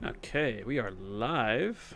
Okay, we are live.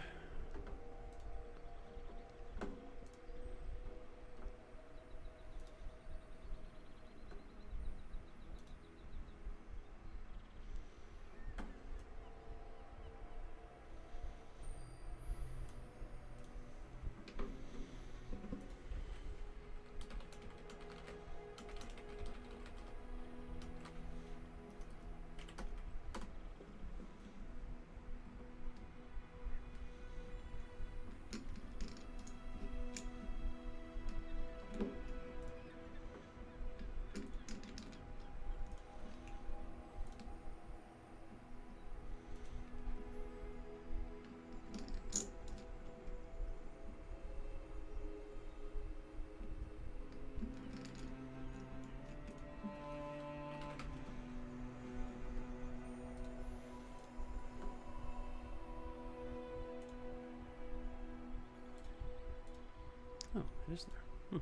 Oh, it is there.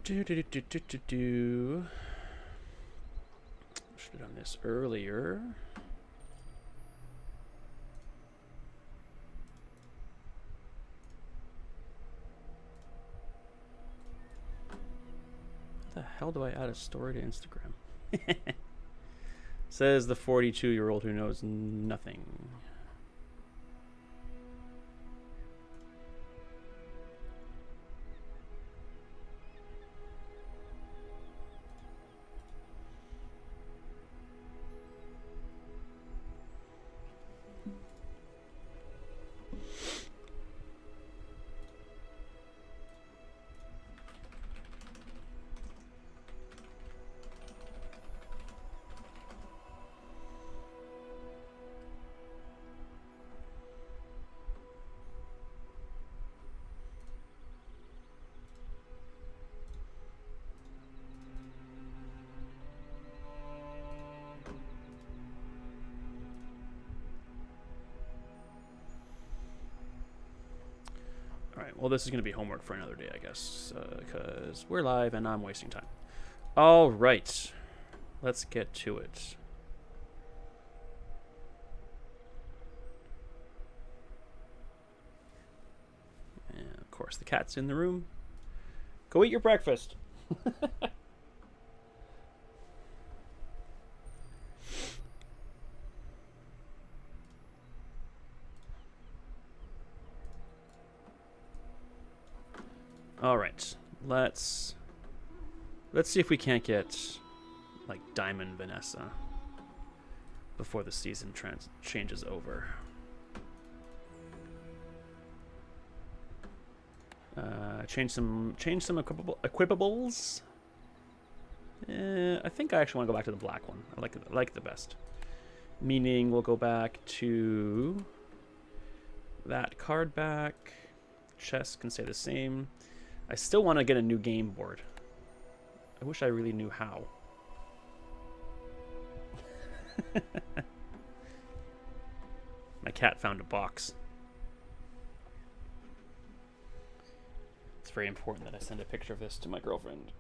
Should have done this earlier. How the hell do I add a story to Instagram? Says the 42-year-old who knows nothing. Alright, well this is going to be homework for another day, I guess, because we're live and I'm wasting time. Alright, let's get to it. And of course the cat's in the room. Go eat your breakfast. All right, let's see if we can't get like Diamond Vanessa before the season changes over. Change some equipables. I think I actually want to go back to the black one. I like it the best. Meaning we'll go back to that card back. Chest can stay the same. I still want to get a new game board. I wish I really knew how. My cat found a box. It's very important that I send a picture of this to my girlfriend.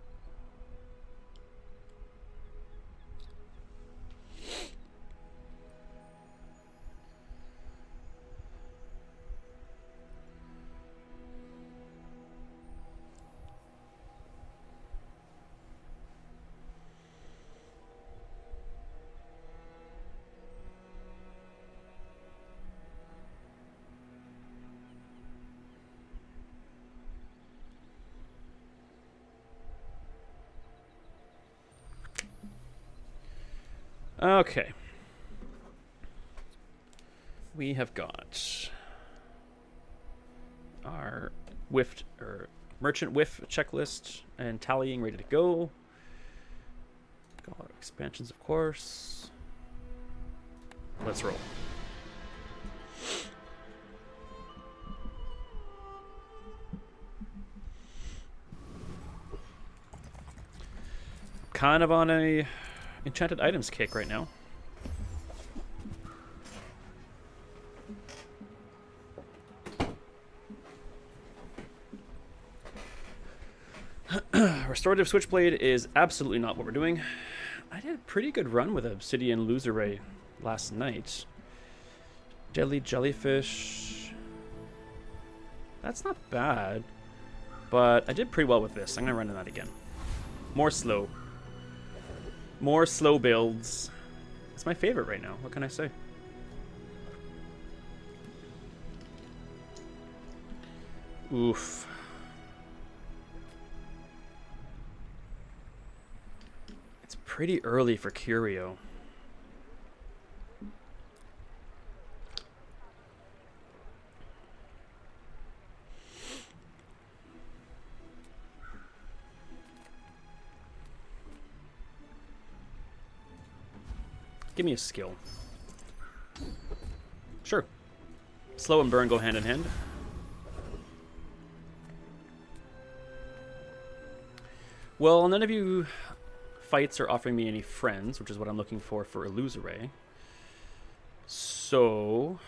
Okay. We have got our merchant whiff checklist and tallying ready to go. Got our expansions, of course. Let's roll. Kind of on a enchanted items kick right now. Restorative Switchblade is absolutely not what we're doing. I did a pretty good run with Obsidian Loser Ray last night. Deadly Jellyfish. That's not bad. But I did pretty well with this. I'm going to run that again. More slow. More slow builds. It's my favorite right now. What can I say? Oof. It's pretty early for Curio. Give me a skill. Sure. Slow and burn go hand in hand. Well, none of you fights are offering me any friends, which is what I'm looking for Illusoray. So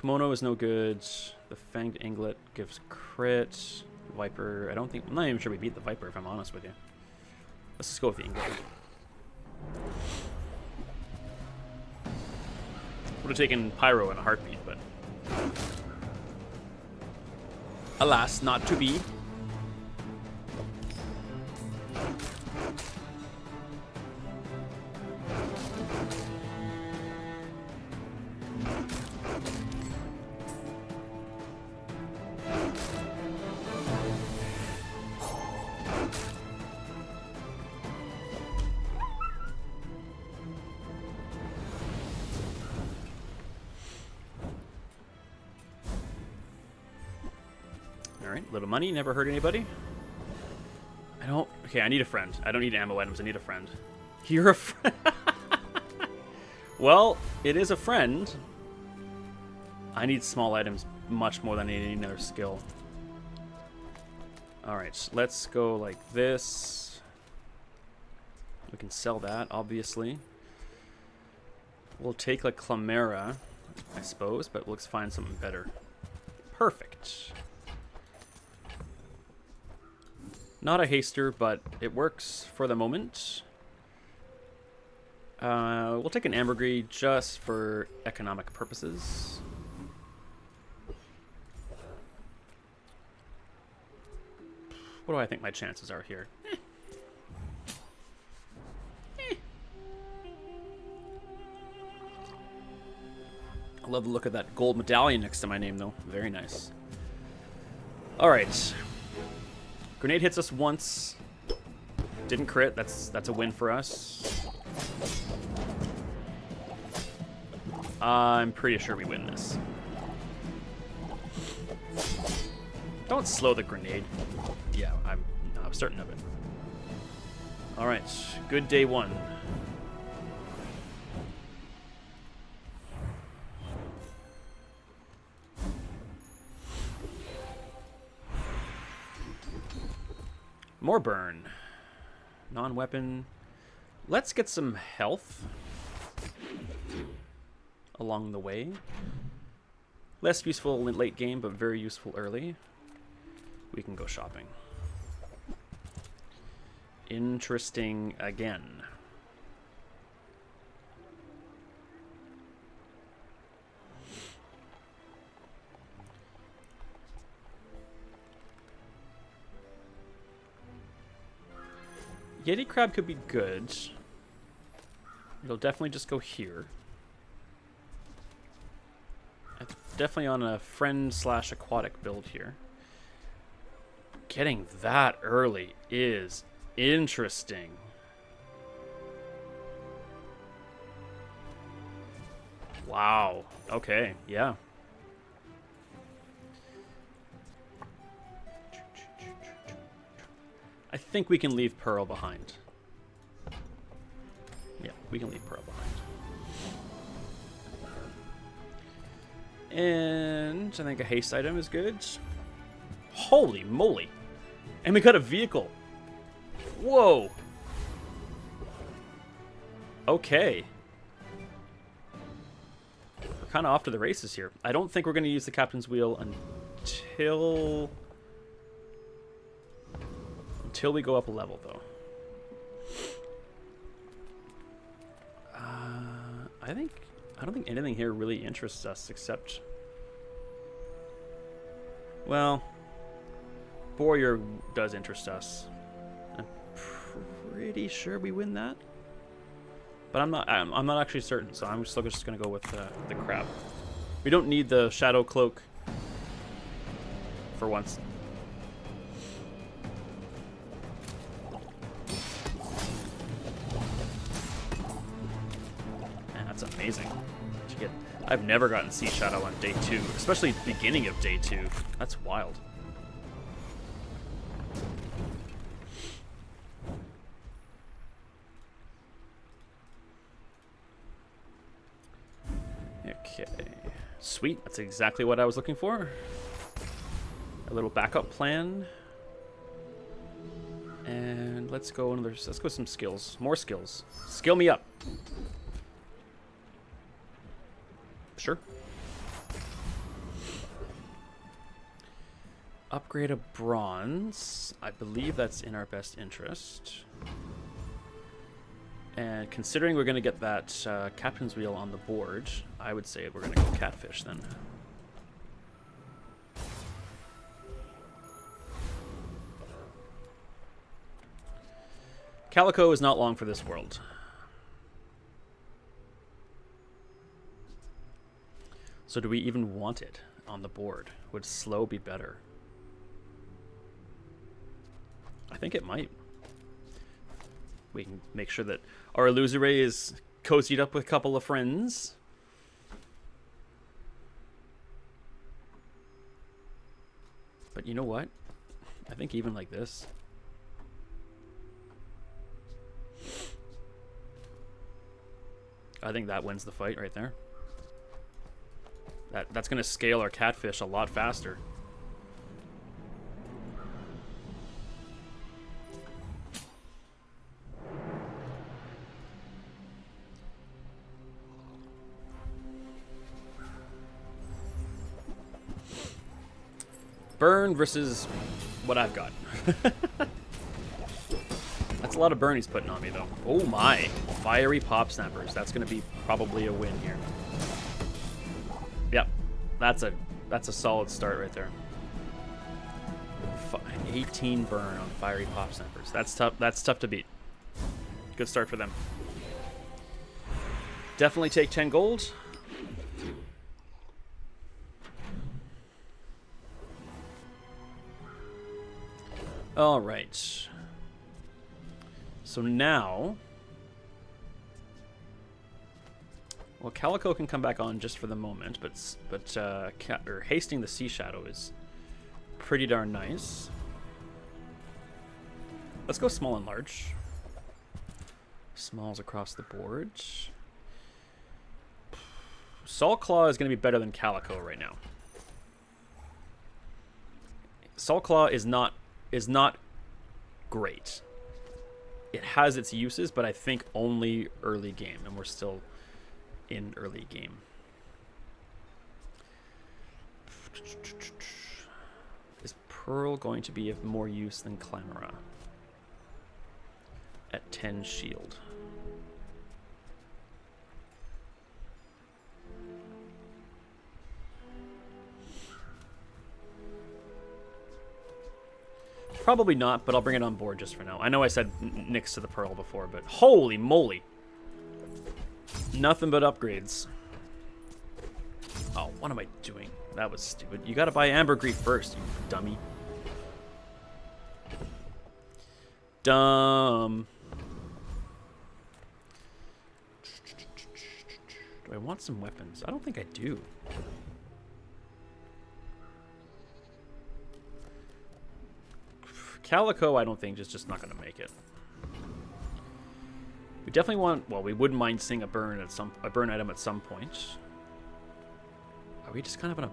Kimono is no good. The Fanged Inglet gives crit. Viper, I'm not even sure we beat the Viper, if I'm honest with you. Let's just go with the Inglet. Would have taken Pyro in a heartbeat, but alas, not to be. Alright, little money, never hurt anybody. Okay, I need a friend. I don't need ammo items, I need a friend. You're a friend. Well, it is a friend. I need small items much more than I need any other skill. Alright, let's go like this. We can sell that, obviously. We'll take like Clamera, I suppose, but let's find something better. Perfect. Not a haster, but it works for the moment. We'll take an ambergris just for economic purposes. What do I think my chances are here? I love the look of that gold medallion next to my name, though. Very nice. All right. Grenade hits us once. Didn't crit. That's a win for us. I'm pretty sure we win this. Don't slow the grenade. Yeah, I'm certain of it. Alright, good day one. More burn. Non-weapon. Let's get some health along the way. Less useful in late game, but very useful early. We can go shopping. Interesting again. Yeti crab could be good. It'll definitely just go here. It's definitely on a friend/aquatic build here. Getting that early is interesting. Wow. Okay, yeah. I think we can leave Pearl behind. Yeah, we can leave Pearl behind. And I think a haste item is good. Holy moly. And we got a vehicle. Whoa. Okay. We're kind of off to the races here. I don't think we're going to use the captain's wheel until we go up a level, though. I don't think anything here really interests us except, well, Warrior does interest us. I'm pretty sure we win that, but I'm not actually certain, so I'm still just gonna go with the crab. We don't need the shadow cloak for once. Man, that's amazing. I've never gotten Sea Shadow on day 2, especially beginning of day 2. That's wild. Okay. Sweet. That's exactly what I was looking for. A little backup plan. And let's go some skills. More skills. Skill me up. Sure. Upgrade a bronze. I believe that's in our best interest. And considering we're going to get that captain's wheel on the board, I would say we're going to go catfish then. Calico is not long for this world. So do we even want it on the board? Would slow be better? I think it might. We can make sure that our illusory is cozied up with a couple of friends. But you know what? I think even like this. I think that wins the fight right there. That's going to scale our catfish a lot faster. Burn versus what I've got. That's a lot of burn he's putting on me, though. Oh my. Fiery pop snappers. That's going to be probably a win here. Yep, that's a solid start right there. 18 burn on fiery pop snappers. That's tough. That's tough to beat. Good start for them. Definitely take 10 gold. All right. So now, well, Calico can come back on just for the moment, but hasting the Sea Shadow is pretty darn nice. Let's go small and large. Smalls across the board. Salt Claw is going to be better than Calico right now. Salt Claw is not great. It has its uses, but I think only early game, and we're still in early game. Is Pearl going to be of more use than Clamora? At 10 shield. Probably not, but I'll bring it on board just for now. I know I said nix to the Pearl before, but holy moly. Nothing but upgrades. Oh, what am I doing? That was stupid. You gotta buy Ambergris first, you dummy. Dumb. Do I want some weapons? I don't think I do. Calico, I don't think, is just not going to make it. We definitely want... Well, we wouldn't mind seeing a burn item at some point. Are we just kind of in a...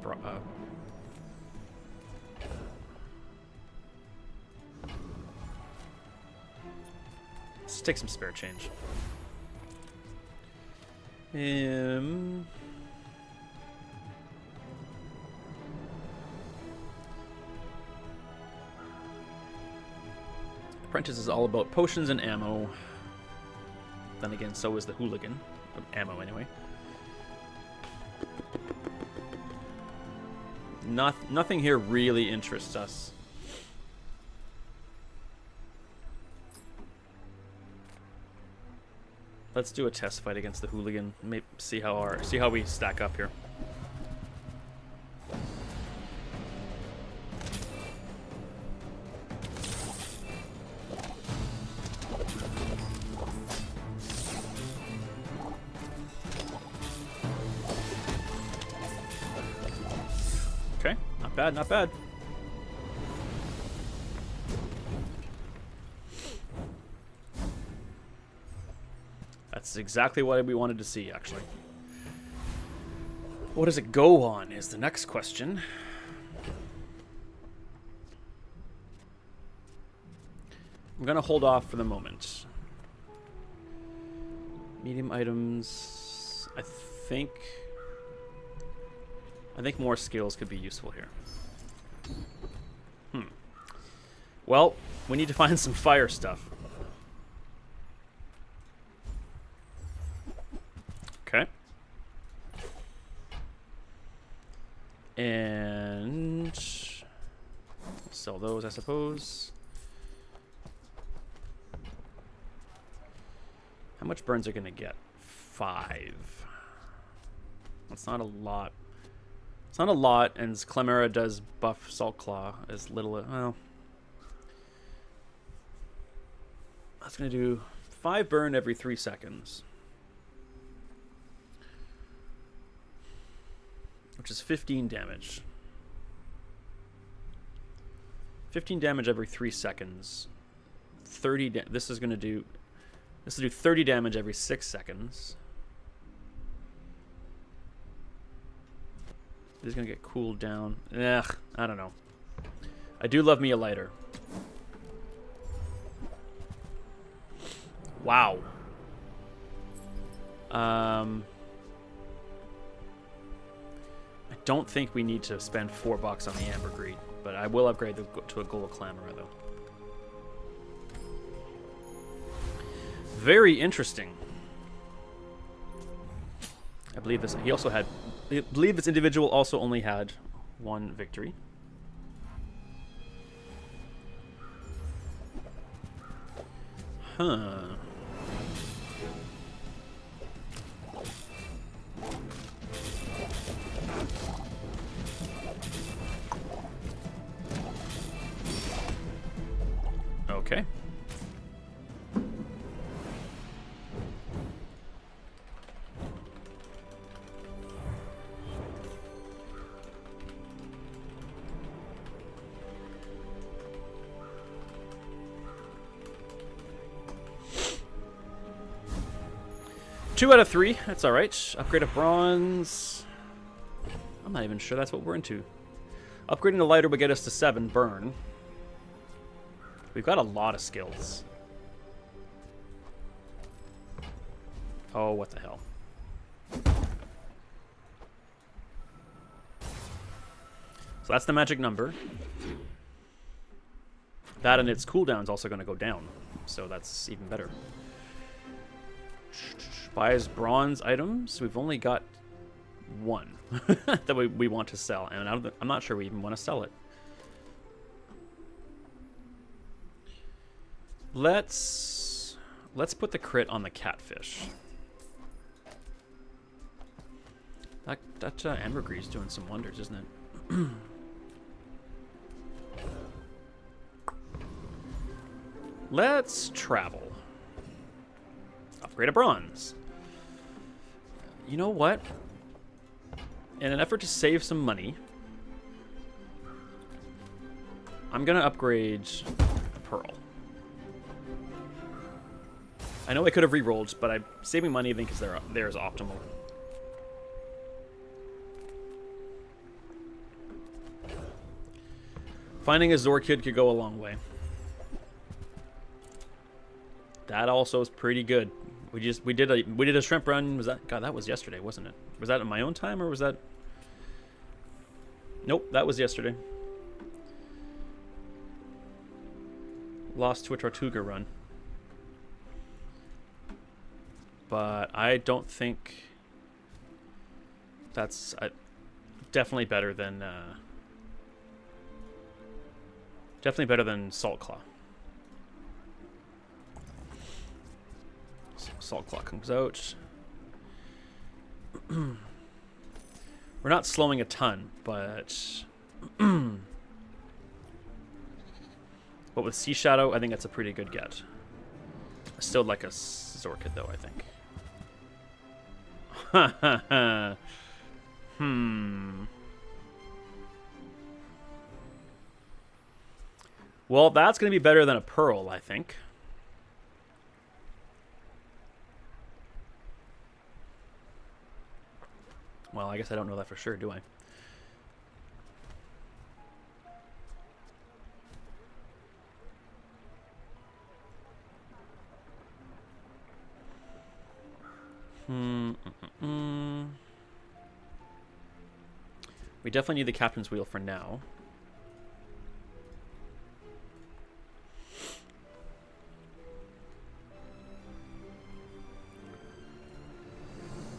Let's take some spare change. Apprentice is all about potions and ammo. Then again, so is the hooligan. Ammo, anyway. Nothing here really interests us. Let's do a test fight against the hooligan. Maybe see how we stack up here. Okay, not bad, not bad. That's exactly what we wanted to see, actually. What does it go on is the next question. I'm going to hold off for the moment. Medium items. I think more skills could be useful here. Well, we need to find some fire stuff. Okay. And sell those, I suppose. How much burns are going to get? 5. That's not a lot. It's not a lot, and Clamera does buff Salt Claw as little. Well, that's going to do 5 burn every 3 seconds. Which is 15 damage. 15 damage every 3 seconds. 30. This will do 30 damage every 6 seconds. It is gonna get cooled down. Ugh, I don't know. I do love me a lighter. Wow. I don't think we need to spend $4 on the Ambergris, but I will upgrade to a Gold Clamora, though. Very interesting. I believe this. He also had. I believe this individual also only had 1 victory. Huh. Okay. 2 out of 3. That's all right. Upgrade of bronze. I'm not even sure that's what we're into. Upgrading the lighter would get us to 7 burn. We've got a lot of skills. Oh, what the hell. So that's the magic number. That and its cooldown is also going to go down. So that's even better. Buys bronze items. We've only got 1 that we want to sell. And I'm not sure we even want to sell it. Let's put the crit on the catfish. That ambergris doing some wonders, isn't it? Let's travel. Upgrade a bronze. You know what? In an effort to save some money, I'm gonna upgrade a pearl. I know I could have re-rolled, but I'm saving money because there is optimal. Finding a Zor kid could go a long way. That also is pretty good. We did a shrimp run. Was that, God, that was yesterday, wasn't it? Was that in my own time or was that? Nope, that was yesterday. Lost to a Tortuga run. But I don't think that's definitely better than Salt Claw. Salt Claw comes out. We're not slowing a ton, but with Sea Shadow, I think that's a pretty good get. I still like a Zorkid though, I think. Well, that's going to be better than a Pearl, I think. Well, I guess I don't know that for sure, do I? We definitely need the captain's wheel for now.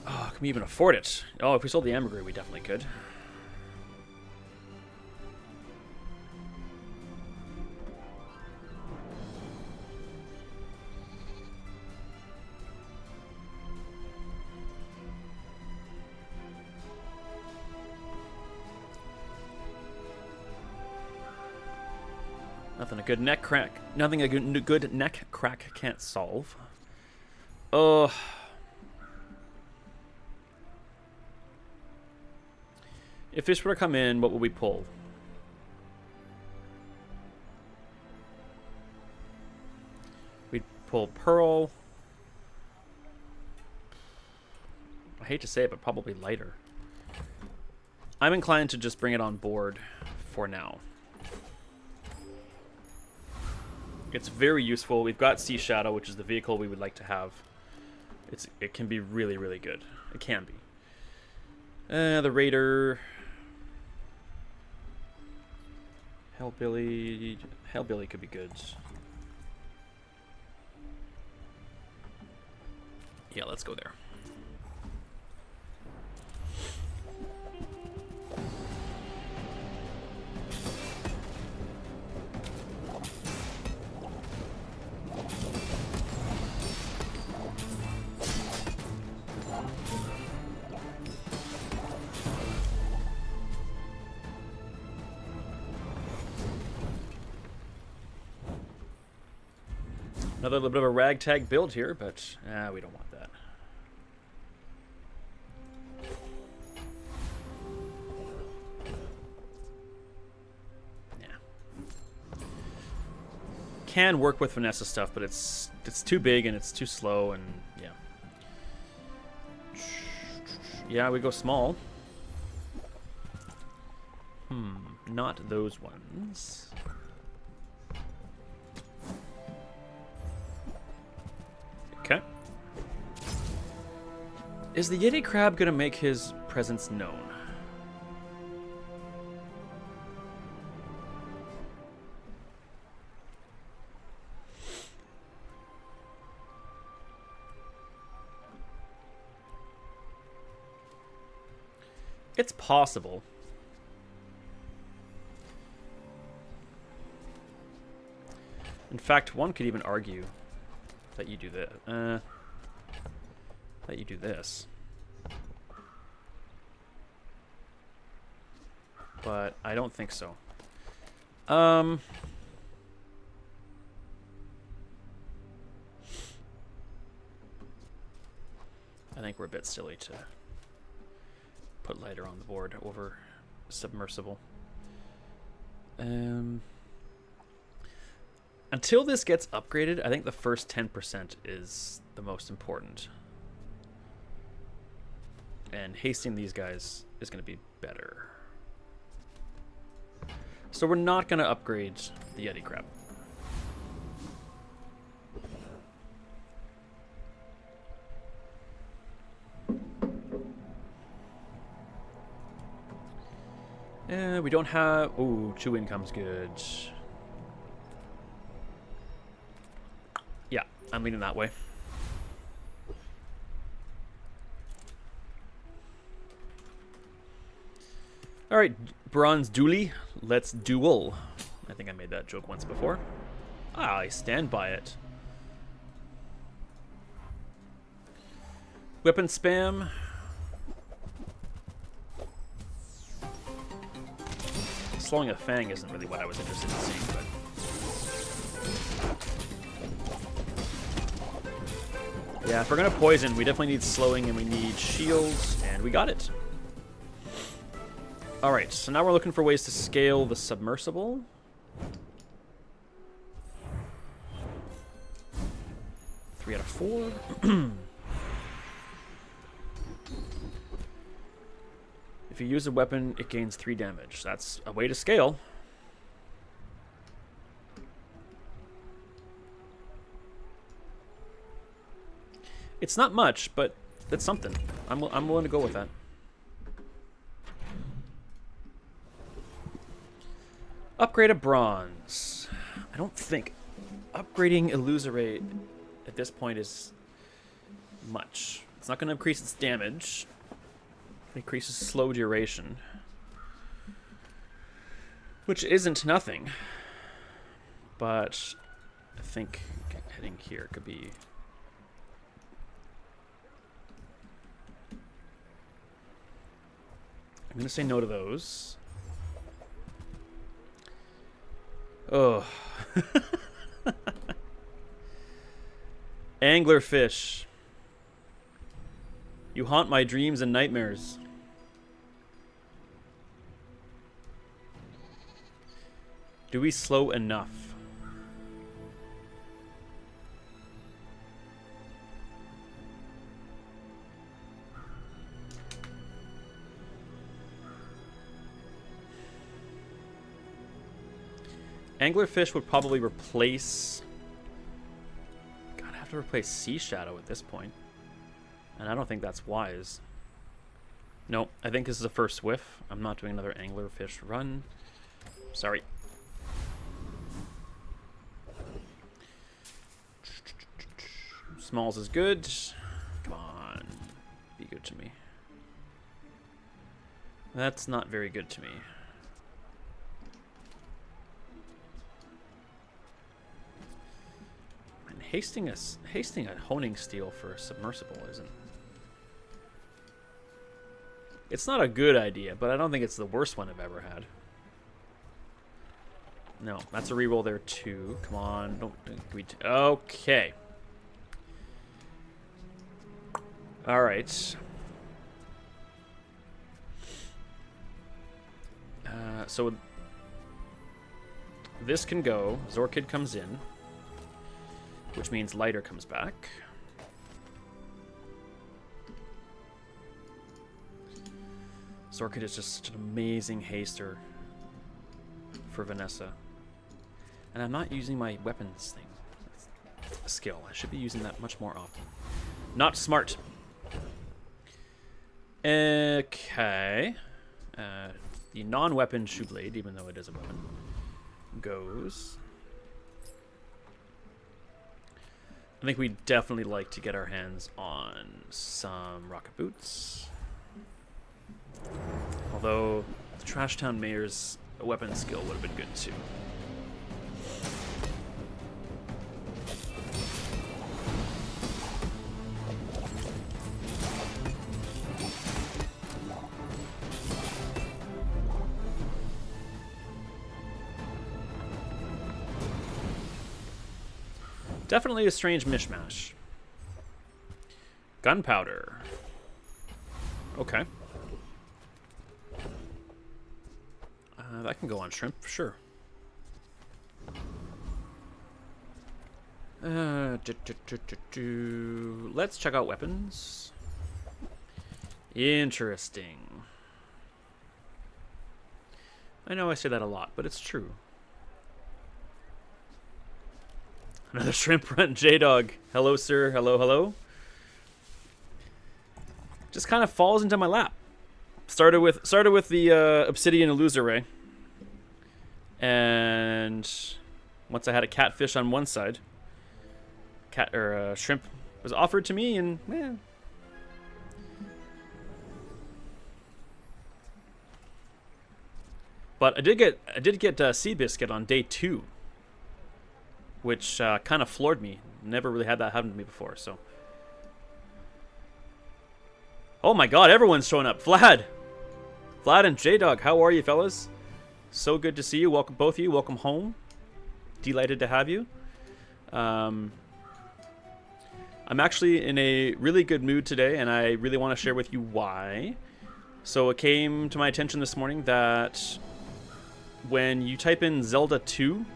Oh, can we even afford it? Oh, if we sold the ambergris, we definitely could. Nothing a good neck crack. Nothing a good neck crack can't solve. Oh. If fish were to come in, what would we pull? We'd pull Pearl. I hate to say it, but probably lighter. I'm inclined to just bring it on board for now. It's very useful. We've got Sea Shadow, which is the vehicle we would like to have. It can be really, really good. It can be. The Raider. Hellbilly could be good. Yeah, let's go there. Another little bit of a ragtag build here, but we don't want that. Yeah. Can work with Vanessa stuff, but it's too big and it's too slow, and yeah. Yeah, we go small. Not those ones. Okay. Is the Yeti Crab gonna make his presence known? It's possible. In fact, one could even argue that you do this. That you do this. But I don't think so. I think we're a bit silly to put lighter on the board over submersible. Until this gets upgraded, I think the first 10% is the most important. And hasting these guys is going to be better. So we're not going to upgrade the Yeti Crab. We don't have... Ooh, 2 income's good. Yeah, I'm leaning that way. Alright, Bronze Dually, let's duel. I think I made that joke once before. Ah, I stand by it. Weapon spam. Slowing a Fang isn't really what I was interested in seeing, but... Yeah, if we're gonna poison, we definitely need slowing and we need shields, and we got it. Alright, so now we're looking for ways to scale the submersible. Three out of 4. If you use a weapon, it gains 3 damage. That's a way to scale. It's not much, but it's something. I'm willing to go with that. Upgrade a bronze. I don't think upgrading Illusory at this point is much. It's not going to increase its damage. It increases slow duration, which isn't nothing. But I think heading here could be... I'm going to say no to those. Oh. Anglerfish. You haunt my dreams and nightmares. Do we slow enough? Anglerfish would probably replace... God, I have to replace Sea Shadow at this point. And I don't think that's wise. No, I think this is a first whiff. I'm not doing another Anglerfish run. Sorry. Smalls is good. Come on. Be good to me. That's not very good to me. And hasting a honing steel for a submersible isn't... It's not a good idea, but I don't think it's the worst one I've ever had. No, that's a reroll there too. Come on, don't we? Okay. All right. So this can go. Zorkid comes in, which means lighter comes back. Zorkid is just such an amazing haster for Vanessa. And I'm not using my weapons thing. That's a skill. I should be using that much more often. Not smart. Okay. The non-weapon Shoeblade, even though it is a weapon, goes. I think we'd definitely like to get our hands on some rocket boots. Although the Trash Town Mayor's weapon skill would have been good too. Definitely a strange mishmash. Gunpowder. Okay. That can go on shrimp, for sure. Let's check out weapons. Interesting. I know I say that a lot, but it's true. Another shrimp run, J-Dog. Hello, sir. Hello, hello. Just kind of falls into my lap. Started with the Obsidian Illusoray. And once I had a catfish on one side, shrimp was offered to me, and but I did get Seabiscuit on day 2. Which kind of floored me. Never really had that happen to me before, so. Oh my god, everyone's showing up. Vlad and J-Dog, how are you, fellas? So good to see you. Welcome, both of you. Welcome home. Delighted to have you. I'm actually in a really good mood today, and I really want to share with you why. So it came to my attention this morning that when you type in Zelda 2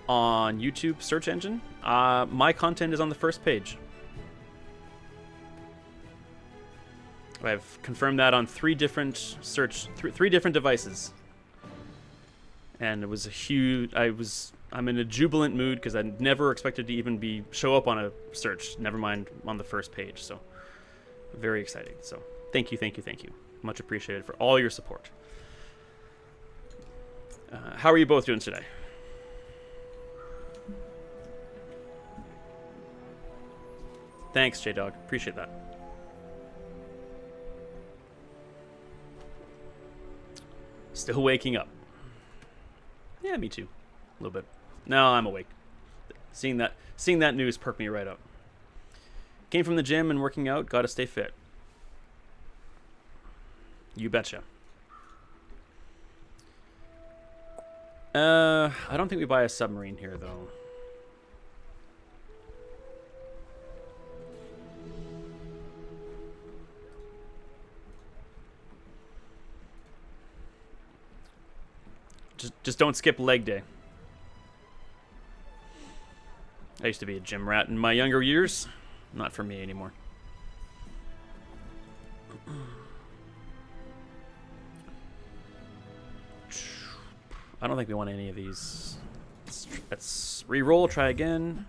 on YouTube search engine, my content is on the first page. I've confirmed that on three different devices, and it was a huge. I'm in a jubilant mood because I never expected to even show up on a search. Never mind on the first page. So very exciting. So thank you. Much appreciated for all your support. How are you both doing today? Thanks, J-Dog. Appreciate that. Still waking up. Yeah, me too. A little bit. No, I'm awake. Seeing that news perked me right up. Came from the gym and working out. Gotta stay fit. You betcha. I don't think we buy a submarine here, though. Just don't skip leg day. I used to be a gym rat in my younger years. Not for me anymore. I don't think we want any of these. Let's re-roll, try again.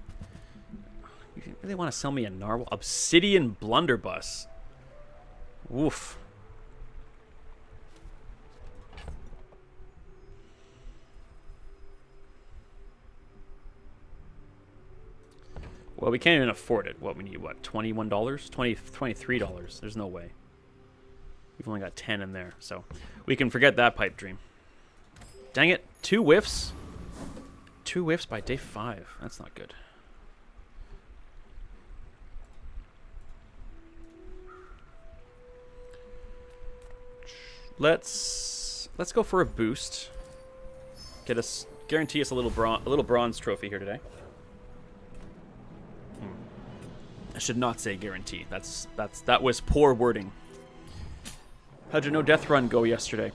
You really want to sell me a narwhal? Obsidian blunderbuss. Woof. Well, we can't even afford it. What, we need, what, $21? $23. There's no way. We've only got 10 in there, so we can forget that pipe dream. Dang it. 2 whiffs. 2 whiffs by day 5. That's not good. Let's go for a boost. Guarantee us a little bronze trophy here today. I should not say guarantee. That was poor wording. How'd your no death run go yesterday?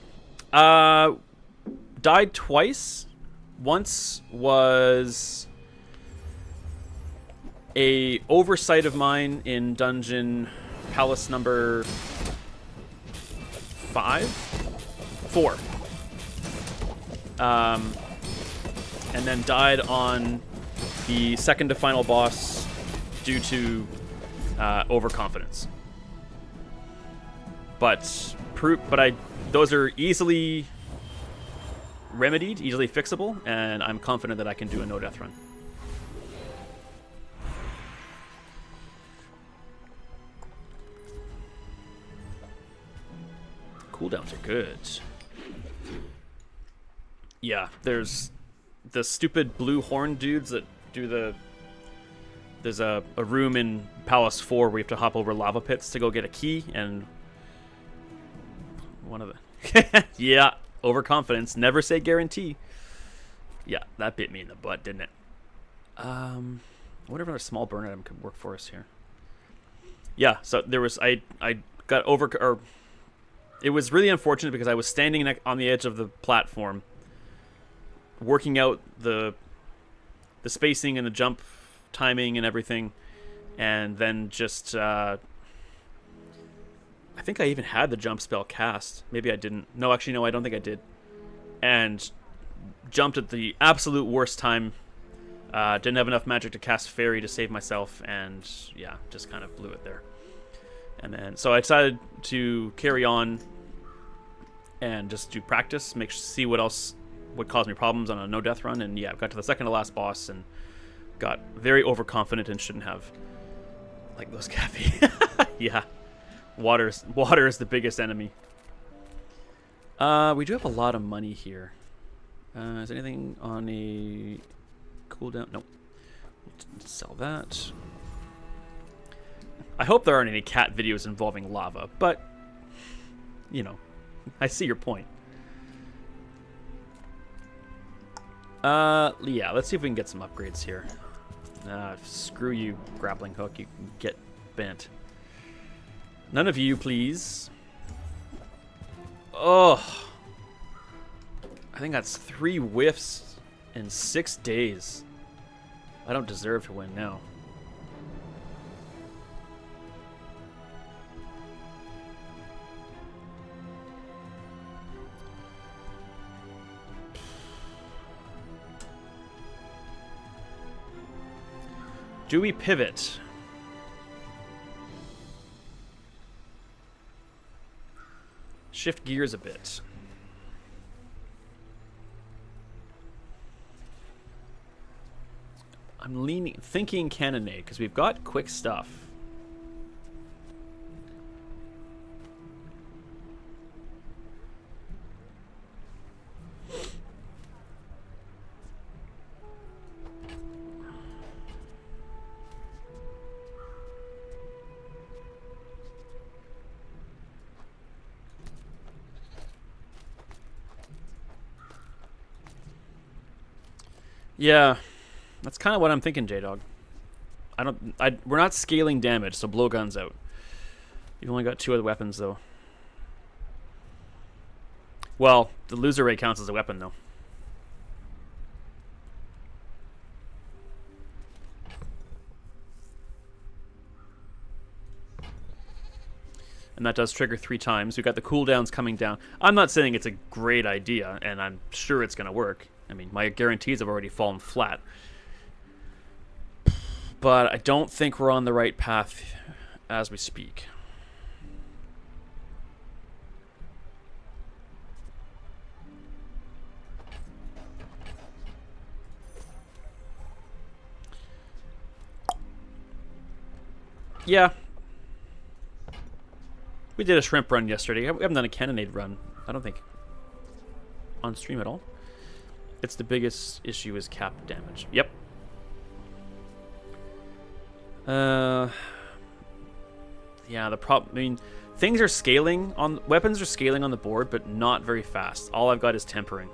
Died twice. Once was a oversight of mine in dungeon palace number 5? 4. And then died on the second to final boss due to overconfidence. But those are easily remedied, easily fixable, and I'm confident that I can do a no-death run. Cooldowns are good. Yeah, there's the stupid blue horn dudes that do the... There's a room in Palace 4 where you have to hop over lava pits to go get a key, and... One of the... Yeah, overconfidence. Never say guarantee. Yeah, that bit me in the butt, didn't it? Whatever a small burn item could work for us here. Yeah, so there was... I got over... Or, it was really unfortunate because I was standing on the edge of the platform, working out the spacing and the jump timing and everything, and then just I think I even had the jump spell cast. Maybe I didn't. No, actually, no, I don't think I did. And jumped at the absolute worst time. Didn't have enough magic to cast Fairy to save myself, and yeah, just kind of blew it there. And then, so I decided to carry on and just do practice, see what else would cause me problems on a no-death run. And yeah, I got to the second to last boss and got very overconfident and shouldn't have. Like those cafe. Yeah. Water is the biggest enemy. We do have a lot of money here. Is anything on a cooldown? Nope. Let's sell that. I hope there aren't any cat videos involving lava, but, you know, I see your point. Yeah, let's see if we can get some upgrades here. Screw you, grappling hook. You can get bent. None of you, please. Oh. I think that's 3 whiffs in 6 days. I don't deserve to win now. Do we pivot? Shift gears a bit. I'm thinking cannonade because we've got quick stuff. Yeah, that's kind of what I'm thinking, J-Dog. We're not scaling damage, so blowgun's out. You've only got 2 other weapons, though. Well, the loser ray counts as a weapon, though. And that does trigger 3 times. We've got the cooldowns coming down. I'm not saying it's a great idea, and I'm sure it's going to work. I mean, my guarantees have already fallen flat. But I don't think we're on the right path as we speak. Yeah. We did a shrimp run yesterday. We haven't done a cannonade run, I don't think, on stream at all. It's the biggest issue is cap damage. Yep. Yeah, the problem... I mean, things are scaling on... Weapons are scaling on the board, but not very fast. All I've got is tempering.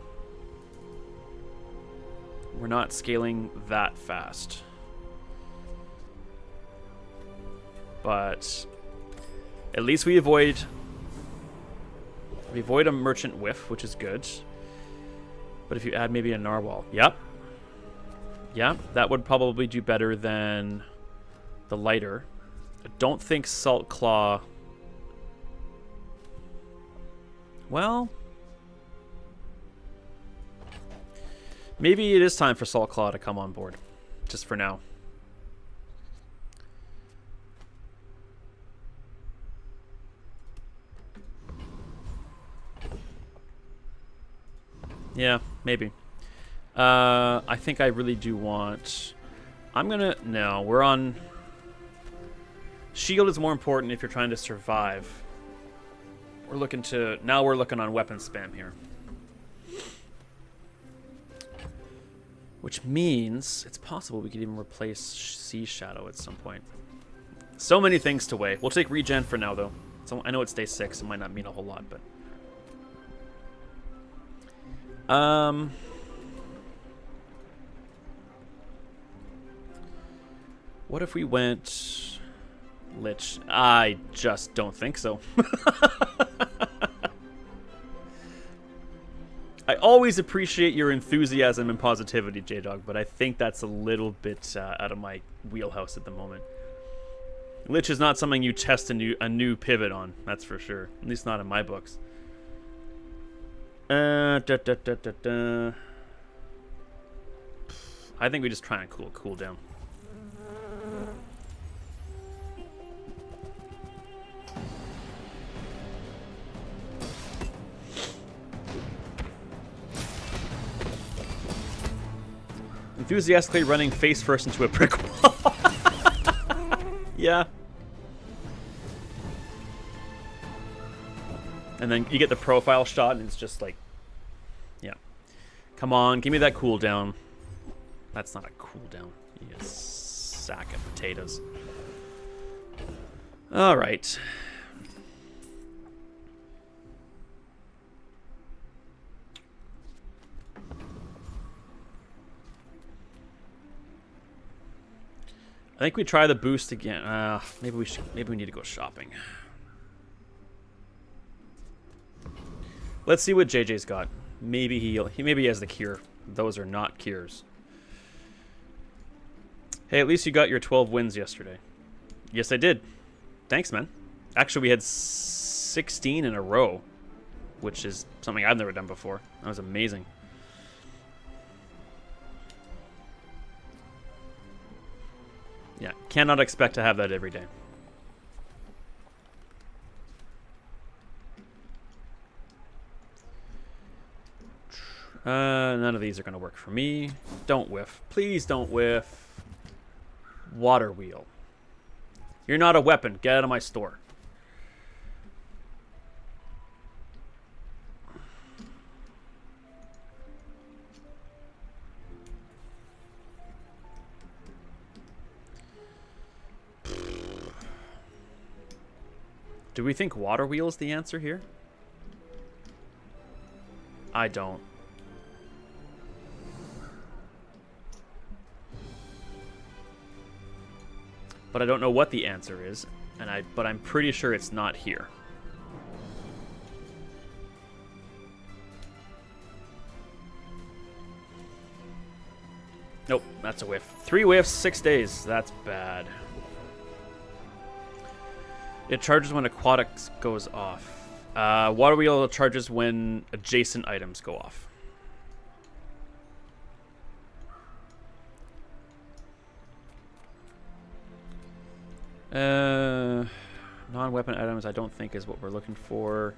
We're not scaling that fast. But... At least we avoid... We avoid a merchant whiff, which is good. But if you add maybe a narwhal... Yep. Yeah, that would probably do better than the lighter. I don't think Salt Claw... Well, maybe it is time for Salt Claw to come on board, just for now. Yeah, maybe. I think I really do want... No, we're on... Shield is more important if you're trying to survive. Now we're looking on weapon spam here. Which means it's possible we could even replace Sea Shadow at some point. So many things to weigh. We'll take regen for now, though. So I know it's day 6. It might not mean a whole lot, but... What if we went Lich? I just don't think so. I always appreciate your enthusiasm and positivity, J-Dog, but I think that's a little bit out of my wheelhouse at the moment. Lich is not something you test a new pivot on, that's for sure. At least not in my books. I think we just try and cool down. Enthusiastically running face first into a brick wall. Yeah. And then you get the profile shot and it's just like, yeah. Come on, give me that cooldown. That's not a cooldown. You sack of potatoes. All right. I think we try the boost again. Maybe we need to go shopping. Let's see what JJ's got. Maybe he has the cure. Those are not cures. Hey, at least you got your 12 wins yesterday. Yes, I did. Thanks, man. Actually, we had 16 in a row, which is something I've never done before. That was amazing. Yeah, cannot expect to have that every day. None of these are going to work for me. Don't whiff. Please don't whiff. Water wheel. You're not a weapon. Get out of my store. Do we think water wheel is the answer here? I don't. But I don't know what the answer is, but I'm pretty sure it's not here. Nope, that's a whiff. 3 whiffs, 6 days. That's bad. It charges when aquatics goes off. Water wheel charges when adjacent items go off. Non-weapon items I don't think is what we're looking for.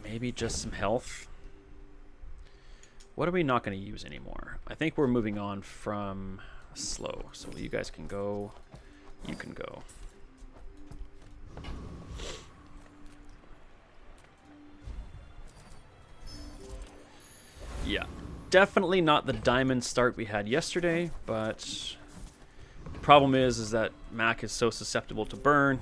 Maybe just some health. What are we not going to use anymore? I think we're moving on from slow. So you guys can go. You can go. Yeah, definitely not the diamond start we had yesterday, but the problem is that Mac is so susceptible to burn.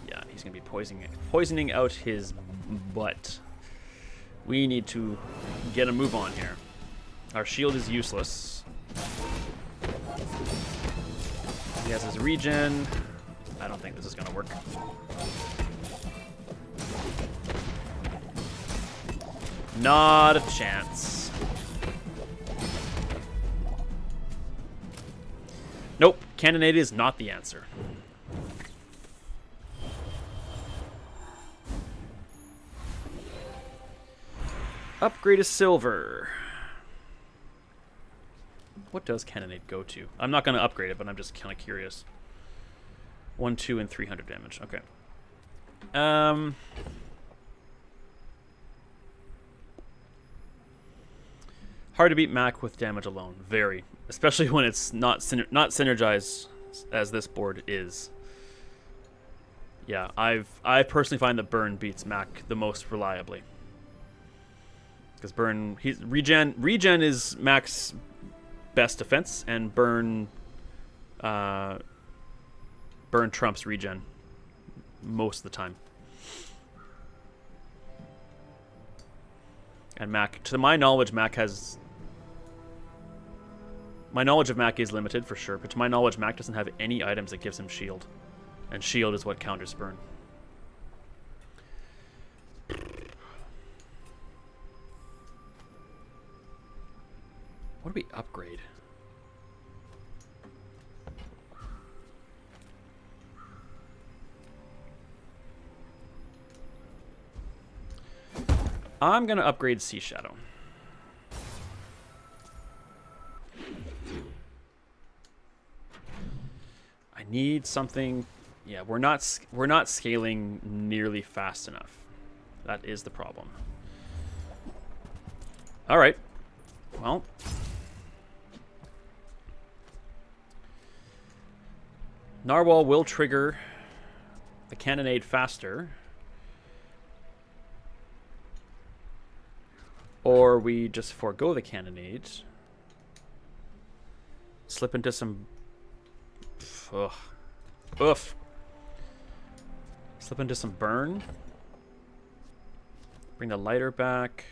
Yeah, he's gonna be poisoning out his butt. We need to get a move on here. Our shield is useless. He has his regen. I don't think this is gonna work. Not a chance. Nope. Cannonade is not the answer. Upgrade to silver. What does Cannonade go to? I'm not going to upgrade it, but I'm just kind of curious. 1, 2, and 300 damage. Okay. Hard to beat Mac with damage alone. Very. Especially when it's not synergized as this board is. Yeah, I personally find that Burn beats Mac the most reliably. Because Burn, regen is Mac's best defense, and Burn trumps regen most of the time. And Mac, to my knowledge, my knowledge of Mac is limited for sure, but to my knowledge, Mac doesn't have any items that gives him shield. And shield is what counters Burn. What do we upgrade? I'm going to upgrade Sea Shadow. I need something. Yeah, we're not scaling nearly fast enough. That is the problem. All right. Well, Narwhal will trigger the Cannonade faster. Or we just forego the Cannonade. Slip into some... Ugh. Oof. Slip into some Burn. Bring the lighter back.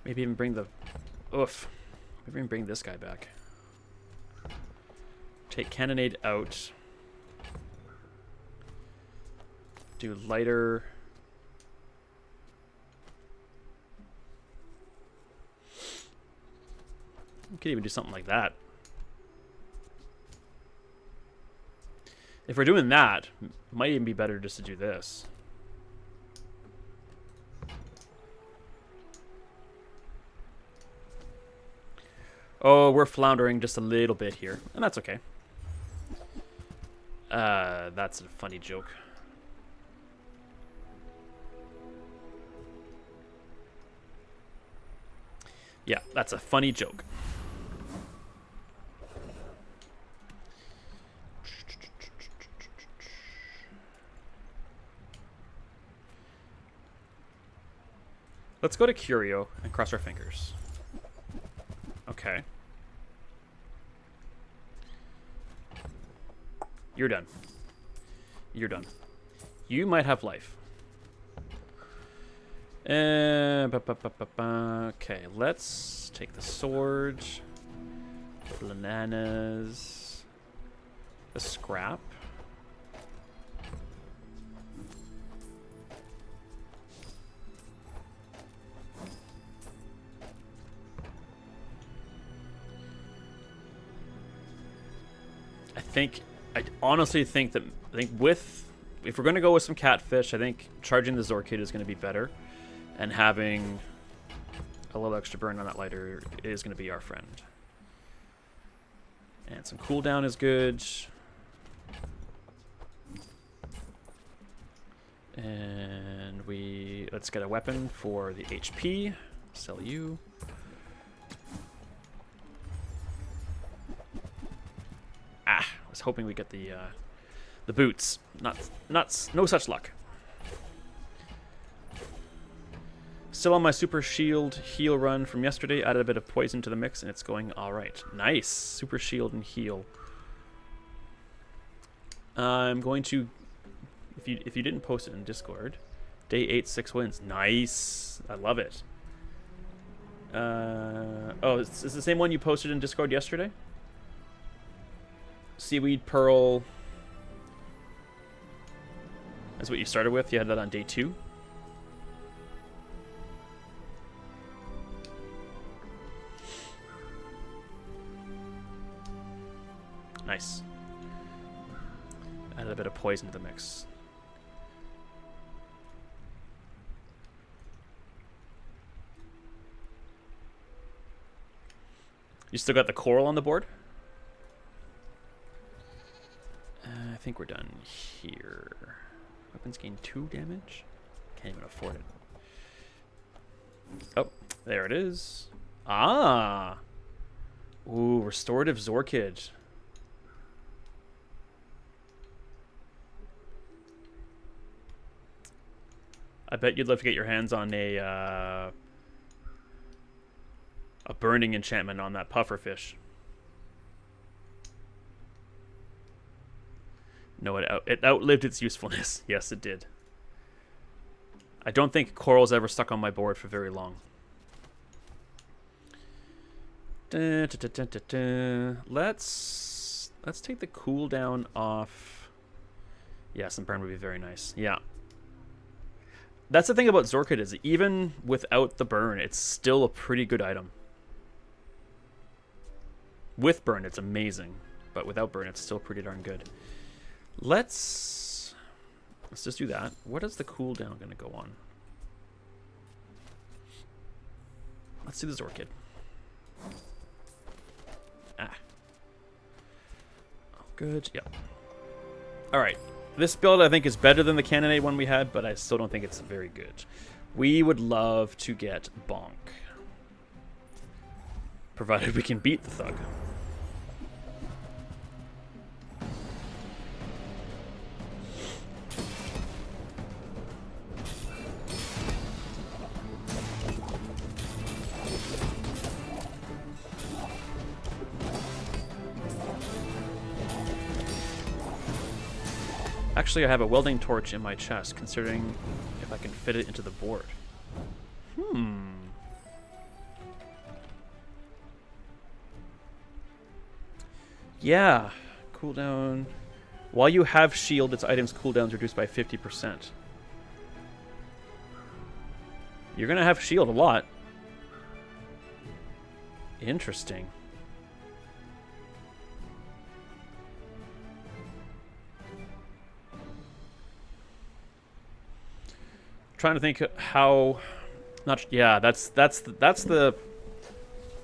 Maybe even bring the... Oof. Maybe even bring this guy back. Take Cannonade out. Do lighter. We could even do something like that. If we're doing that, it might even be better just to do this. Oh, we're floundering just a little bit here, and that's okay. That's a funny joke. Yeah, that's a funny joke. Let's go to Curio and cross our fingers. Okay. You're done. You're done. You might have life. Okay, let's take the sword. Bananas. The scrap. I honestly think that if we're going to go with some catfish, I think charging the Zorkid is going to be better, and having a little extra burn on that lighter is going to be our friend. And some cooldown is good. And let's get a weapon for the HP. Sell you. I was hoping we get the boots. No such luck. Still on my super shield heal run from yesterday. Added a bit of poison to the mix, and it's going all right. Nice, super shield and heal. I'm going to, if you didn't post it in Discord, day 8, 6 wins. Nice, I love it. Oh, is the same one you posted in Discord yesterday? Seaweed Pearl. That's what you started with? You had that on day 2? Nice. Added a bit of poison to the mix. You still got the coral on the board? I think we're done here. Weapons gain 2 damage? Can't even afford it. Oh, there it is. Ah! Ooh, restorative Zorkid. I bet you'd love to get your hands on a burning enchantment on that pufferfish. No, it outlived its usefulness. Yes, it did. I don't think coral's ever stuck on my board for very long. Let's take the cooldown off. Yeah, some burn would be very nice. Yeah. That's the thing about Zorkid is even without the burn, it's still a pretty good item. With burn, it's amazing. But without burn, it's still pretty darn good. Let's just do that. What is the cooldown going to go on? Let's do the Zorkid. Ah. Oh, good. Yep. All right. This build, I think, is better than the Cannonade one we had, but I still don't think it's very good. We would love to get Bonk. Provided we can beat the Thug. Actually, I have a welding torch in my chest, considering if I can fit it into the board. Yeah. Cooldown. While you have shield, its items cooldowns reduced by 50%. You're going to have shield a lot. Interesting. Trying to think how not yeah, that's the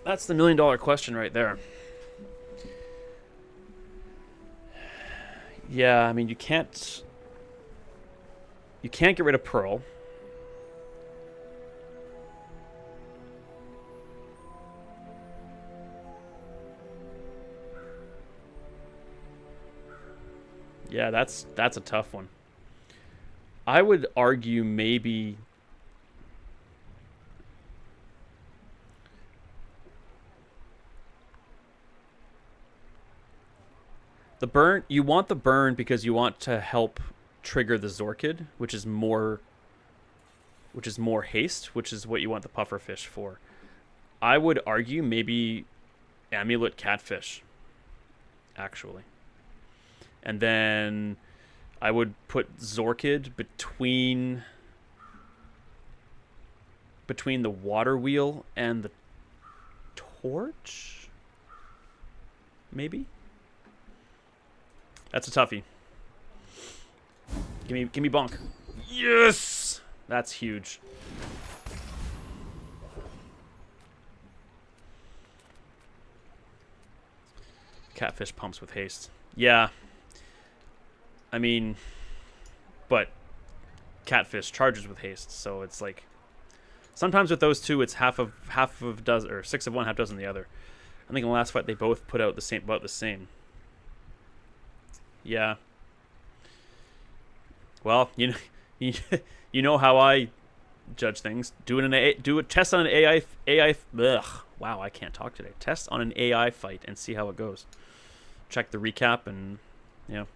$1 million question right there. Yeah, I mean you can't get rid of Pearl. Yeah, that's a tough one. I would argue maybe the burn. You want the burn because you want to help trigger the Zorkid, which is more haste, which is what you want the pufferfish for. I would argue maybe Amulet Catfish, actually, and then I would put Zorkid between the water wheel and the torch. Maybe. That's a toughie. Give me Bonk. Yes, that's huge. Catfish pumps with haste. Yeah. I mean, but Catfish charges with haste, so it's like sometimes with those two, it's half of dozen or 6 of one, half dozen the other. I think in the last fight they both put out about the same. Yeah. Well, you know how I judge things. Do a test on an AI. Ugh, wow, I can't talk today. Test on an AI fight and see how it goes. Check the recap and yeah.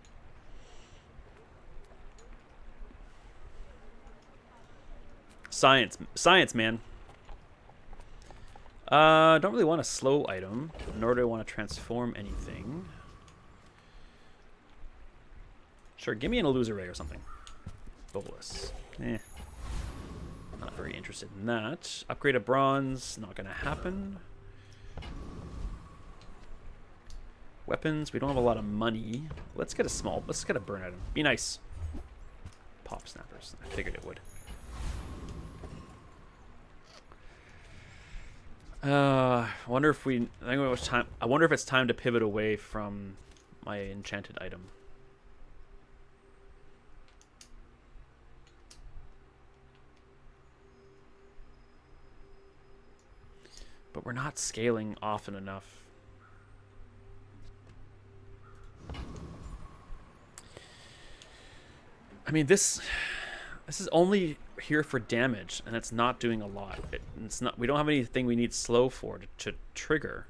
Science, man. Don't really want a slow item, nor do I want to transform anything. Sure, give me an illusory or something. Bolus. Eh. Not very interested in that. Upgrade a bronze. Not gonna happen. Weapons. We don't have a lot of money. Let's get a small. Let's get a burn item. Be nice. Pop snappers. I figured it would. I wonder if we. I think it was time. I wonder if it's time to pivot away from my enchanted item. But we're not scaling often enough. I mean, this is only here for damage, and it's not doing a lot. It's not. We don't have anything we need slow for to trigger.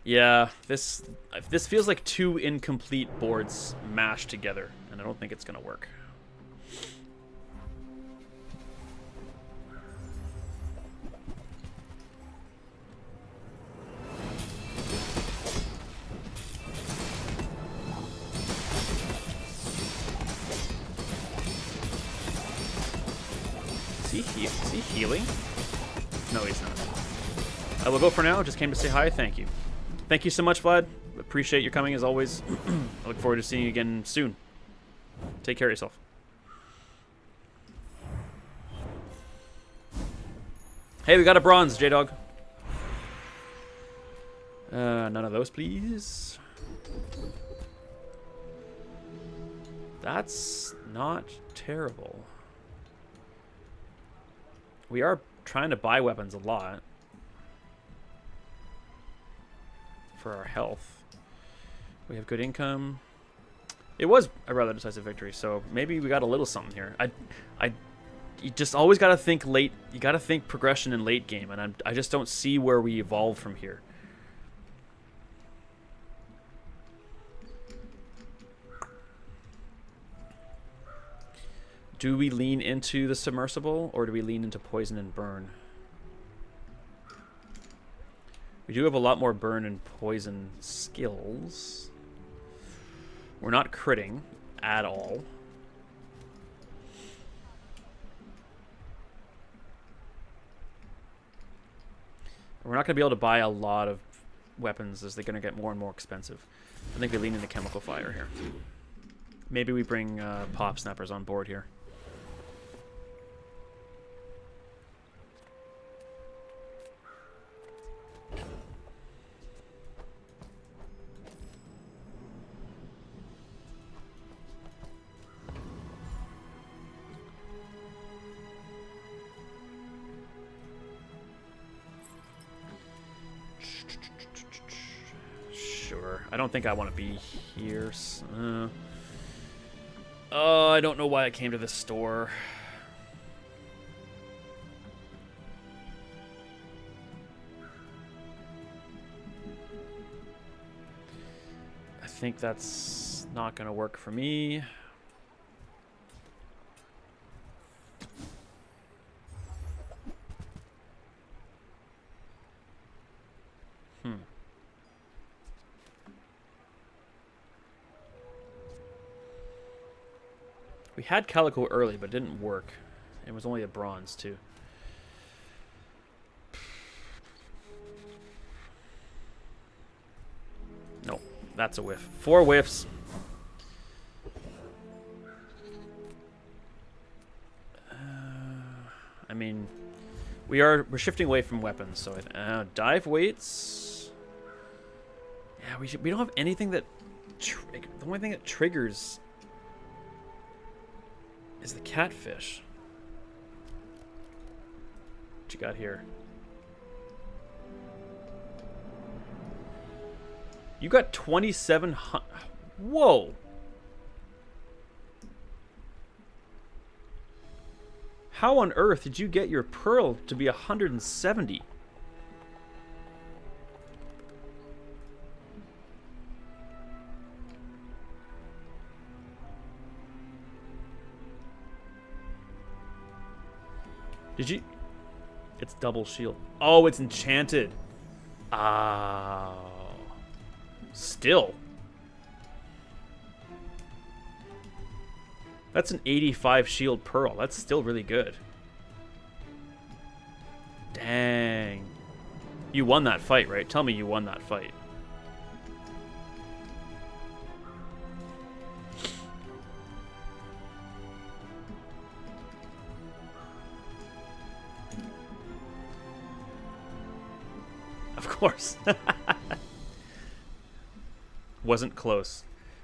Yeah, this feels like two incomplete boards mashed together, and I don't think it's gonna work. Is he healing? No, he's not. I will go for now. Just came to say hi. Thank you. Thank you so much, Vlad. Appreciate your coming as always. I look forward to seeing you again soon. Take care of yourself. Hey, we got a bronze, J-Dog. None of those, please. That's not terrible. We are trying to buy weapons a lot. For our health. We have good income. It was a rather decisive victory, so maybe we got a little something here. You just always got to think late. You got to think progression in late game, and I just don't see where we evolve from here. Do we lean into the submersible, or do we lean into poison and burn? We do have a lot more burn and poison skills. We're not critting at all. We're not going to be able to buy a lot of weapons as they're going to get more and more expensive. I think we lean into chemical fire here. Maybe we bring pop snappers on board here. I don't think I want to be here. I don't know why I came to this store. I think that's not going to work for me. We had Calico early, but it didn't work. It was only a bronze, too. No, that's a whiff. 4 whiffs. I mean, we're shifting away from weapons, so dive weights. Yeah, we don't have anything that. The only thing that triggers is the catfish. What you got here? You got 2,700. Whoa. How on earth did you get your pearl to be 170? Did you? It's double shield. Oh, it's enchanted. Oh. Still. That's an 85 shield pearl. That's still really good. Dang. You won that fight, right? Tell me you won that fight. Of course. Wasn't close.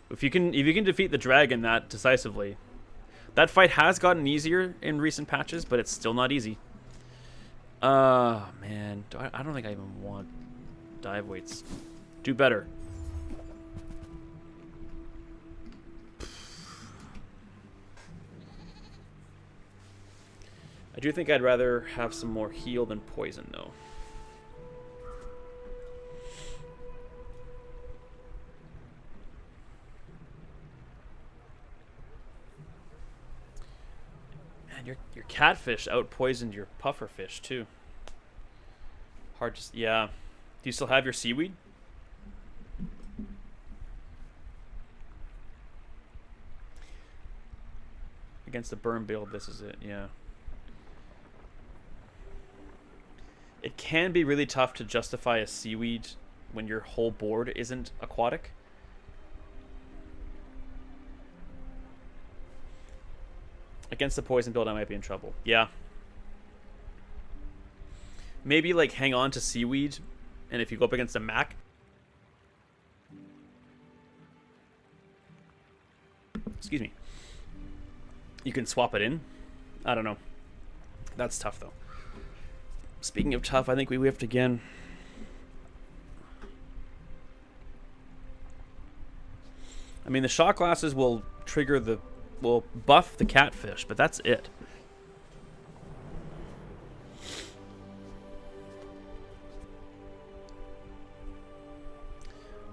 If you can defeat the dragon that decisively. That fight has gotten easier in recent patches, but it's still not easy. Man. I don't think I even want dive weights. Do better. I do think I'd rather have some more heal than poison, though. Man, your catfish out-poisoned your pufferfish, too. Hard to... Yeah. Do you still have your seaweed? Against the burn build, this is it, yeah. It can be really tough to justify a seaweed when your whole board isn't aquatic. Against the poison build, I might be in trouble. Yeah. Maybe, like, hang on to seaweed, and if you go up against a Mac... Excuse me. You can swap it in. I don't know. That's tough, though. Speaking of tough, I think we whiffed again. I mean, the shot glasses will trigger the... will buff the catfish, but that's it.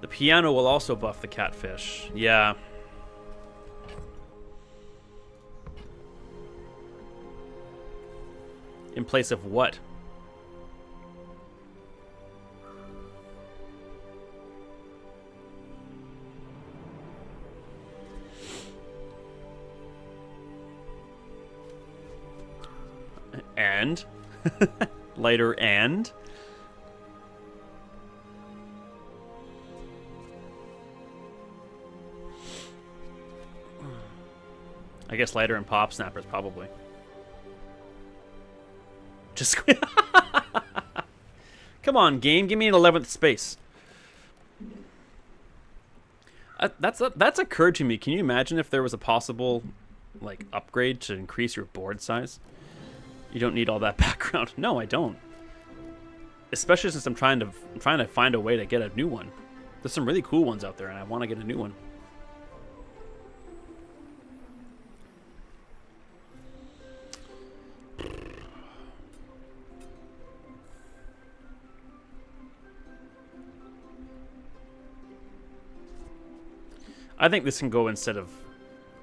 The piano will also buff the catfish. Yeah. In place of what? And? Lighter and? I guess lighter and pop snappers, probably. Just... Come on, game. Give me an 11th space. That's occurred to me. Can you imagine if there was a possible, like, upgrade to increase your board size? You don't need all that background. No, I don't. Especially since I'm trying to find a way to get a new one. There's some really cool ones out there, and I want to get a new one. I think this can go instead of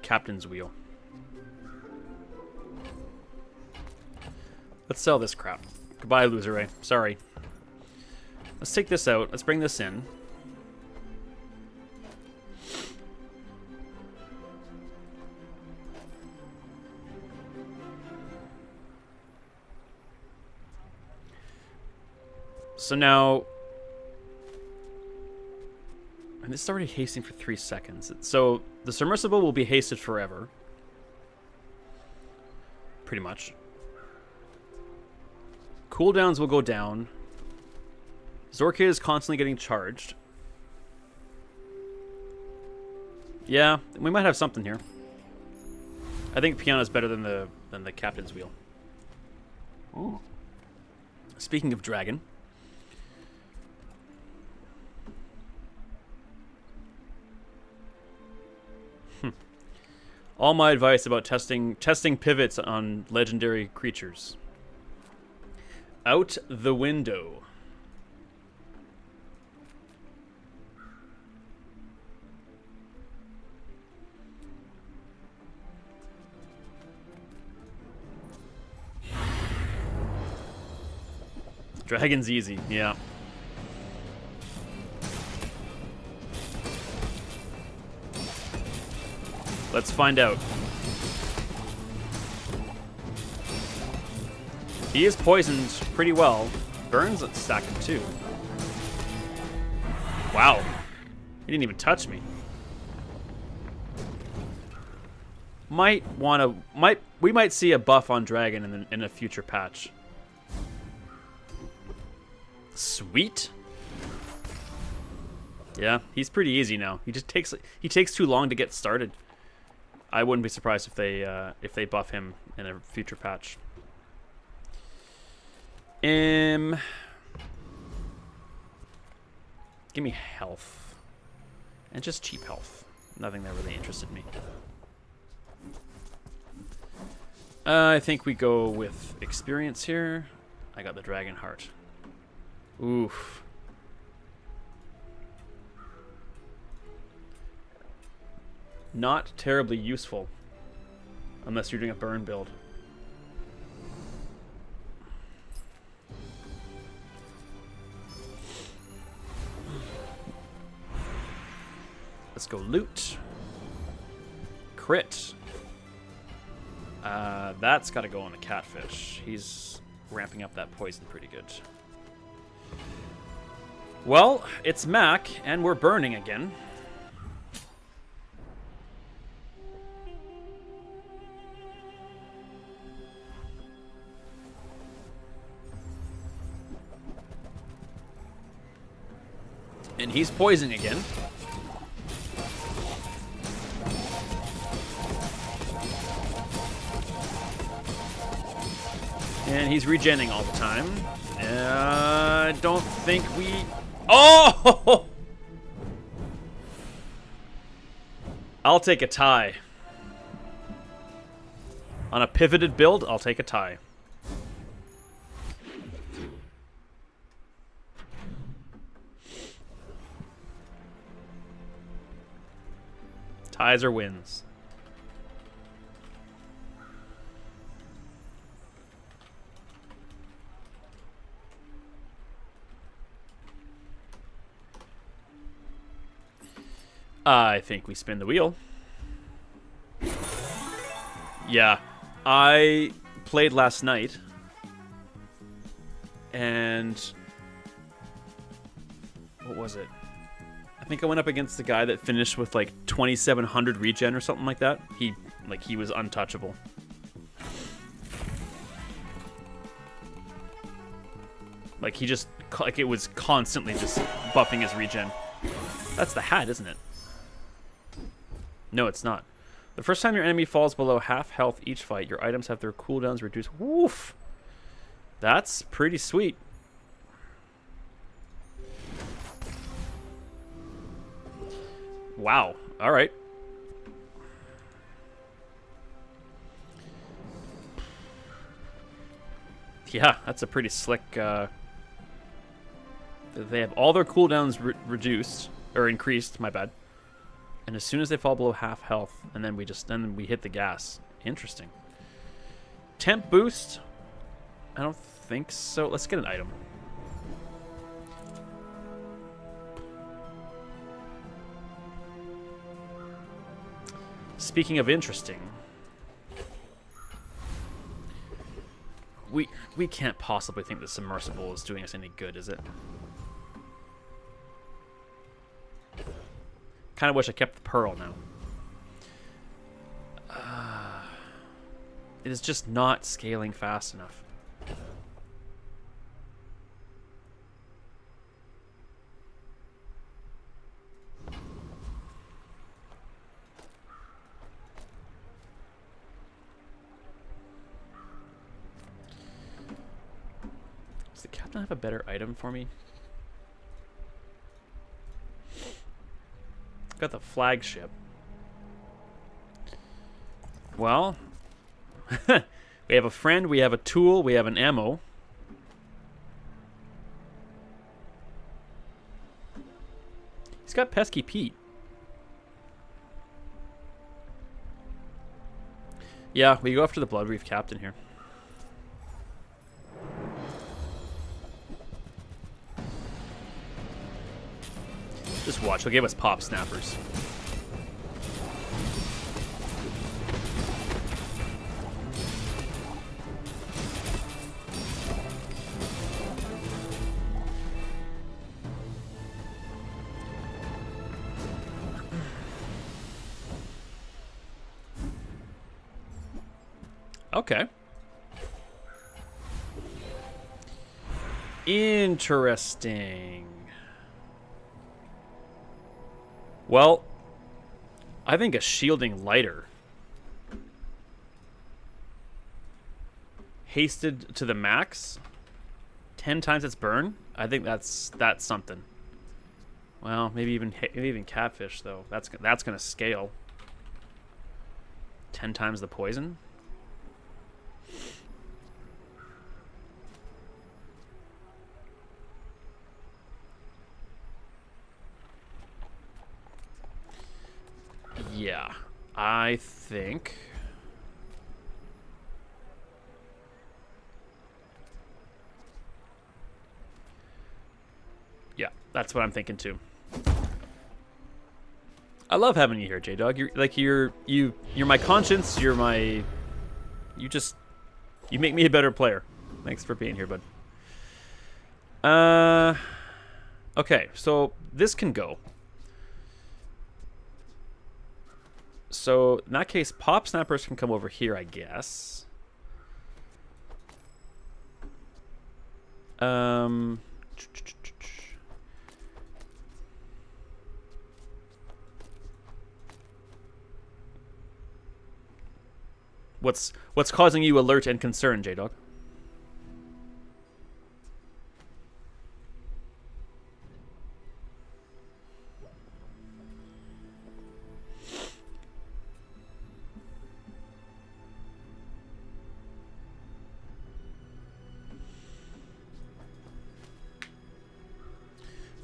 Captain's Wheel. Let's sell this crap. Goodbye, Loser Ray. Sorry. Let's take this out. Let's bring this in. So now... And this is already hasting for 3 seconds. So the submersible will be hasted forever. Pretty much. Cooldowns will go down. Zorkid is constantly getting charged. Yeah, we might have something here. I think Piano is better than the Captain's Wheel. Ooh. Speaking of dragon. All my advice about testing pivots on legendary creatures. Out the window. Dragon's easy, yeah. Let's find out. He is poisoned pretty well. Burns stack him too. Wow. He didn't even touch me. We might see a buff on Dragon in a future patch. Sweet. Yeah, he's pretty easy now. He takes too long to get started. I wouldn't be surprised if they buff him in a future patch. Give me health. And just cheap health. Nothing that really interested me. I think we go with experience here. I got the Dragon Heart. Oof. Not terribly useful. Unless you're doing a burn build. Let's go loot. Crit. That's got to go on the catfish. He's ramping up that poison pretty good. Well, it's Mac, and we're burning again. And he's poisoning again. And he's regenning all the time. I don't think we... Oh! I'll take a tie. On a pivoted build, I'll take a tie. Ties or wins. I think we spin the wheel. Yeah, I played last night, and what was it? I think I went up against the guy that finished with like 2,700 regen or something like that. He was untouchable. Like it was constantly just buffing his regen. That's the hat, isn't it? No, it's not. The first time your enemy falls below half health each fight, your items have their cooldowns reduced. Woof! That's pretty sweet. Wow. All right. Yeah, that's a pretty slick... They have all their cooldowns reduced, or increased, my bad. And as soon as they fall below half health, and then we hit the gas. Interesting. Temp boost? I don't think so. Let's get an item. Speaking of interesting, we can't possibly think the submersible is doing us any good, is it? Kind of wish I kept the pearl now. It is just not scaling fast enough. Does the captain have a better item for me? Got the flagship. Well, we have a friend, we have a tool, we have an ammo. He's got Pesky Pete. Yeah, we go after the Blood Reef captain here. Just watch. He'll give us pop snappers. Okay. Interesting. Well, I think a shielding lighter hasted to the max, 10 times its burn. I think that's something. Well, maybe even catfish though. That's gonna scale. 10 times the poison. Yeah, I think. Yeah, that's what I'm thinking too. I love having you here, J-Dog. You're my conscience. You make me a better player. Thanks for being here, bud. Okay, so this can go. So in that case, pop snappers can come over here, I guess. What's causing you alert and concern, J-Dog?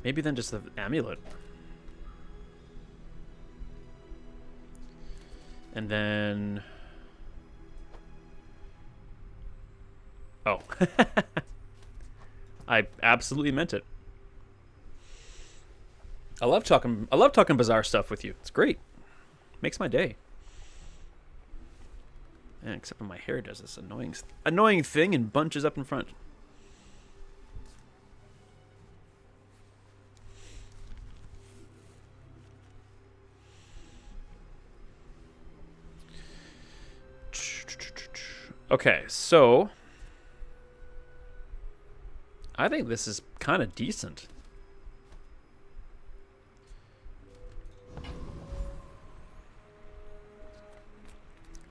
Maybe then just the amulet. And then... Oh. I absolutely meant it. I love talking bizarre stuff with you. It's great. Makes my day. Yeah, except when my hair does this annoying thing and bunches up in front. Okay, so I think this is kind of decent.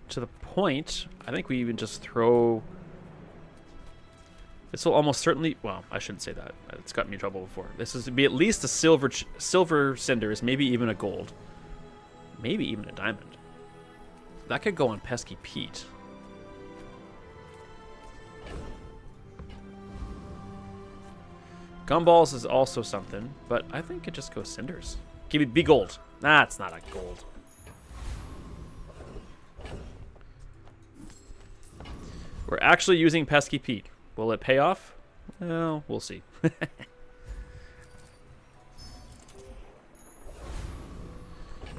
To the point, I think we even just throw... This will almost certainly... Well, I shouldn't say that. It's gotten me in trouble before. This is to be at least a silver cinders, maybe even a gold. Maybe even a diamond. That could go on Pesky Pete. Gumballs is also something, but I think it just goes cinders. Give me be gold. Nah, it's not a gold. We're actually using Pesky Pete. Will it pay off? Well, we'll see.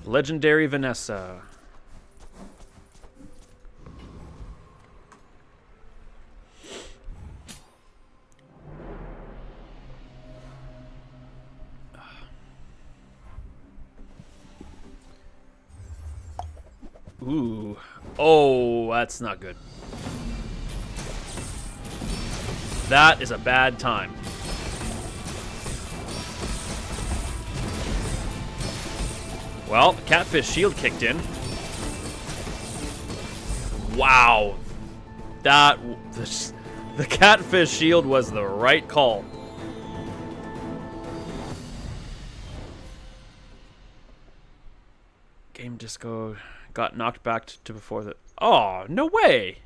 Legendary Vanessa. Ooh. Oh, that's not good. That is a bad time. Well, the catfish shield kicked in. Wow. The catfish shield was the right call. Game Disco got knocked back to before the... Oh, no way!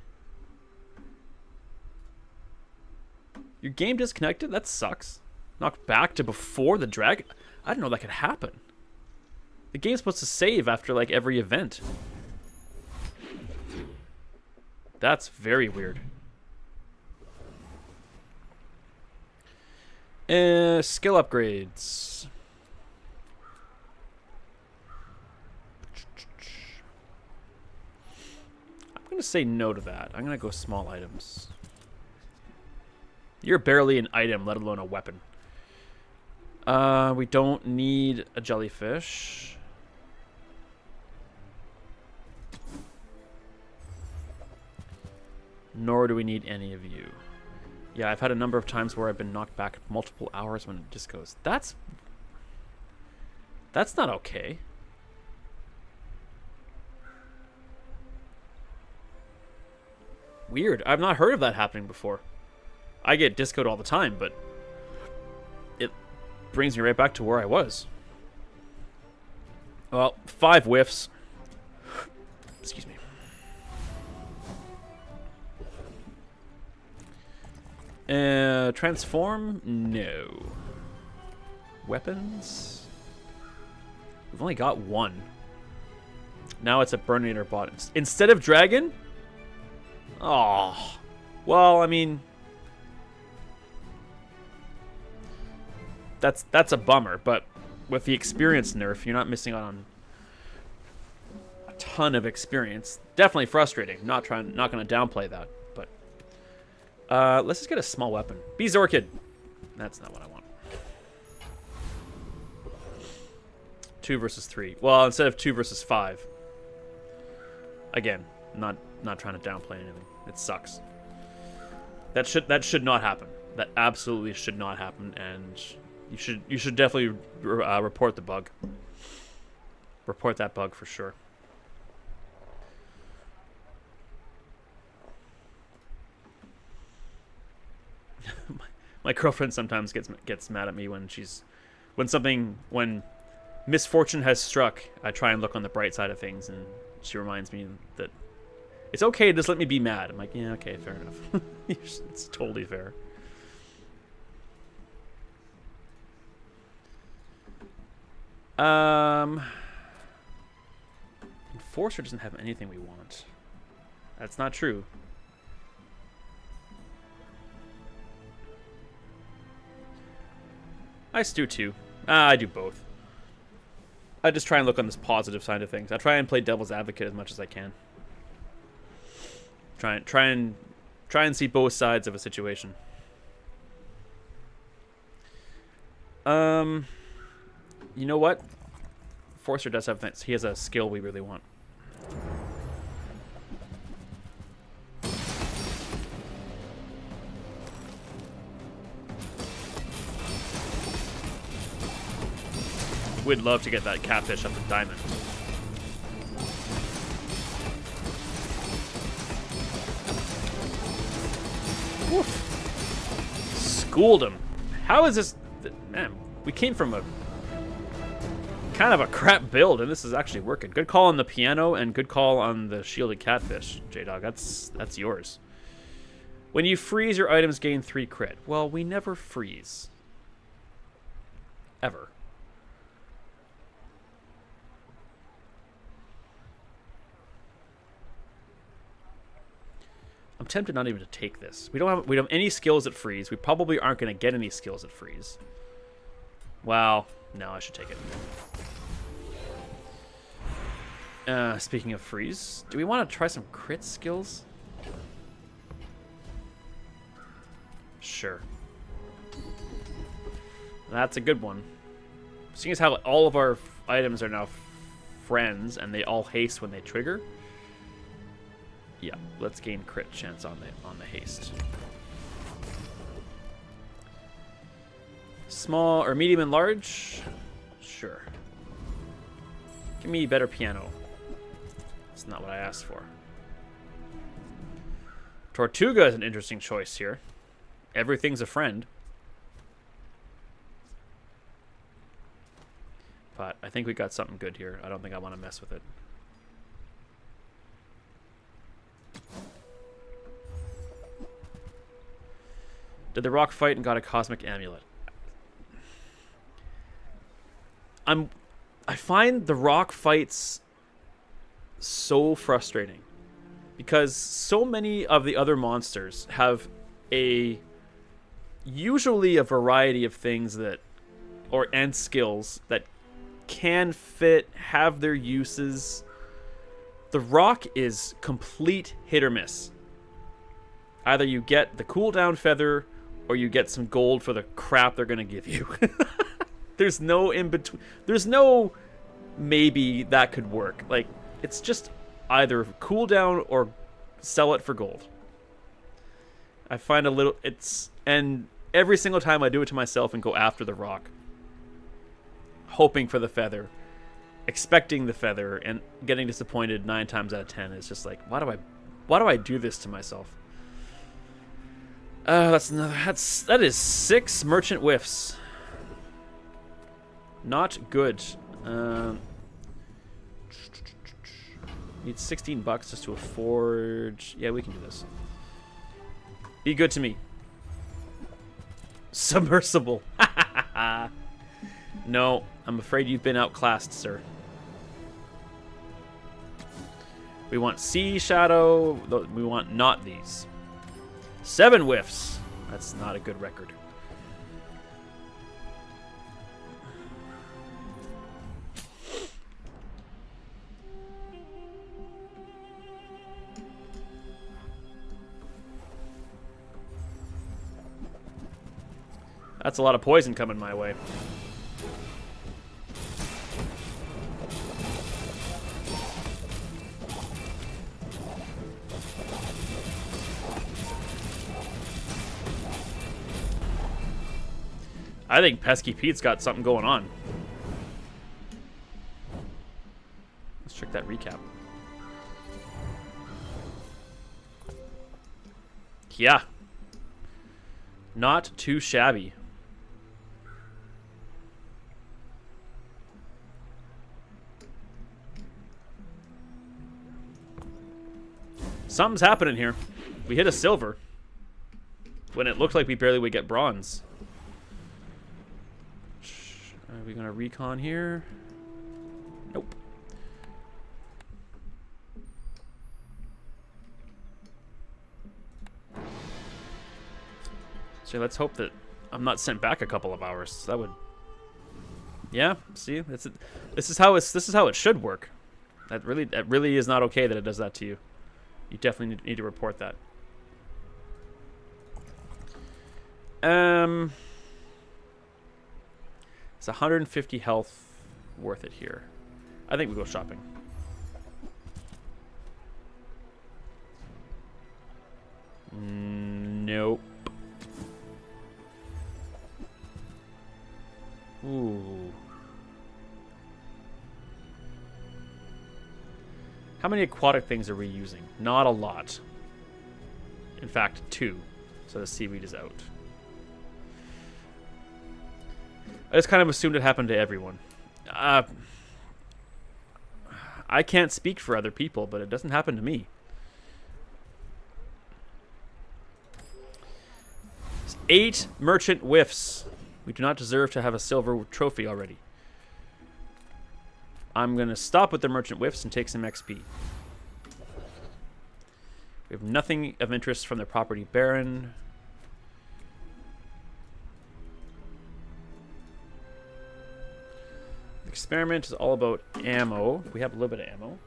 Your game disconnected? That sucks. Knocked back to before the drag? I didn't know that could happen. The game's supposed to save after, like, every event. That's very weird. Skill upgrades. say no to that. I'm going to go small items. You're barely an item, let alone a weapon. We don't need a jellyfish. Nor do we need any of you. Yeah, I've had a number of times where I've been knocked back multiple hours when it just goes. That's not okay. Weird. I've not heard of that happening before. I get discoed all the time, but it brings me right back to where I was. Well, 5 whiffs. Excuse me. Transform? No. Weapons? We've only got 1. Now it's a Burninator bot. Instead of dragon? Oh. Well, I mean... That's a bummer, but with the experience nerf, you're not missing out on a ton of experience. Definitely frustrating. Not going to downplay that, but let's just get a small weapon. Bees Orchid. That's not what I want. 2 versus 3. Well, instead of 2 versus 5. Again, not trying to downplay anything. It sucks. That should not happen. That absolutely should not happen, and you should definitely report the bug. Report that bug for sure. My girlfriend sometimes gets mad at me when misfortune has struck. I try and look on the bright side of things, and she reminds me that it's okay. Just let me be mad. I'm like, yeah, okay, fair enough. It's totally fair. Enforcer doesn't have anything we want. That's not true. I do too. I do both. I just try and look on this positive side of things. I try and play devil's advocate as much as I can. Try and see both sides of a situation. You know what? Forcer does have things. He has a skill we really want. We'd love to get that catfish up to diamond. Woof. Schooled him. How is this? Man, we came from a kind of a crap build, and this is actually working. Good call on the piano and good call on the shielded catfish, J-Dog. That's yours. When you freeze, your items gain 3 crit. Well, we never freeze. Ever. I'm tempted not even to take this. We don't have any skills at freeze. We probably aren't going to get any skills at freeze. Wow. No, I should take it. Speaking of freeze, do we want to try some crit skills? Sure. That's a good one. Seeing as how all of our items are now friends and they all haste when they trigger. Yeah, let's gain crit chance on the haste. Small or medium and large? Sure. Give me better piano. That's not what I asked for. Tortuga is an interesting choice here. Everything's a friend. But I think we got something good here. I don't think I want to mess with it. Did the rock fight and got a cosmic amulet? I find the rock fights so frustrating because so many of the other monsters have usually a variety of things and skills that can fit, have their uses, The rock is complete hit or miss. Either you get the cooldown feather or you get some gold for the crap they're going to give you. There's no in between. There's no maybe that could work. Like, it's just either cooldown or sell it for gold. I find a little... And every single time I do it to myself and go after the rock, hoping for the feather, expecting the feather, and getting disappointed 9 times out of 10 is just like, why do I do this to myself? That is 6 merchant whiffs. Not good. Need $16 just to afford. Yeah, we can do this. Be good to me. Submersible. No, I'm afraid you've been outclassed, sir. We want Sea Shadow. We want not these. 7 whiffs. That's not a good record. That's a lot of poison coming my way. I think Pesky Pete's got something going on. Let's check that recap. Yeah. Not too shabby. Something's happening here. We hit a silver when it looked like we barely would get bronze. Are we gonna recon here? Nope. So let's hope that I'm not sent back a couple of hours. That would. Yeah. See, this is how it should work. That really is not okay that it does that to you. You definitely need to report that. It's 150 health worth it here. I think we go shopping. Nope. Ooh. How many aquatic things are we using? Not a lot. In fact, 2. So the seaweed is out. I just kind of assumed it happened to everyone. I can't speak for other people, but it doesn't happen to me. 8 merchant whiffs. We do not deserve to have a silver trophy already. I'm going to stop with the merchant whiffs and take some XP. We have nothing of interest from the property baron. The experiment is all about ammo. We have a little bit of ammo.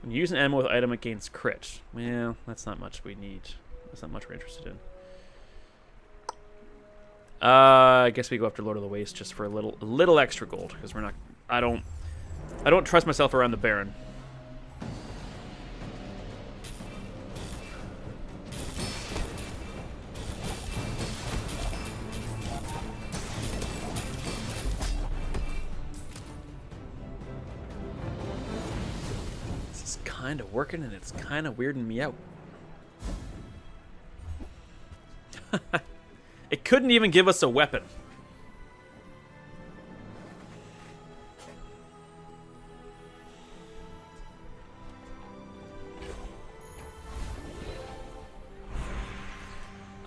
When you use an ammo with item, it gains crit. Well, that's not much we need. That's not much we're interested in. I guess we go after Lord of the Waste just for a little extra gold, because we're not. I don't trust myself around the Baron. This is kind of working, and it's kind of weirding me out. It couldn't even give us a weapon.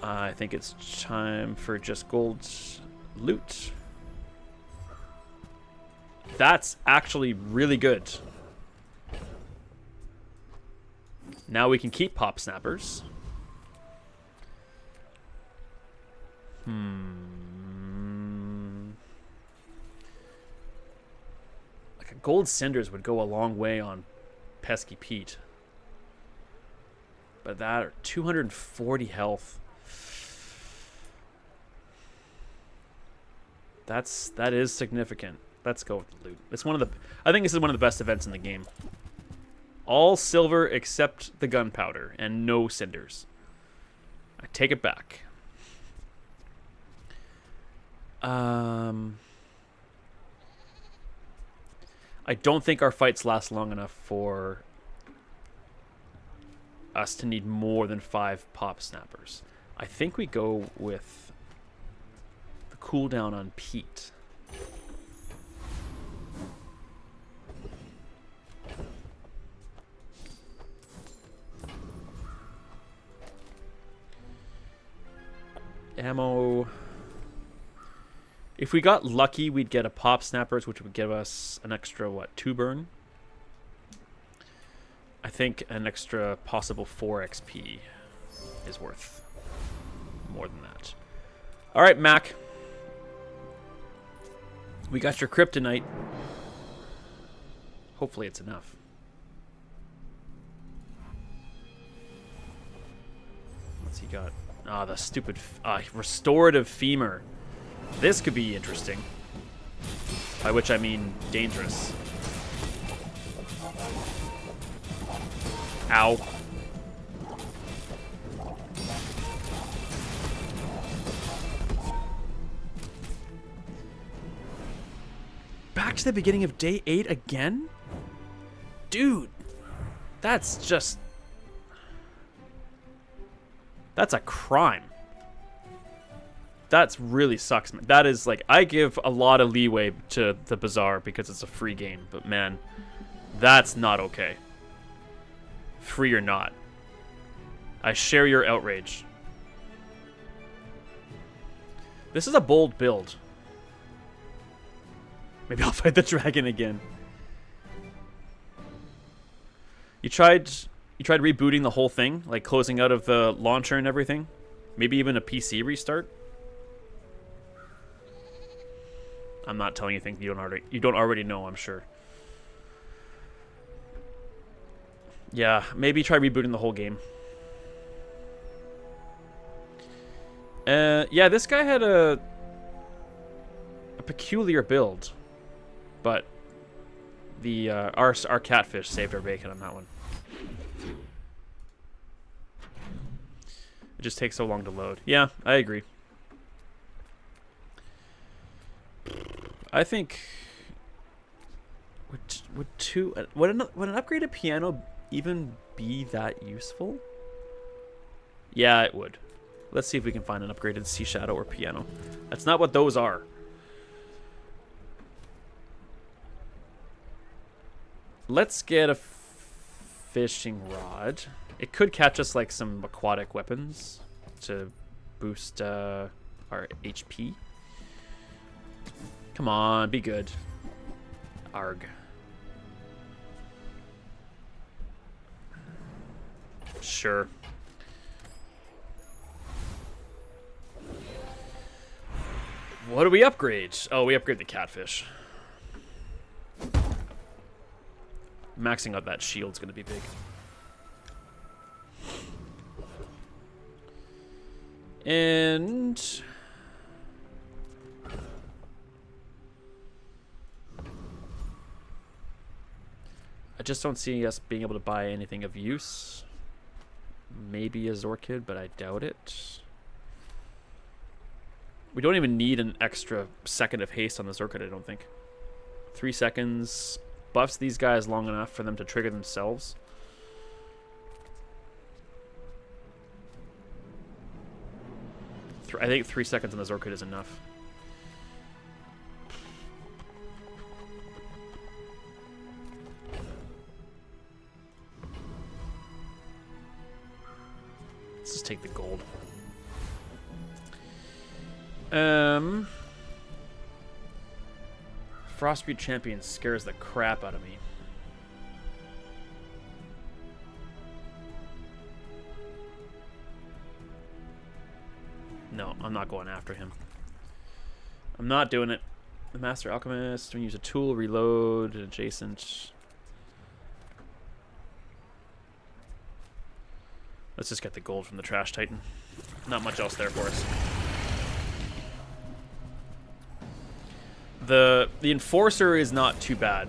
I think it's time for just gold loot. That's actually really good. Now we can keep pop snappers. Like a gold cinders would go a long way on pesky Pete. But that are 240 health. That is significant. Let's go with the loot. It's one of the. I think this is one of the best events in the game. All silver except the gunpowder and no cinders. I take it back. I don't think our fights last long enough for us to need more than 5 pop snappers. I think we go with the cooldown on Pete. Ammo. If we got lucky, we'd get a pop snappers, which would give us an extra, what, 2 burn? I think an extra possible 4 XP is worth more than that. All right, Mac. We got your kryptonite. Hopefully it's enough. What's he got? Ah, the stupid restorative femur. This could be interesting. By which I mean dangerous. Ow. Back to the beginning of day 8 again? Dude, that's just... That's a crime. That's really sucks, man. That is like, I give a lot of leeway to the Bazaar because it's a free game, but man, that's not okay. Free or not. I share your outrage. This is a bold build. Maybe I'll fight the dragon again. You tried rebooting the whole thing, like closing out of the launcher and everything? Maybe even a PC restart? I'm not telling you things you don't already know, I'm sure. Yeah, maybe try rebooting the whole game. Yeah, this guy had a peculiar build, but the our catfish saved our bacon on that one. It just takes so long to load. Yeah, I agree. I think would an upgraded piano even be that useful? Yeah, it would. Let's see if we can find an upgraded Sea Shadow or piano. That's not what those are. Let's get a fishing rod. It could catch us like some aquatic weapons to boost our HP. Come on, be good. Arg. Sure. What do we upgrade? Oh, we upgrade the catfish. Maxing out that shield's gonna be big. And I just don't see us being able to buy anything of use. Maybe a Zorkid, but I doubt it. We don't even need an extra second of haste on the Zorkid, I don't think. 3 seconds buffs these guys long enough for them to trigger themselves. I think 3 seconds on the Zorkid is enough. Let's just take the gold. Frostbreed Champion scares the crap out of me. No, I'm not going after him. I'm not doing it. The Master Alchemist, when you use a tool, reload, adjacent. Let's just get the gold from the Trash Titan. Not much else there for us. The Enforcer is not too bad.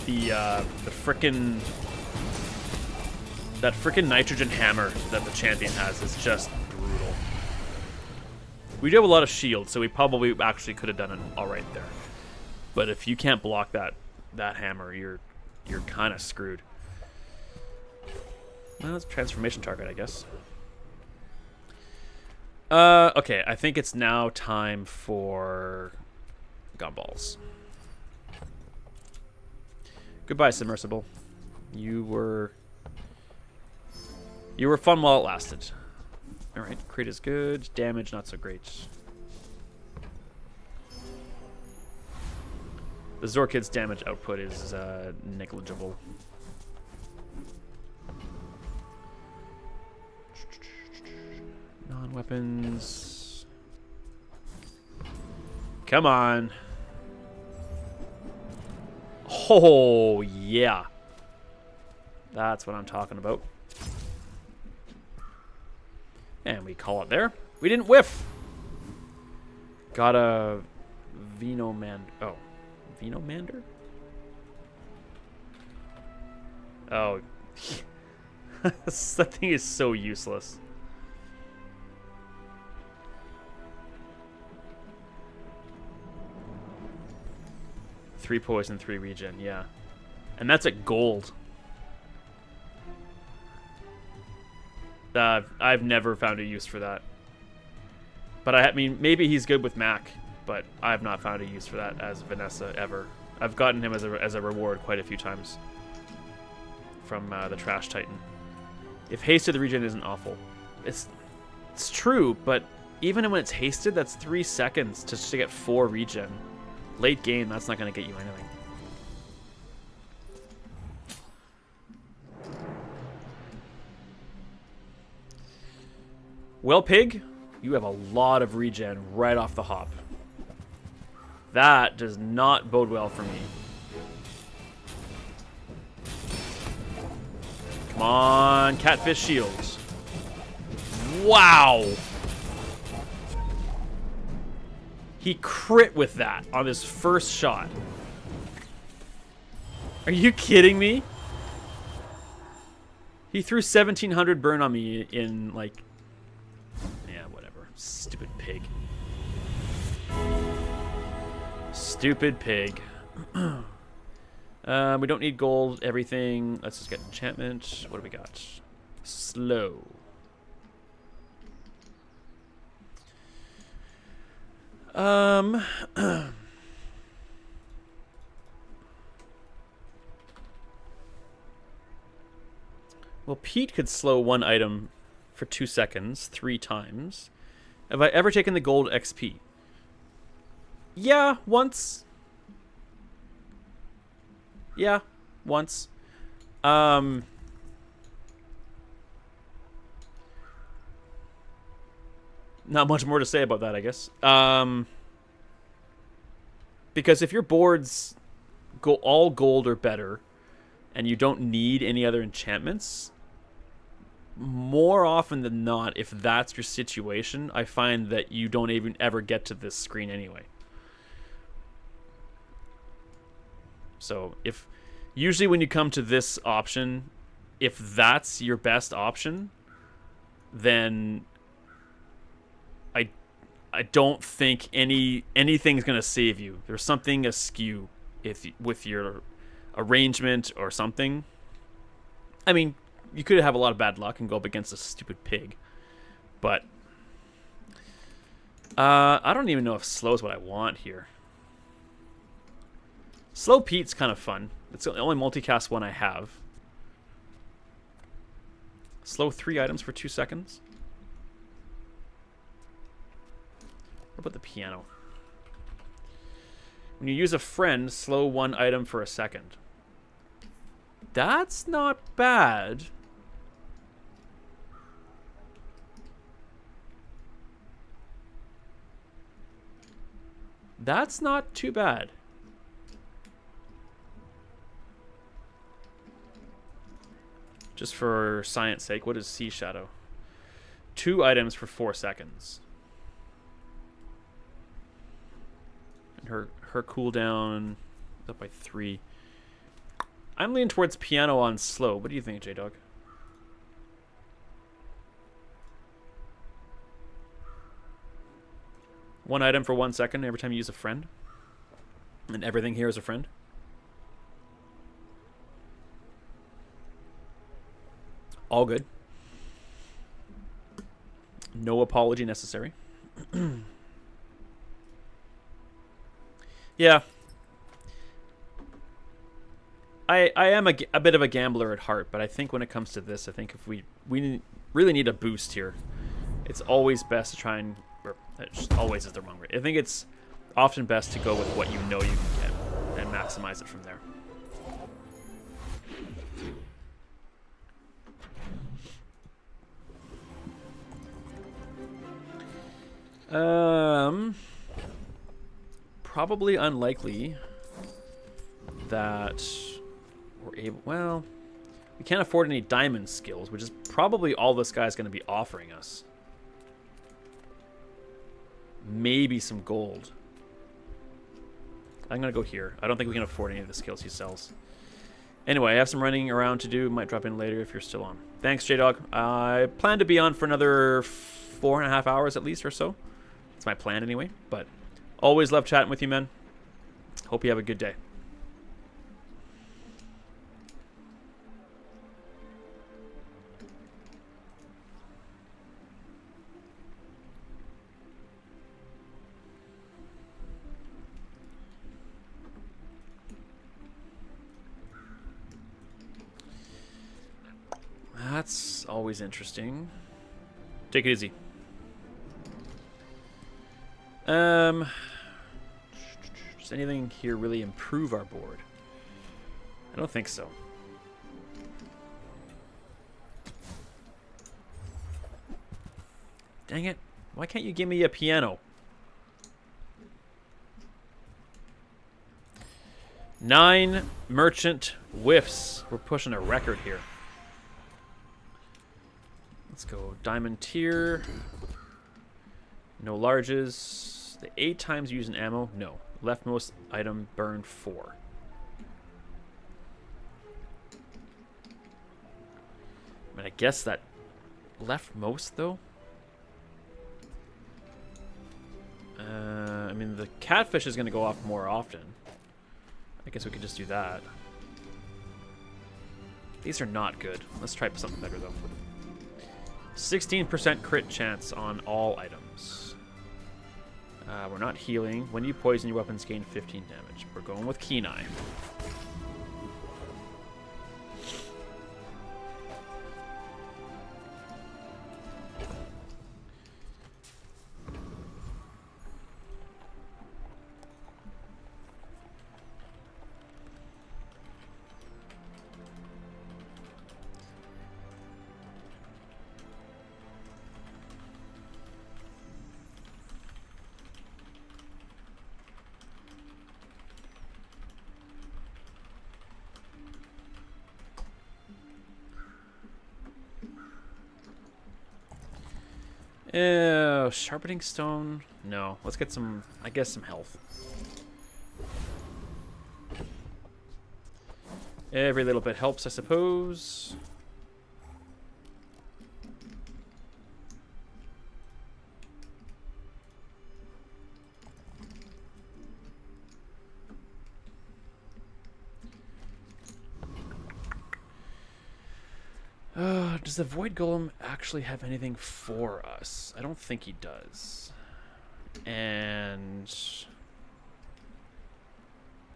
That frickin' nitrogen hammer that the champion has is just brutal. We do have a lot of shield, so we probably actually could have done it all right there. But if you can't block that hammer, you're kind of screwed. Well, that's a transformation target, I guess. Okay, I think it's now time for gumballs. Goodbye, Submersible. You were fun while it lasted. All right, crit is good. Damage not so great. The Zorkid's damage output is negligible. Non-weapons. Come on. Oh, yeah. That's what I'm talking about. And we call it there. We didn't whiff. Got a Venomander. Oh. Venomander? Oh. That thing is so useless. Three poison, 3 regen, yeah. And that's at gold. I've never found a use for that. But I mean, maybe he's good with Mac, but I've not found a use for that as Vanessa ever. I've gotten him as a reward quite a few times from the Trash Titan. If hasted, the regen isn't awful. It's true, but even when it's hasted, that's 3 seconds to get 4 regen. Late game, that's not going to get you anything. Well, Pig, you have a lot of regen right off the hop. That does not bode well for me. Come on, Catfish Shields. Wow! He crit with that on his first shot. Are you kidding me? He threw 1700 burn on me in, like... Yeah, whatever. Stupid pig. Stupid pig. We don't need gold, everything. Let's just get enchantment. What do we got? Slow. Well, Pete could slow one item for 2 seconds 3 times. Have I ever taken the gold XP? Yeah, once. Yeah, once. Not much more to say about that, I guess. Because if your boards go all gold or better, and you don't need any other enchantments, more often than not, if that's your situation, I find that you don't even ever get to this screen anyway. So usually when you come to this option, if that's your best option, then I don't think anything's gonna save you. There's something askew with your arrangement or something. I mean, you could have a lot of bad luck and go up against a stupid pig, but I don't even know if slow is what I want here. Slow Pete's kind of fun. It's the only multicast one I have. Slow 3 items for 2 seconds. What about the piano? When you use a friend, slow 1 item for a second. That's not bad. That's not too bad. Just for science sake, what is Sea Shadow? 2 items for 4 seconds. And her cooldown is up by 3. I'm leaning towards piano on slow. What do you think, J-Dog? One item for 1 second every time you use a friend. And everything here is a friend. All good. No apology necessary. Yeah. I am a bit of a gambler at heart, but I think when it comes to this, I think if we really need a boost here, it's always best to try and... always is the wrong word. I think it's often best to go with what you know you can get and maximize it from there. Probably unlikely that we're able... Well, we can't afford any diamond skills, which is probably all this guy's going to be offering us. Maybe some gold. I'm going to go here. I don't think we can afford any of the skills he sells. Anyway, I have some running around to do. Might drop in later if you're still on. Thanks, J-Dog. I plan to be on for another 4.5 hours at least or so. That's my plan anyway. But always love chatting with you, man. Hope you have a good day. That's always interesting. Take it easy. Does anything here really improve our board? I don't think so. Dang it. Why can't you give me a piano? 9 merchant whiffs. We're pushing a record here. Let's go diamond tier. No larges. The 8 times using ammo. No. Leftmost item burned 4. I mean, I guess that leftmost though. I mean, the catfish is going to go off more often. I guess we could just do that. These are not good. Let's try something better though. 16% crit chance on all items. We're not healing. When you poison, your weapons gain 15 damage. We're going with Keen Eye. Sharpening stone? No. Let's get some, I guess, some health. Every little bit helps, I suppose. Does the Void Golem actually have anything for us? I don't think he does. And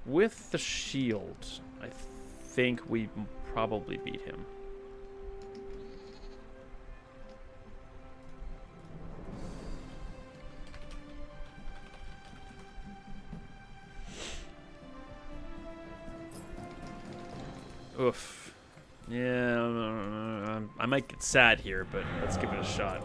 with the shield, I think we probably beat him. Oof. Yeah, I might get sad here, but let's give it a shot.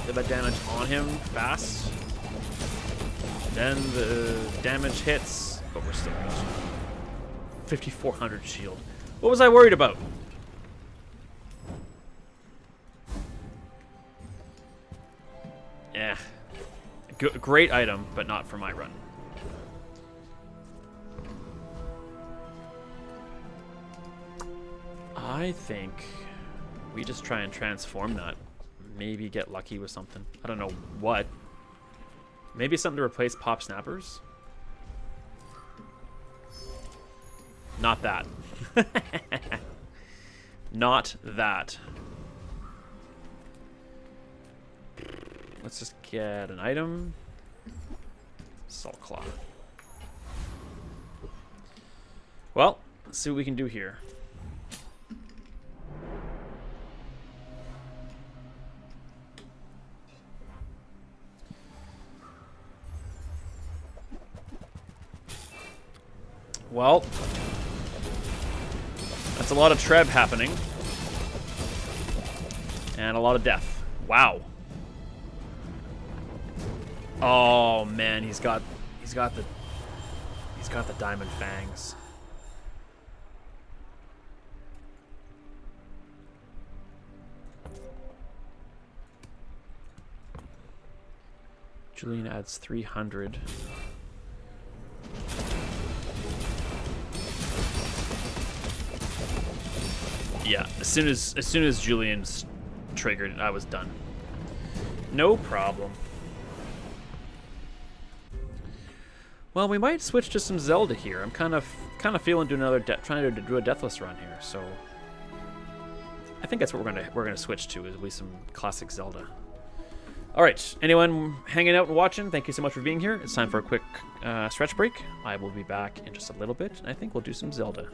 Did that damage on him fast. Then the damage hits. But we're still good. 5,400 shield. What was I worried about? Eh. Great item, but not for my run. I think we just try and transform that. Maybe get lucky with something. I don't know what. Maybe something to replace pop snappers? Not that. Not that. Let's just get an item. Salt Claw. Well, let's see what we can do here. Well, that's a lot of Treb happening. And a lot of death. Wow. Oh man, he's got the diamond fangs. Julian adds 300. Yeah, as soon as Julian's triggered, I was done. No problem. Well, we might switch to some Zelda here. I'm kind of feeling trying to do a Deathless run here. So I think that's what we're gonna switch to, is at least some classic Zelda. All right, anyone hanging out and watching, thank you so much for being here. It's time for a quick stretch break. I will be back in just a little bit, and I think we'll do some Zelda.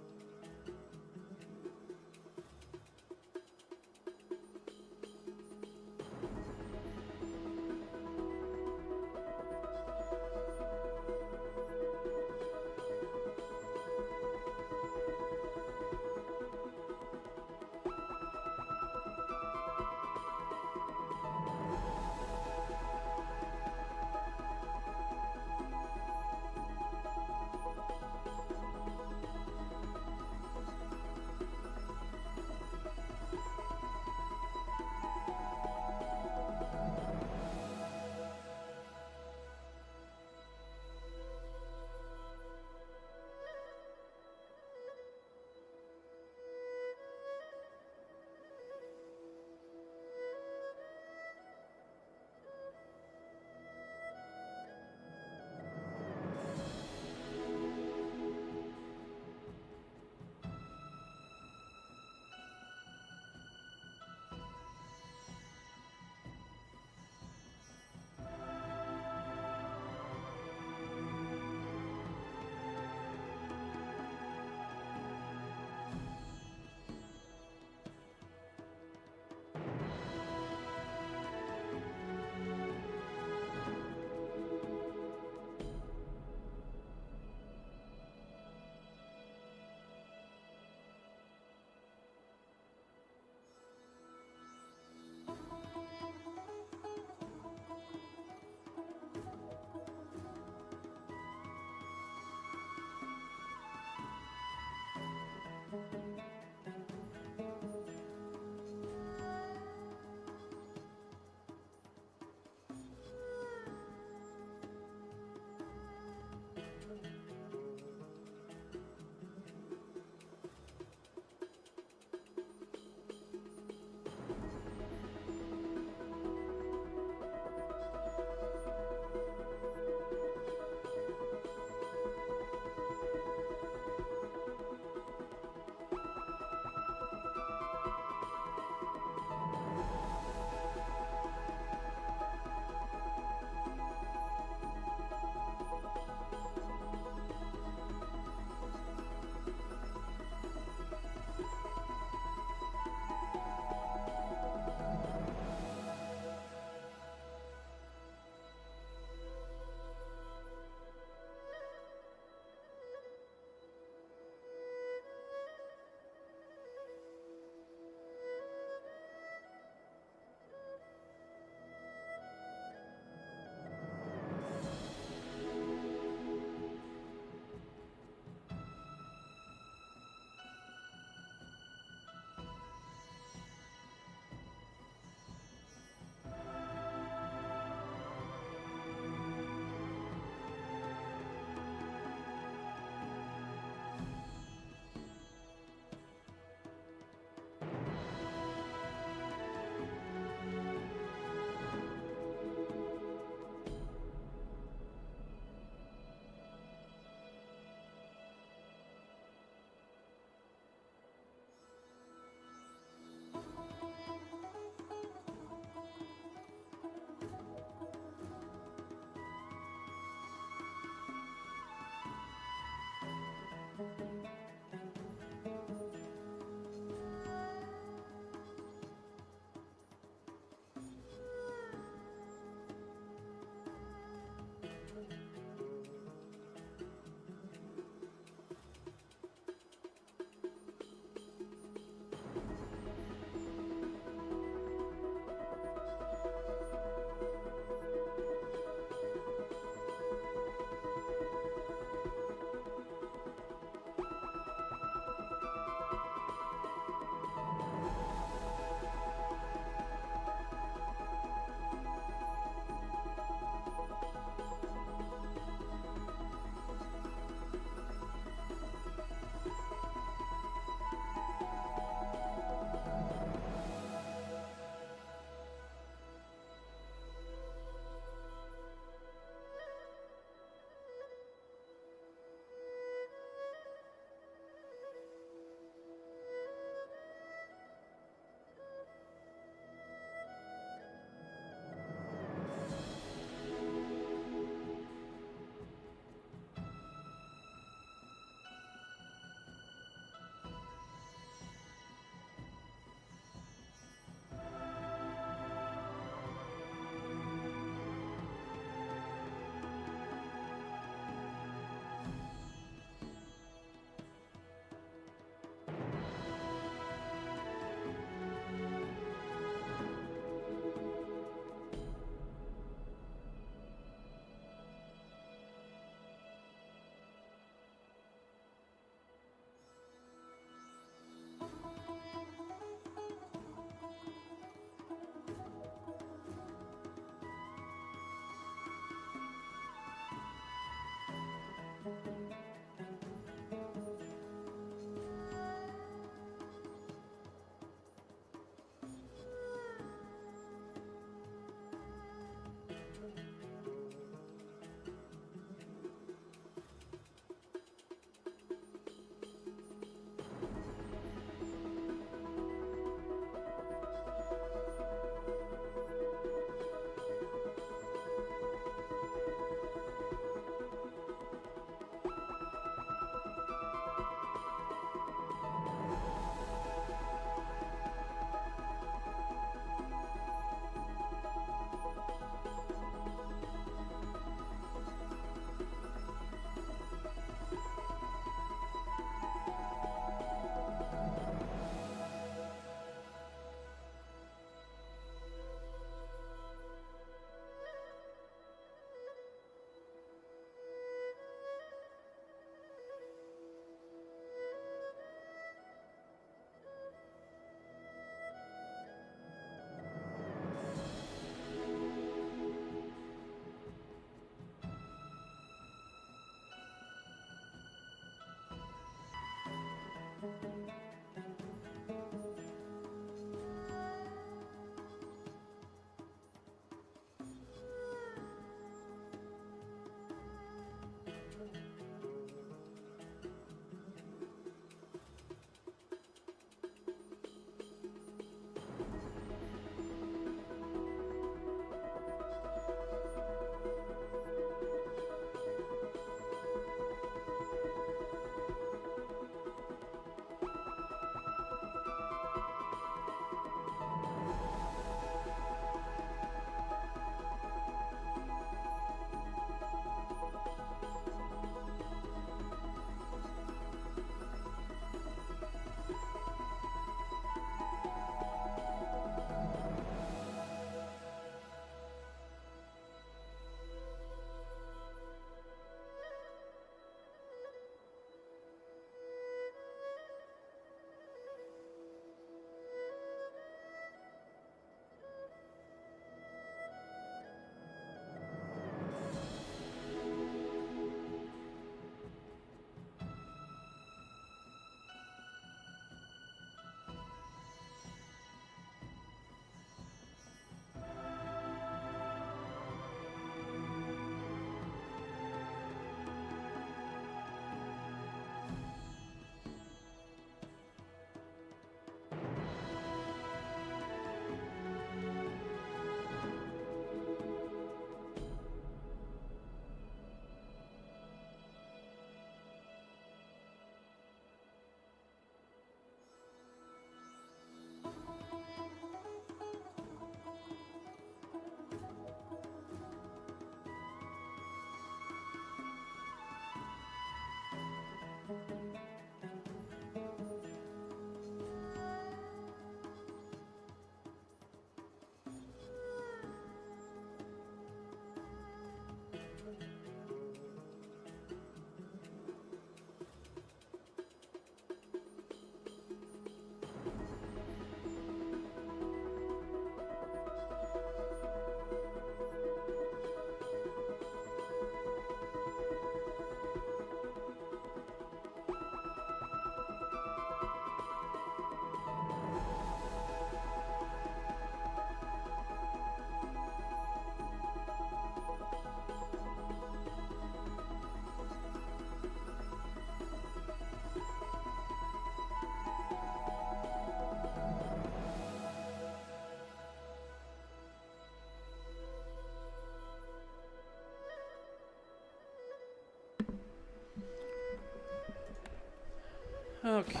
Okay.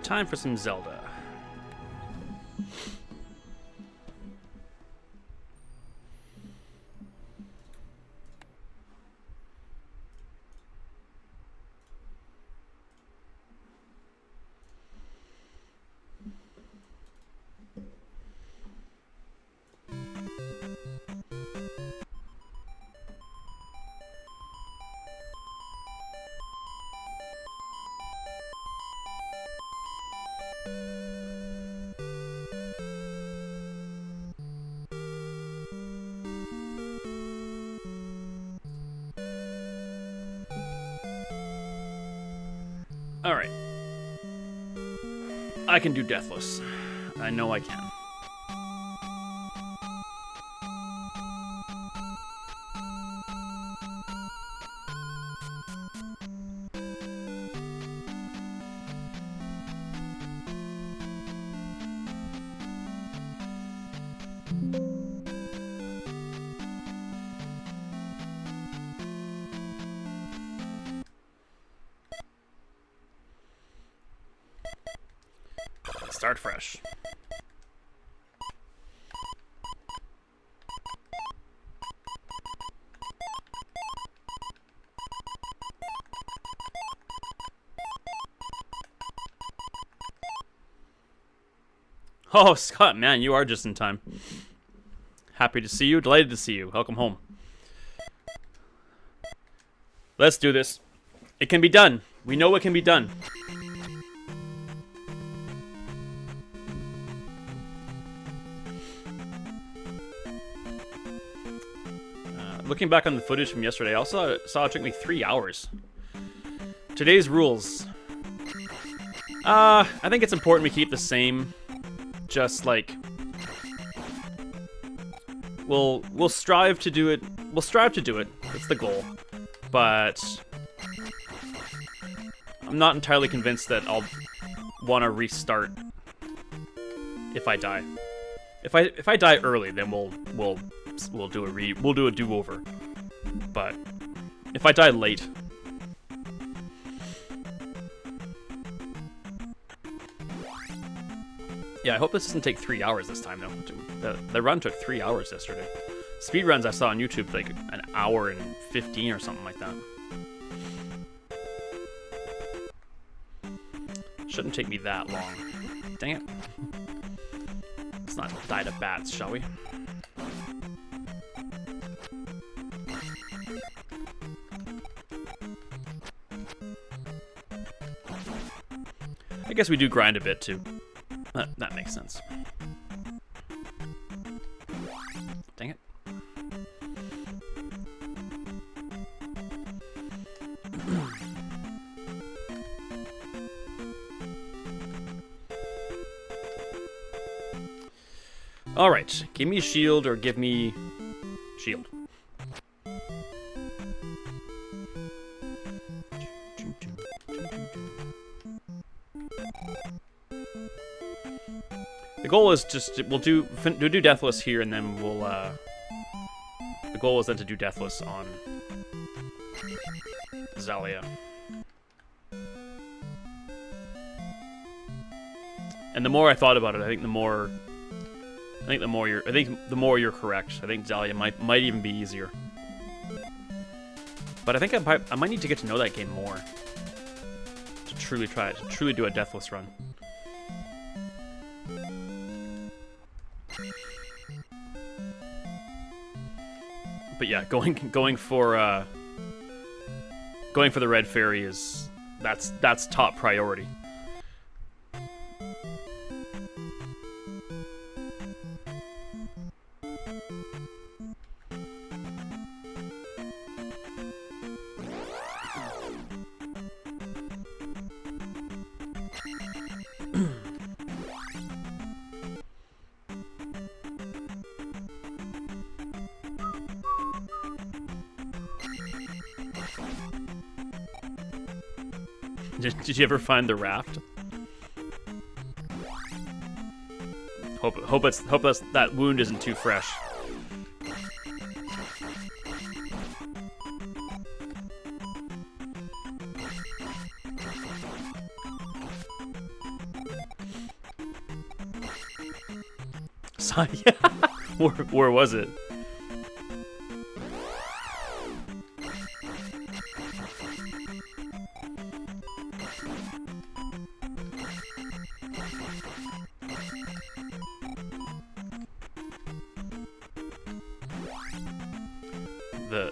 Time for some Zelda. Alright. I can do Deathless. I know I can. Start fresh. Oh, Scott, man, you are just in time. Happy to see you. Delighted to see you. Welcome home. Let's do this. It can be done. We know it can be done. Looking back on the footage from yesterday, I also saw it took me 3 hours. Today's rules. I think it's important we keep the same. Just like we'll strive to do it. We'll strive to do it. It's the goal. But I'm not entirely convinced that I'll want to restart if I die. If I die early, then we'll do a do-over. But if I die late, yeah, I hope this doesn't take 3 hours this time though. The run took 3 hours yesterday. Speed runs I saw on YouTube like an hour and 15 or something like that. Shouldn't take me that long. Dang it. Let's not die to bats, shall we? I guess we do grind a bit too. That makes sense. Dang it. All right, give me a shield or give me shield. The goal is just we'll do Deathless here, and then we'll. The goal is then to do Deathless on Zalia. And the more I thought about it, I think the more you're correct. I think Zalia might even be easier. But I think I might need to get to know that game more to truly try it, to truly do a Deathless run. But yeah, going for the red fairy is that's top priority. Did you ever find the raft? Hope that wound isn't too fresh. Where was it?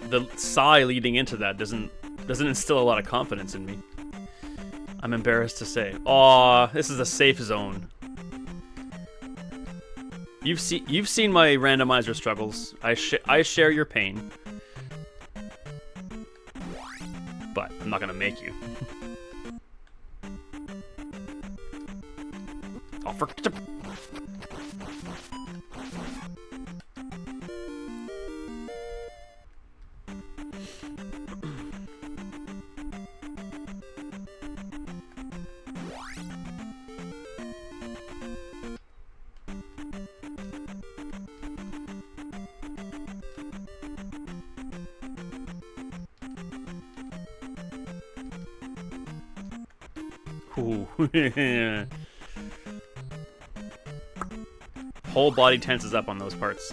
The sigh leading into that doesn't instill a lot of confidence in me. I'm embarrassed to say. Aw, this is a safe zone. You've seen my randomizer struggles. I share your pain, but I'm not gonna make you. Oh, for Ooh. Whole body tenses up on those parts.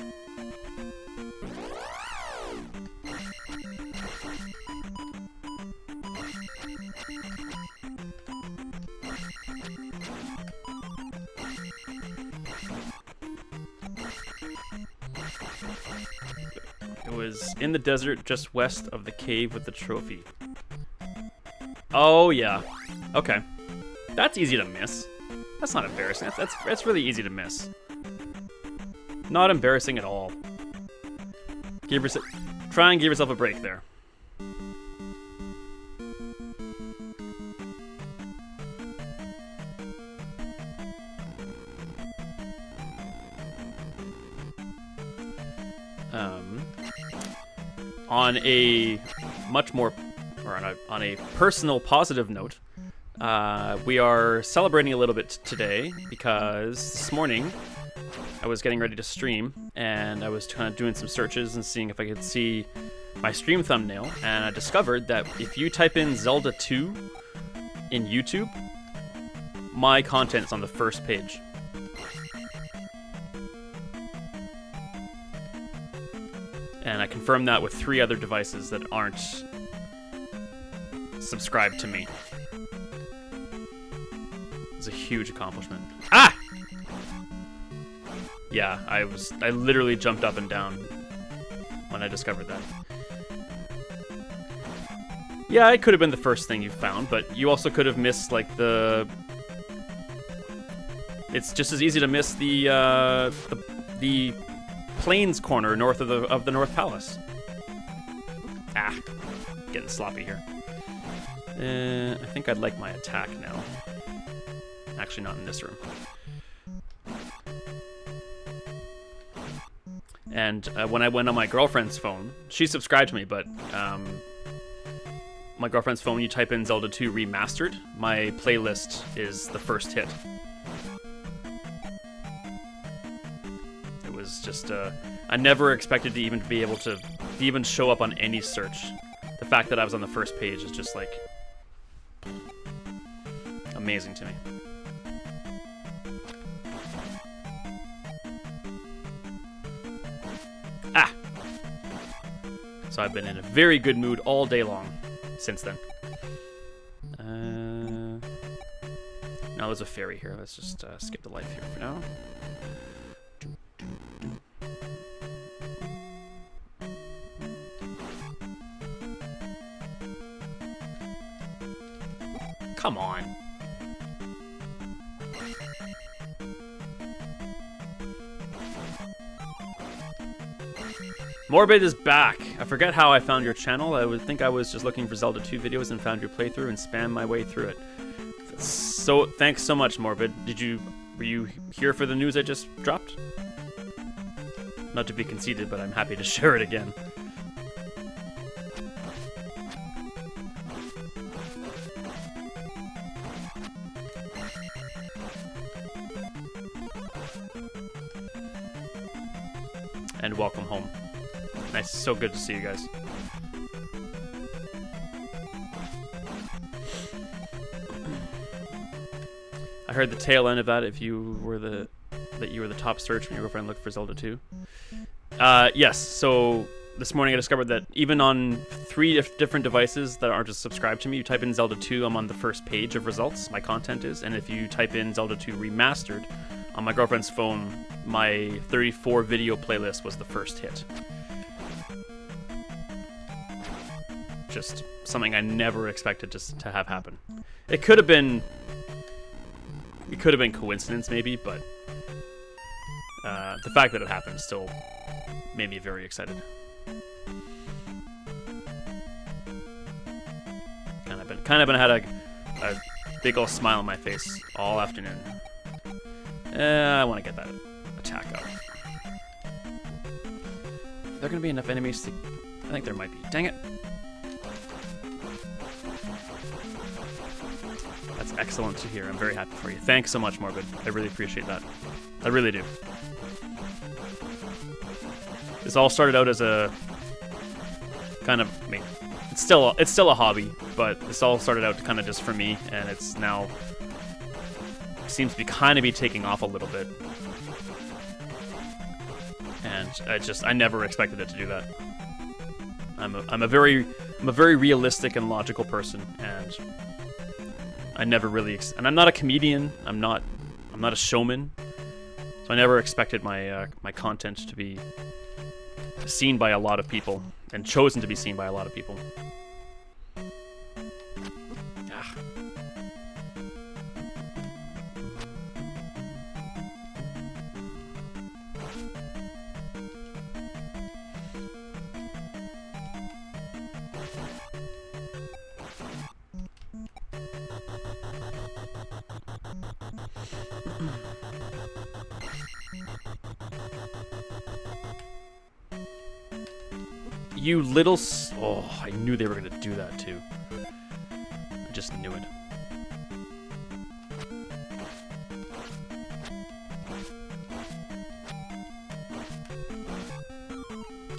It was in the desert just west of the cave with the trophy. Oh yeah. Okay. That's easy to miss. That's not embarrassing. That's really easy to miss. Not embarrassing at all. Try and give yourself a break there. On a much more, or on a personal positive note, we are celebrating a little bit today because this morning I was getting ready to stream and I was kind of doing some searches and seeing if I could see my stream thumbnail, and I discovered that if you type in Zelda 2 in YouTube, my content's on the first page. And I confirmed that with 3 other devices that aren't subscribed to me. It's a huge accomplishment. Ah! Yeah, I literally jumped up and down when I discovered that. Yeah, it could have been the first thing you found, but you also could have missed like the. It's just as easy to miss the plains corner north of the North Palace. Ah, getting sloppy here. I think I'd like my attack now. Actually, not in this room. And when I went on my girlfriend's phone, she subscribed to me, but my girlfriend's phone, you type in Zelda 2 Remastered, my playlist is the first hit. It was just, I never expected to even be able to even show up on any search. The fact that I was on the first page is just like amazing to me. Ah! So I've been in a very good mood all day long since then. Now there's a fairy here. Let's just skip the life here for now. Come on. Morbid is back. I forget how I found your channel. I would think I was just looking for Zelda 2 videos and found your playthrough and spammed my way through it. So thanks so much, Morbid. Were you here for the news I just dropped? Not to be conceited, but I'm happy to share it again. and welcome home. Nice, so good to see you guys. I heard the tail end of that. If you were the top search when your girlfriend looked for Zelda 2. Yes. So this morning I discovered that even on 3 different devices that aren't just subscribed to me, you type in Zelda 2, I'm on the first page of results. My content is, and if you type in Zelda 2 Remastered on my girlfriend's phone, my 34 video playlist was the first hit. Just something I never expected to have happen. It could have been coincidence maybe, but the fact that it happened still made me very excited. Kind of been had a big old smile on my face all afternoon. I want to get that attack out. Are there gonna be enough enemies to? I think there might be. Dang it! That's excellent to hear. I'm very happy for you. Thanks so much, Morbid. I really appreciate that. I really do. This all started out as a kind of, I mean, it's still a hobby, but this all started out kind of just for me, and it's now seems to be kind of taking off a little bit. And I never expected it to do that. I'm a very realistic and logical person, and I never really and I'm not a comedian. I'm not a showman, so I never expected my my content to be seen by a lot of people and chosen to be seen by a lot of people. Ah. You little oh, I knew they were gonna do that too. I just knew it.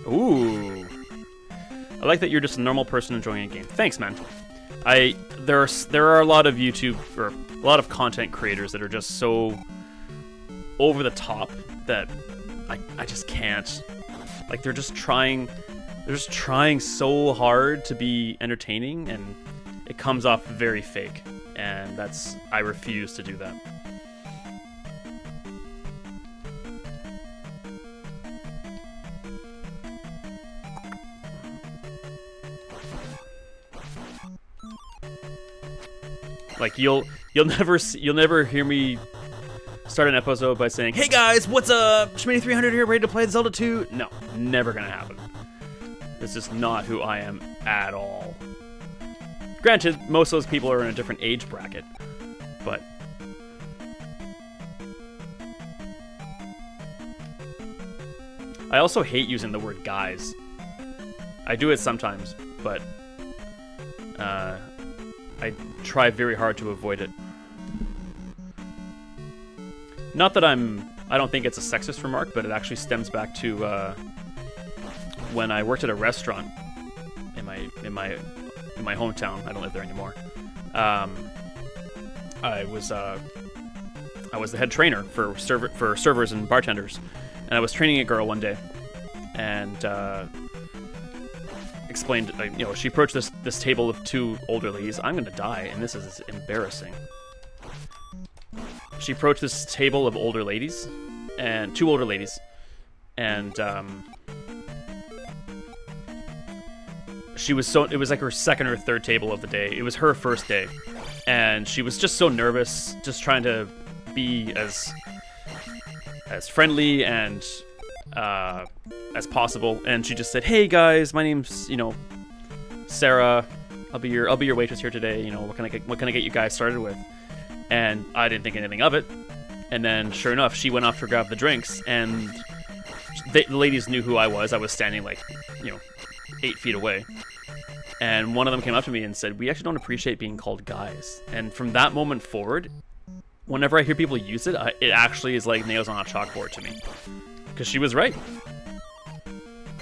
Ooh. I like that you're just a normal person enjoying a game. Thanks, man. There are a lot of YouTube or a lot of content creators that are just so over the top that I just can't. Like they're just trying so hard to be entertaining, and it comes off very fake, and I refuse to do that. Like you'll never hear me start an episode by saying, "Hey guys, what's up? Schmitty300 here, ready to play Zelda 2." No, never gonna happen. This is not who I am at all. Granted, most of those people are in a different age bracket, but I also hate using the word guys. I do it sometimes, but I try very hard to avoid it. Not that I don't think it's a sexist remark, but it actually stems back to when I worked at a restaurant in my hometown. I don't live there anymore. I was the head trainer for servers and bartenders, and I was training a girl one day, and explained, she approached this table of 2 older ladies. I'm gonna die, and this is embarrassing. She approached this table of older ladies, and 2 older ladies, and it was like her second or third table of the day. It was her first day, and she was just so nervous, just trying to be as friendly and as possible. And she just said, "Hey guys, my name's Sarah. I'll be your waitress here today. What can I get you guys started with?" And I didn't think anything of it. And then, sure enough, she went off to grab the drinks, and the ladies knew who I was. I was standing 8 feet away. And one of them came up to me and said, "We actually don't appreciate being called guys." And from that moment forward, whenever I hear people use it, it actually is like nails on a chalkboard to me. Because she was right.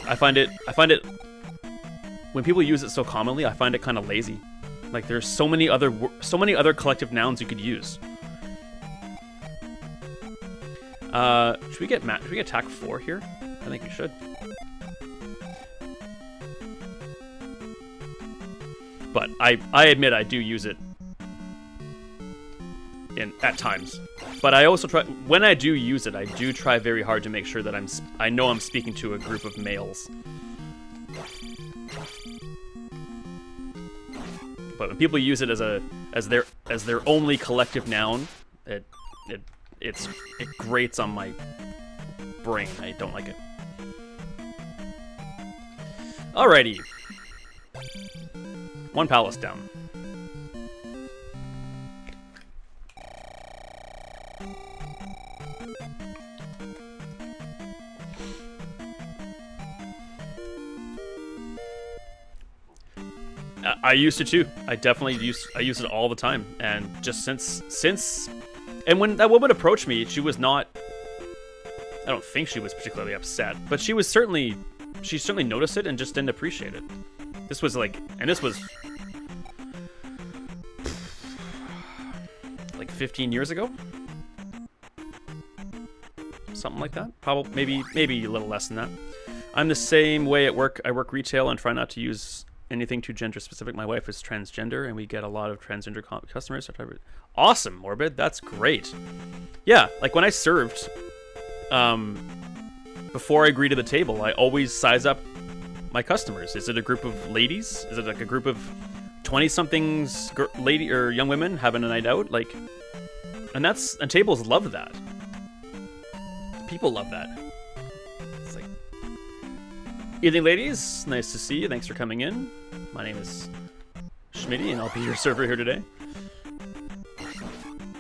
I find it when people use it so commonly, I find it kind of lazy. Like there's so many other collective nouns you could use. Should we get attack 4 here? I think we should. But I admit I do use it at times. But I also try, when I do use it, I do try very hard to make sure that I know I'm speaking to a group of males. But when people use it as their only collective noun, it grates on my brain. I don't like it. Alrighty. 1 palace down. I used it too. I use it all the time, and just since and when that woman approached me, she was not, I don't think she was particularly upset, but she certainly noticed it and just didn't appreciate it. This was like 15 years ago, something like that. Probably maybe a little less than that. I'm the same way at work. I work retail and try not to use anything too gender specific. My wife is transgender, and we get a lot of transgender customers. Awesome, Morbid. That's great. Yeah, like when I served, before I agree to the table, I always size up my customers. Is it a group of ladies? Is it like a group of 20-somethings lady or young women having a night out? Like, and tables love that. People love that. It's like, evening, ladies. Nice to see you. Thanks for coming in. My name is Schmitty, and I'll be your server here today.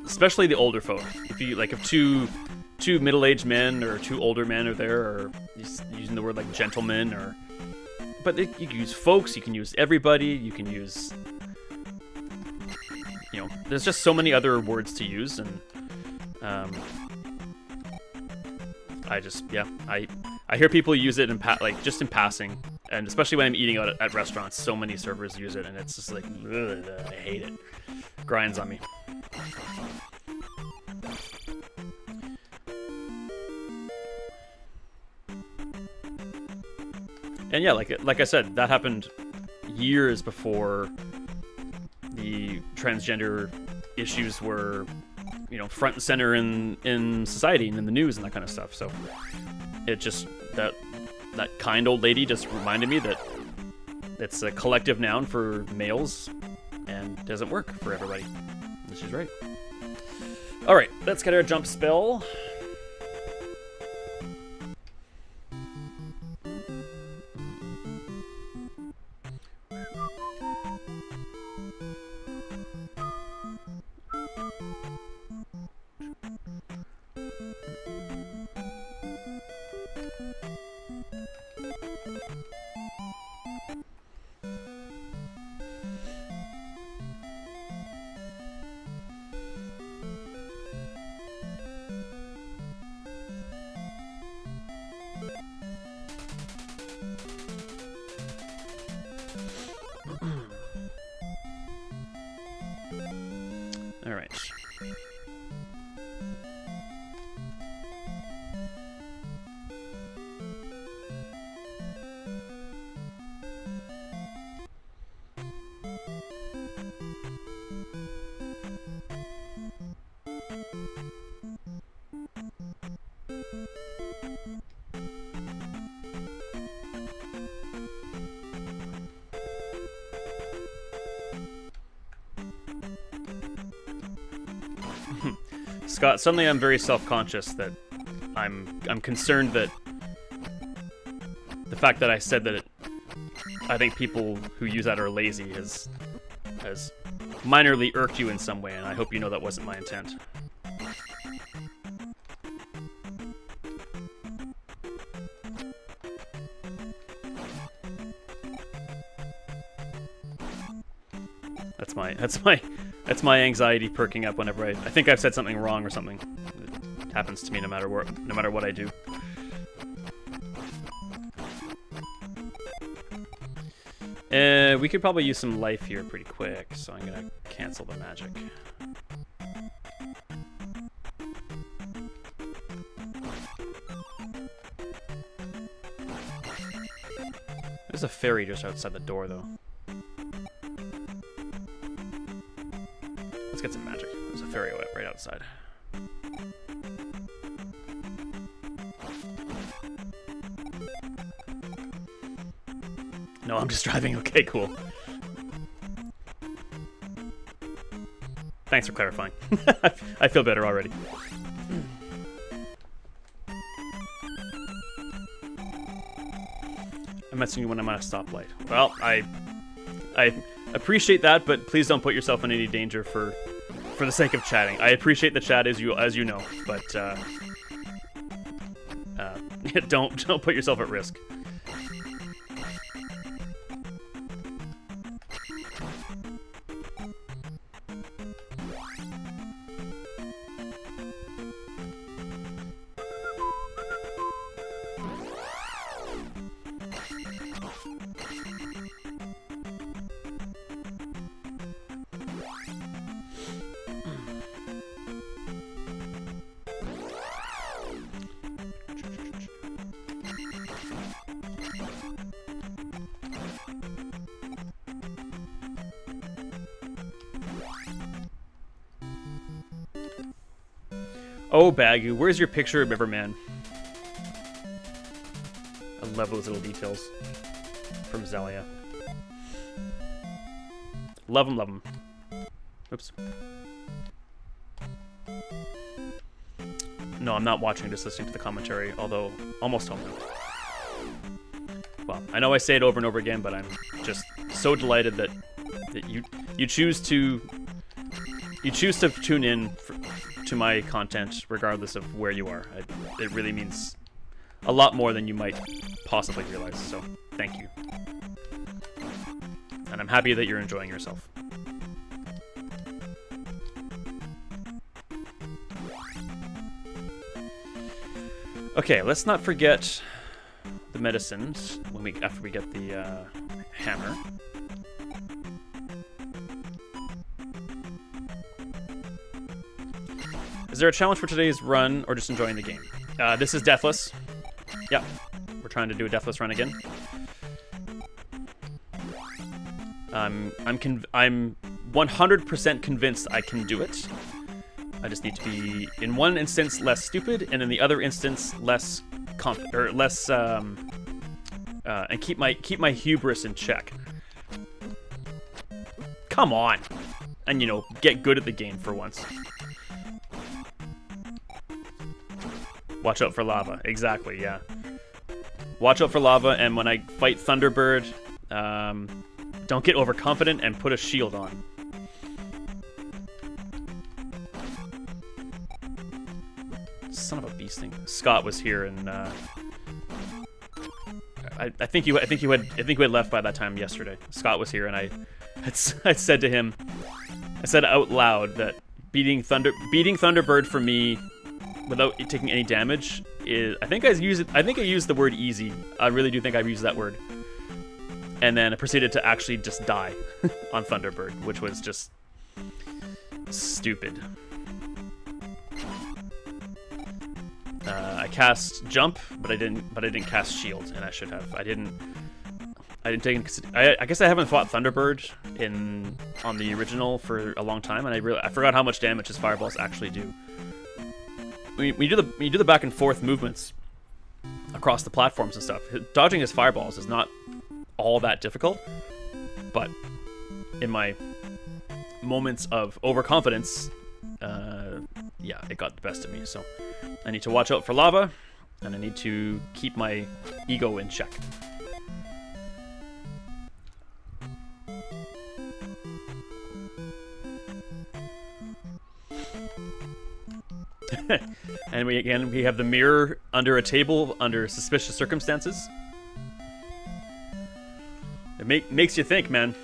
Especially the older folk. If two middle-aged men or 2 older men are there, or using the word like gentlemen, but you can use folks. You can use everybody. You can use, there's just so many other words to use, and I hear people use it just in passing, and especially when I'm eating out at restaurants, so many servers use it, and it's just like, ugh, I hate it. Grinds on me. And yeah, like I said, that happened years before the transgender issues were, front and center in society and in the news and that kind of stuff. So it just, that kind old lady just reminded me that it's a collective noun for males and doesn't work for everybody. And she's right. All right, let's get our jump spell. All right. Scott, suddenly I'm very self-conscious that I'm concerned that the fact that I said that I think people who use that are lazy has minorly irked you in some way, and I hope you know that wasn't my intent. That's my anxiety perking up whenever I think I've said something wrong or something. It happens to me no matter what I do. We could probably use some life here pretty quick, so I'm gonna cancel the magic. There's a fairy just outside the door, though. Let's get some magic. There's a fairy right outside. No, I'm just driving. Okay, cool. Thanks for clarifying. I feel better already. I'm messaging you when I'm at a stoplight. Well, I appreciate that, but please don't put yourself in any danger for the sake of chatting. I appreciate the chat as you know, but don't put yourself at risk. Oh, Bagu, where's your picture of Riverman? I love those little details from Zelda. Love them, love them. Oops. No, I'm not watching, just listening to the commentary, although almost home now. Well, I know I say it over and over again, but I'm just so delighted that you choose to tune in to my content regardless of where you are. It really means a lot more than you might possibly realize, so thank you. And I'm happy that you're enjoying yourself. Okay, let's not forget the medicines after we get the hammer. Is there a challenge for today's run, or just enjoying the game? This is Deathless. Yep, we're trying to do a Deathless run again. I'm 100% convinced I can do it. I just need to be, in one instance, less stupid, and in the other instance, less confident, or less, and keep my hubris in check. Come on, and get good at the game for once. Watch out for lava. Exactly, yeah. Watch out for lava, and when I fight Thunderbird, don't get overconfident and put a shield on. Son of a beast thing. Scott was here, and I think you had left by that time yesterday. Scott was here, and I said to him, I said out loud that beating Thunderbird for me without taking any damage is, I think I used the word easy. I really do think I've used that word. And then I proceeded to actually just die on Thunderbird, which was just stupid. I cast jump, but I didn't cast shield, and I should have. I didn't take. I guess I haven't fought Thunderbird on the original for a long time, and I forgot how much damage his fireballs actually do. When you do the back and forth movements across the platforms and stuff, dodging his fireballs is not all that difficult. But in my moments of overconfidence, yeah, it got the best of me. So I need to watch out for lava, and I need to keep my ego in check. And we have the mirror under a table under suspicious circumstances. It makes you think, man.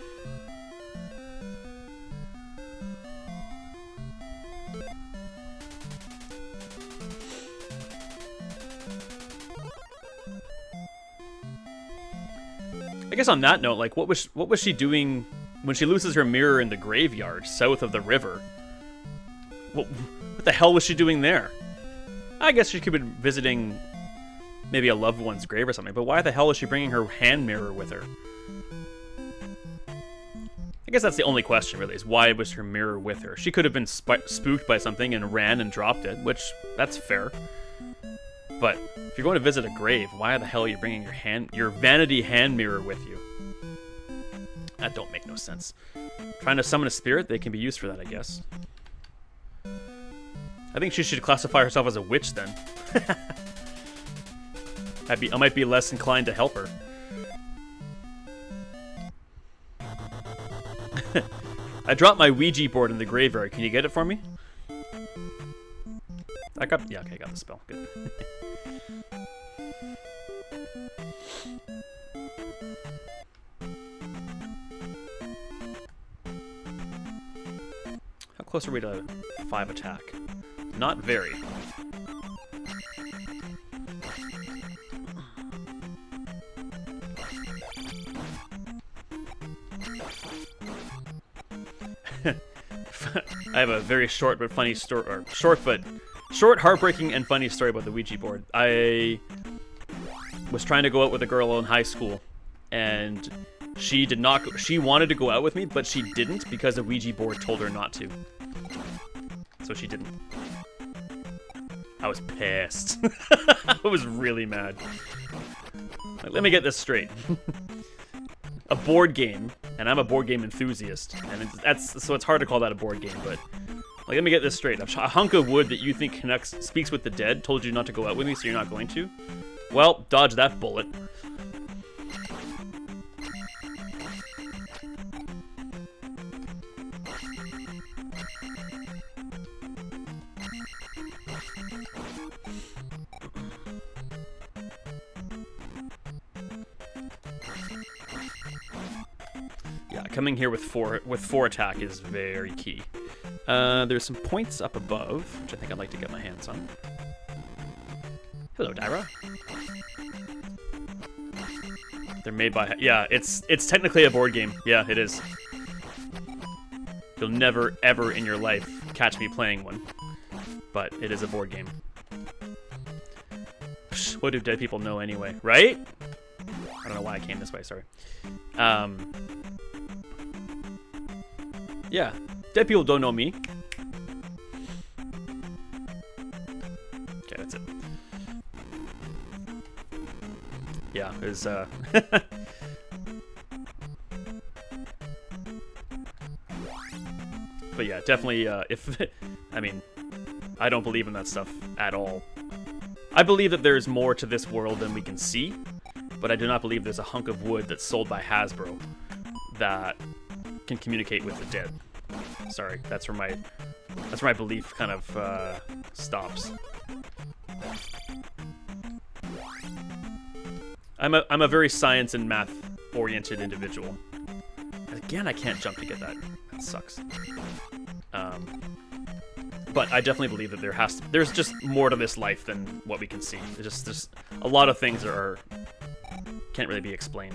I guess on that note, like, what was she doing when she loses her mirror in the graveyard south of the river? What the hell was she doing there? I guess she could have been visiting maybe a loved one's grave or something, but why the hell is she bringing her hand mirror with her? I guess that's the only question, really, is why was her mirror with her? She could have been spooked by something and ran and dropped it, which, that's fair. But if you're going to visit a grave, why the hell are you bringing your vanity hand mirror with you? That don't make no sense. Trying to summon a spirit, they can be used for that, I guess. I think she should classify herself as a witch, then. I might be less inclined to help her. I dropped my Ouija board in the graveyard. Can you get it for me? Yeah, okay, I got the spell. Good. How close are we to 5 attack? Not very. I have a very short but funny story, or short, heartbreaking, and funny story about the Ouija board. I was trying to go out with a girl in high school, and she did not. She wanted to go out with me, but she didn't because the Ouija board told her not to. So she didn't. I was pissed. I was really mad. Like, let me get this straight. A board game, and I'm a board game enthusiast, and so it's hard to call that a board game, but like, let me get this straight. A hunk of wood that you think speaks with the dead told you not to go out with me, so you're not going to? Well, dodge that bullet. Coming here with four attack is very key. There's some points up above, which I think I'd like to get my hands on. Hello, Dyra. They're made by... Yeah, it's technically a board game. Yeah, it is. You'll never, ever in your life catch me playing one. But it is a board game. Psh, what do dead people know anyway, right? I don't know why I came this way, sorry. Yeah, dead people don't know me. Okay, that's it. Yeah, it was, But yeah, definitely, if... I mean, I don't believe in that stuff at all. I believe that there's more to this world than we can see, but I do not believe there's a hunk of wood that's sold by Hasbro that can communicate with the dead. Sorry, that's where my belief kind of stops. I'm a very science and math oriented individual. Again, I can't jump to get that. That sucks. But I definitely believe that there's just more to this life than what we can see. There's a lot of things that can't really be explained.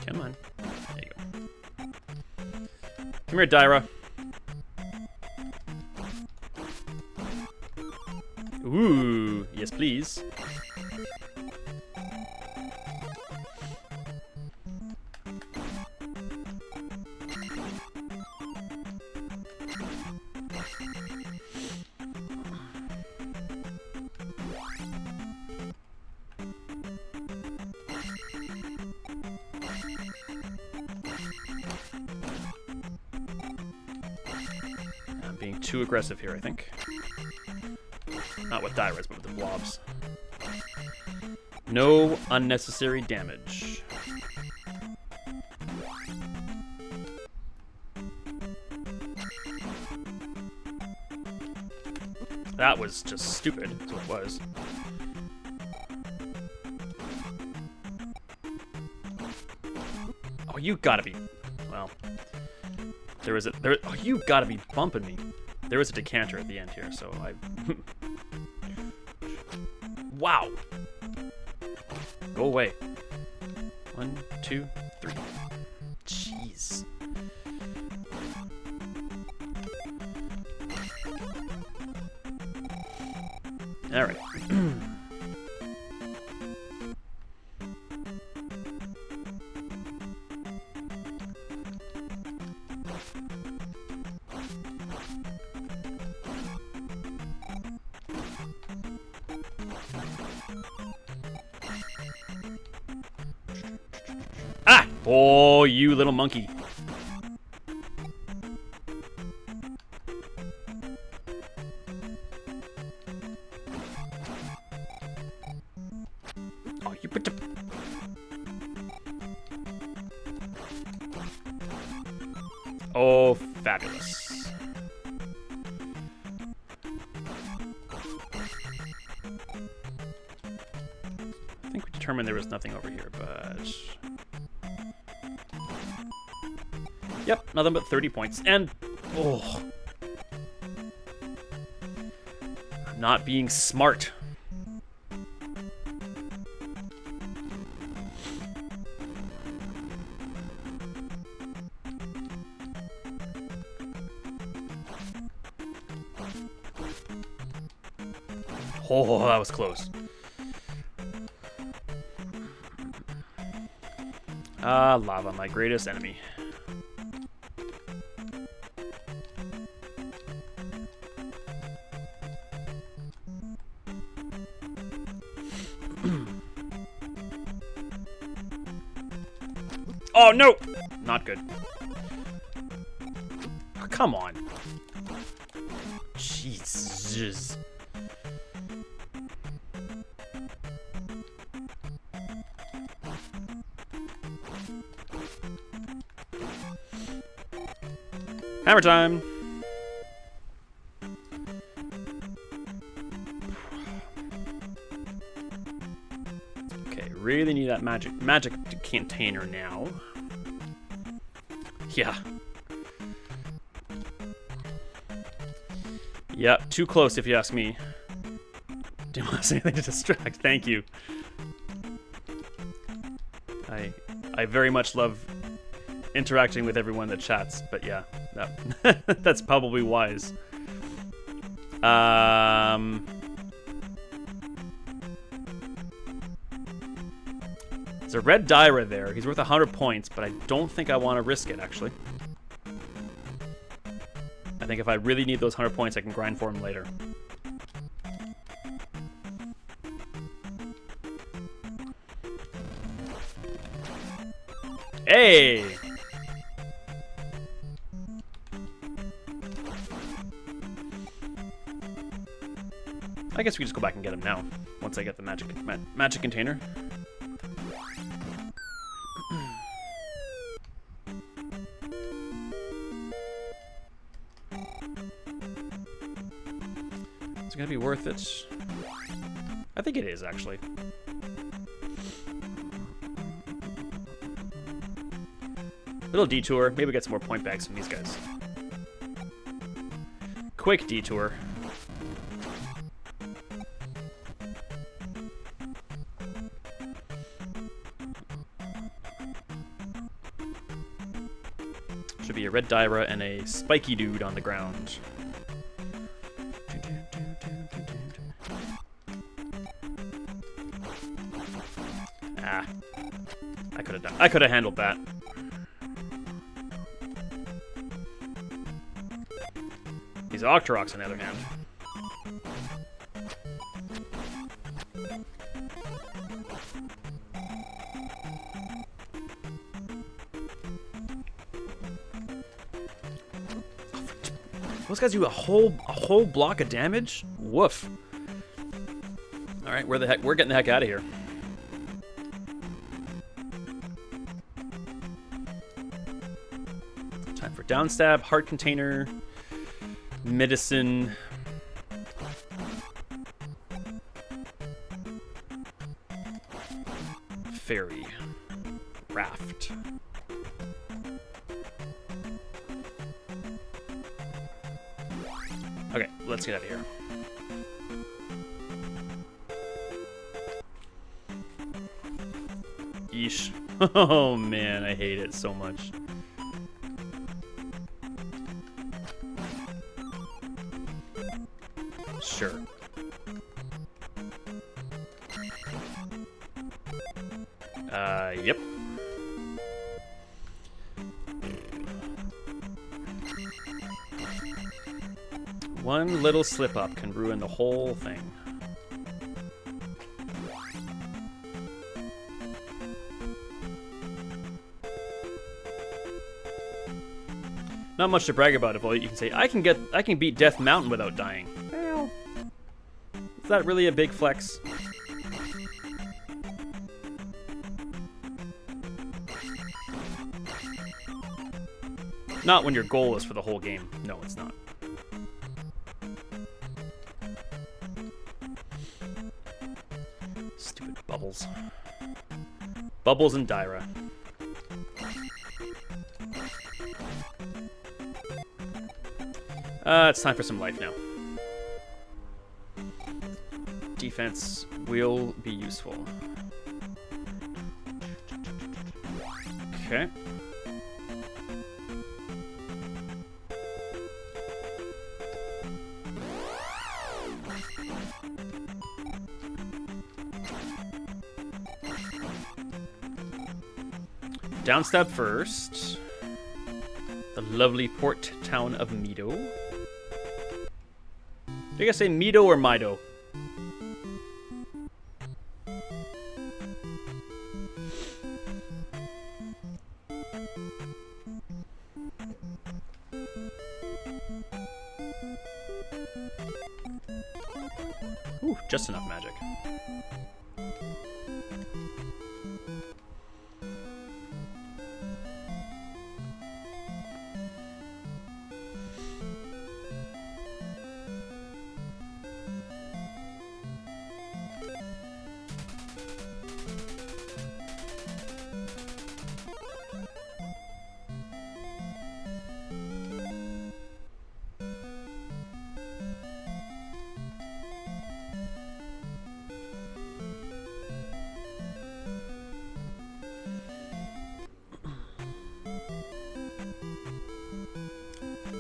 Come on. There you go. Come here, Dyra. Ooh, yes please. I'm being too aggressive here, I think. Not with Dyras, but with the blobs. No unnecessary damage. That was just stupid, that's what it was. you gotta be... Well, oh, you gotta be bumping me. There was a decanter at the end here, so I... Wow. Go away. 1, 2, 3. Jeez. All right. Ah! Oh, you little monkey. Oh, you put the... Oh, fabulous. I think we determined there was nothing over here, but... Yep, nothing but 30 points. And, oh. I'm not being smart. Oh, that was close. Ah, lava, my greatest enemy. Oh, no! Not good. Oh, come on. Jesus. Hammer time! Okay, really need that magic container now. Yeah. Yep, too close if you ask me. Didn't want to say anything to distract, thank you. I very much love interacting with everyone that chats, but yeah, that's probably wise. There's a red Dyra there. He's worth 100 points, but I don't think I want to risk it, actually. I think if I really need those 100 points, I can grind for him later. Hey! I guess we just go back and get him now, once I get the magic container. Is it gonna be worth it? I think it is, actually. Little detour. Maybe we get some more point bags from these guys. Quick detour. Should be a red Dyra and a spiky dude on the ground. Ah. I could have handled that. These Octoroks, on the other hand. Those guys do a whole block of damage? Woof. All right, we're getting the heck out of here. Time for downstab, heart container, medicine. Ferry. Raft. Okay, let's get out of here. Yeesh. Oh man, I hate it so much. Sure. Yep. One little slip up can ruin the whole thing. Not much to brag about, if all you can say, I can beat Death Mountain without dying. Well, is that really a big flex? Not when your goal is for the whole game. No, it's not. Stupid bubbles. Bubbles and Dyra. It's time for some life now. Defense will be useful. Okay. Downstab first. The lovely port town of Mido. Do you guys say Mido or Mido? Ooh, just enough magic.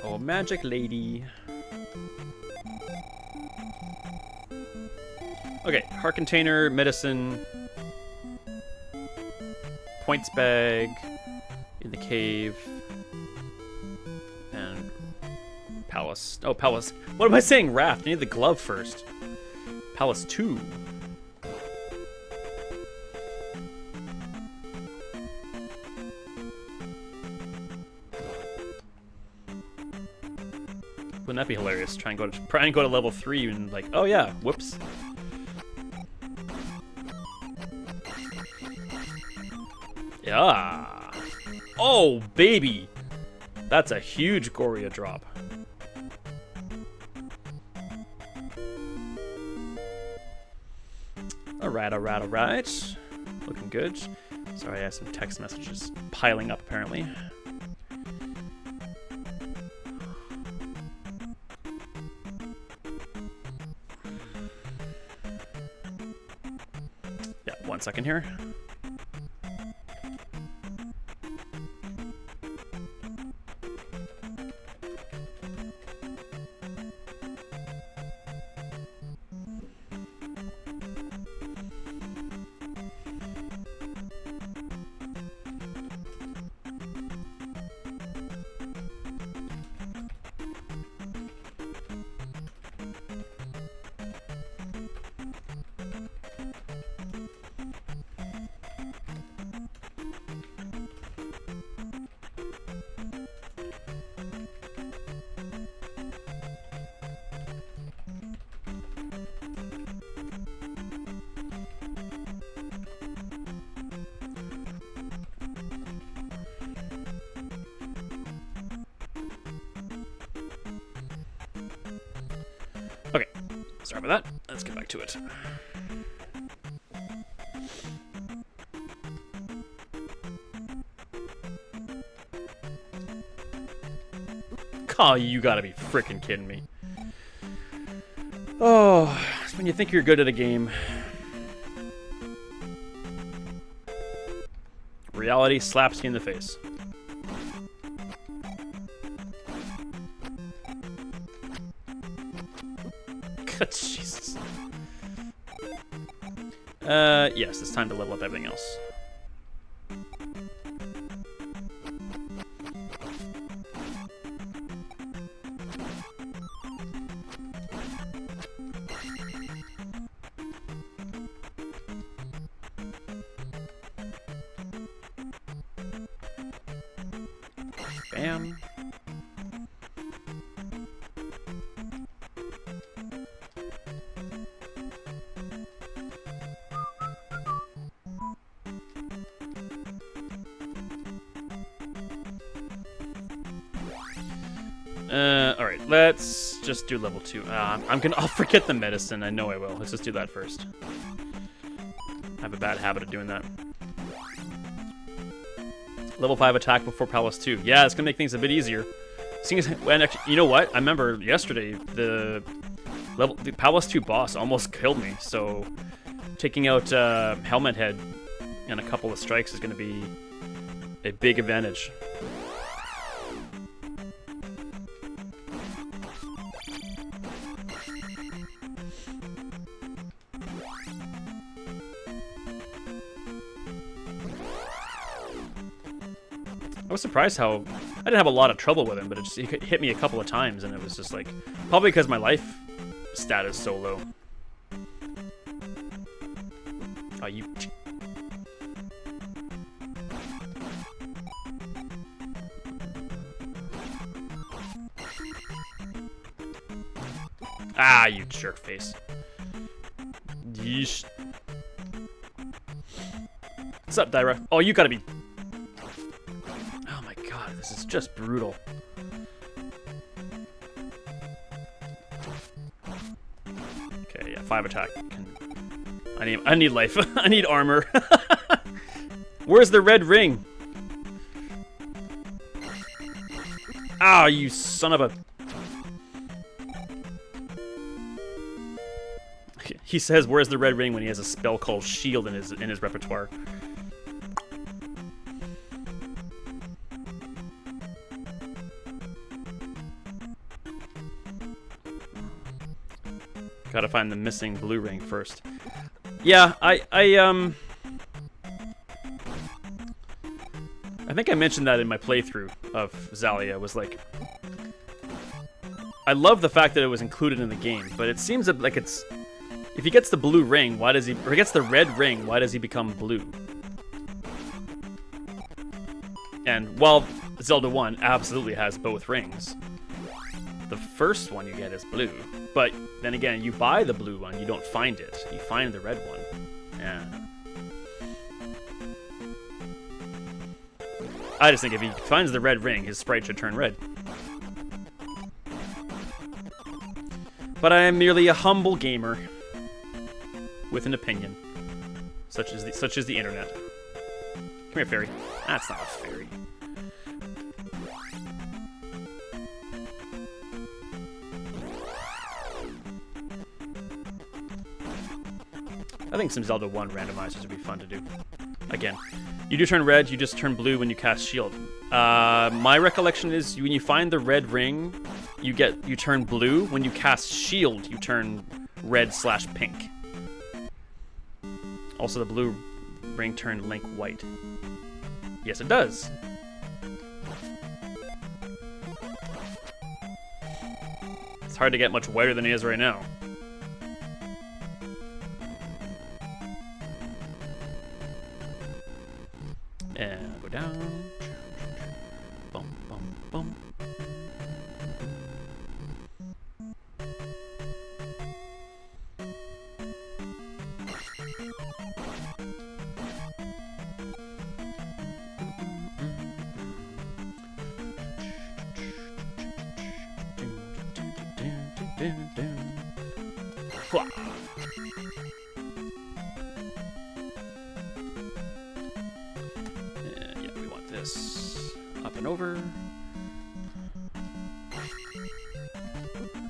Oh, magic lady. Okay, heart container, medicine, points bag, in the cave, and palace. Oh, palace. What am I saying? Raft. I need the glove first. Palace 2. Wouldn't that be hilarious? Try and go to level 3 and like, oh yeah, whoops. Yeah. Oh baby, that's a huge Goria drop. Alright, alright, alright. Looking good. Sorry, I have some text messages piling up apparently. Yeah, 1 second here. Okay, sorry about that. Let's get back to it. Oh, you gotta be freaking kidding me. Oh, it's when you think you're good at a game. Reality slaps you in the face. Jesus. Yes, it's time to level up everything else. Bam. Alright, let's just do level 2. I'll forget the medicine, I know I will. Let's just do that first. I have a bad habit of doing that. Level 5 attack before Palace 2. Yeah, it's gonna make things a bit easier. And actually, you know what? I remember yesterday the Palace 2 boss almost killed me, so taking out Helmet Head and a couple of strikes is gonna be a big advantage. I was surprised how I didn't have a lot of trouble with him, but it hit me a couple of times, and it was just like probably because my life stat is so low. Oh, you. Ah, you jerk face. Yeesh. What's up, Dyra? Oh, you gotta be. This is just brutal. Okay, yeah, 5 attack. I need life. I need armor. Where's the red ring? Ah, you son of a. He says, "Where's the red ring?" when he has a spell called Shield in his repertoire. Gotta find the missing blue ring first. Yeah, I think I mentioned that in my playthrough of Zalia. Was like, I love the fact that it was included in the game, but it seems like it's, if he gets the blue ring, why does he, or he gets the red ring, why does he become blue? And while Zelda 1 absolutely has both rings, the first one you get is blue. But then again, you buy the blue one, you don't find it. You find the red one. Yeah. I just think if he finds the red ring, his sprite should turn red. But I am merely a humble gamer with an opinion, such as the internet. Come here, fairy. That's not a fairy. I think some Zelda 1 randomizers would be fun to do. Again, you do turn red, you just turn blue when you cast Shield. My recollection is when you find the red ring, you turn blue. When you cast Shield, you turn red/pink. Also, the blue ring turned Link white. Yes, it does. It's hard to get much whiter than he is right now. And go down. Bum, bum, bum. Yeah, we want this up and over.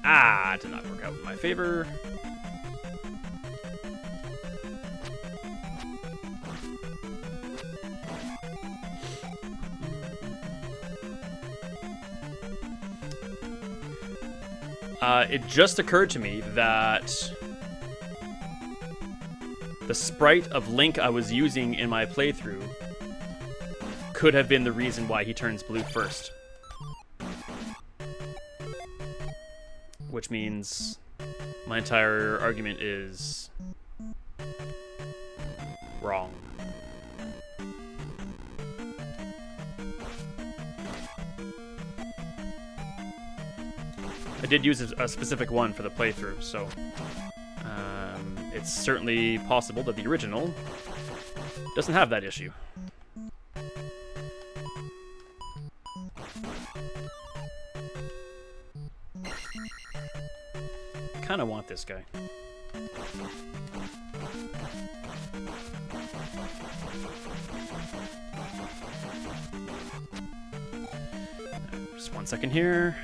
Ah, did not work out in my favor. It just occurred to me that the sprite of Link I was using in my playthrough could have been the reason why he turns blue first. Which means my entire argument is wrong. I did use a specific one for the playthrough, so it's certainly possible that the original doesn't have that issue. I kind of want this guy. Just 1 second here.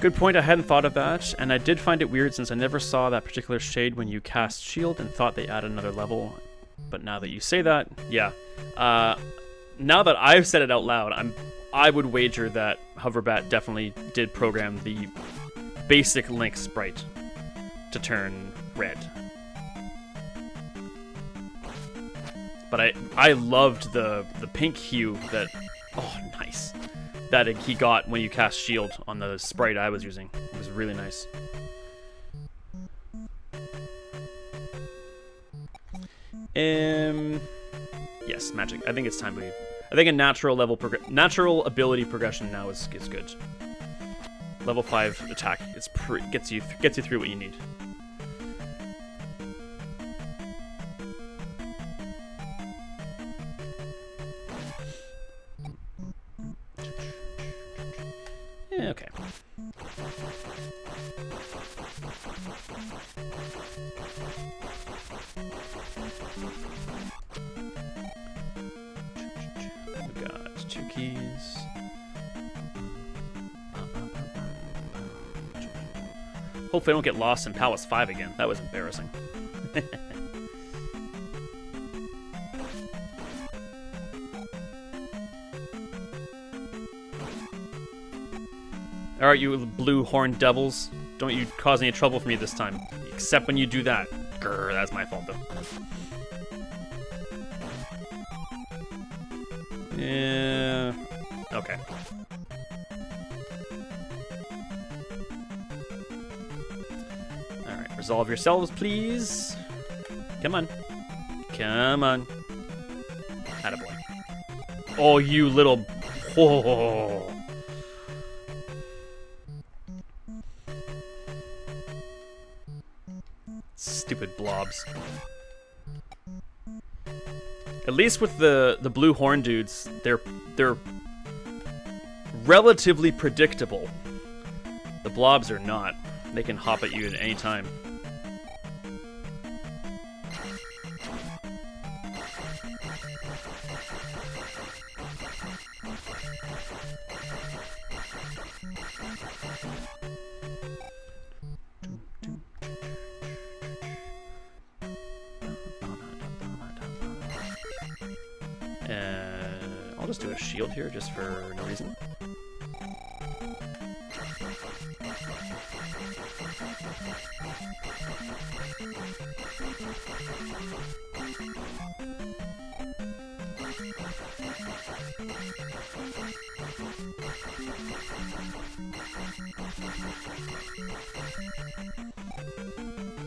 Good point, I hadn't thought of that, and I did find it weird since I never saw that particular shade when you cast shield and thought they added another level. But now that you say that, yeah. Now that I've said it out loud, I would wager that Hoverbat definitely did program the basic Link sprite to turn red. But I loved the pink hue that, oh nice, that he got when you cast shield on the sprite I was using. It was really nice. Yes, magic. I think it's time to leave. I think a natural ability progression now is good. Level 5 attack. Gets you through what you need. Yeah, okay. We got 2 keys. Hopefully I don't get lost in Palace 5 again. That was embarrassing. Alright, you blue horned devils. Don't you cause any trouble for me this time. Except when you do that. Grr, that's my fault though. Yeah. Okay. Alright, resolve yourselves, please. Come on. Come on. Attaboy. Oh, you little... Oh. Stupid blobs. At least with the blue horn dudes, they're relatively predictable. The blobs are not. They can hop at you at any time. I'll just do a shield here just for no reason.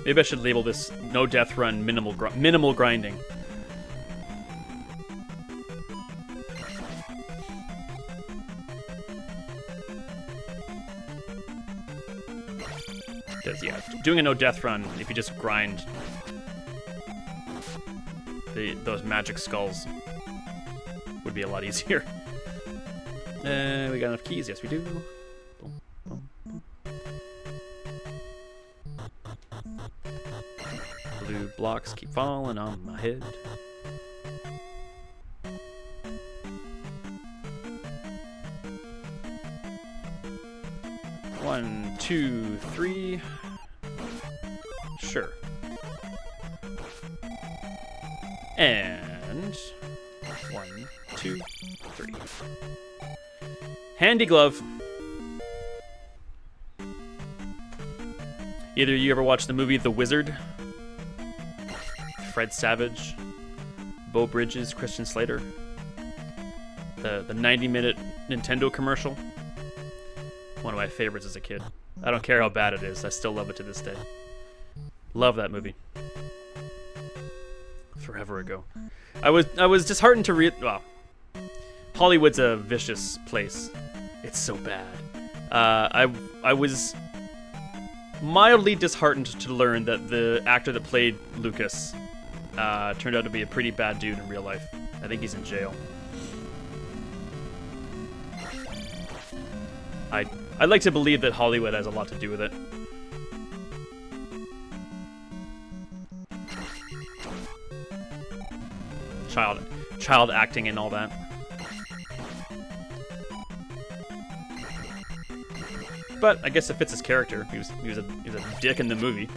Maybe I should label this no death run minimal grinding. Because, yeah, doing a no-death run, if you just grind those magic skulls, would be a lot easier. We got enough keys? Yes, we do. Boom, boom, boom. Blue blocks keep falling on my head. One, two, three. Sure. And 1, 2, 3. Handy glove. Either you ever watched the movie The Wizard? Fred Savage, Beau Bridges, Christian Slater. The 90-minute Nintendo commercial. One of my favorites as a kid. I don't care how bad it is. I still love it to this day. Love that movie. Forever ago. I was disheartened to read. Well, Hollywood's a vicious place. It's so bad. I was mildly disheartened to learn that the actor that played Lucas turned out to be a pretty bad dude in real life. I think he's in jail. I'd like to believe that Hollywood has a lot to do with it. Child acting and all that. But I guess it fits his character. He was a dick in the movie.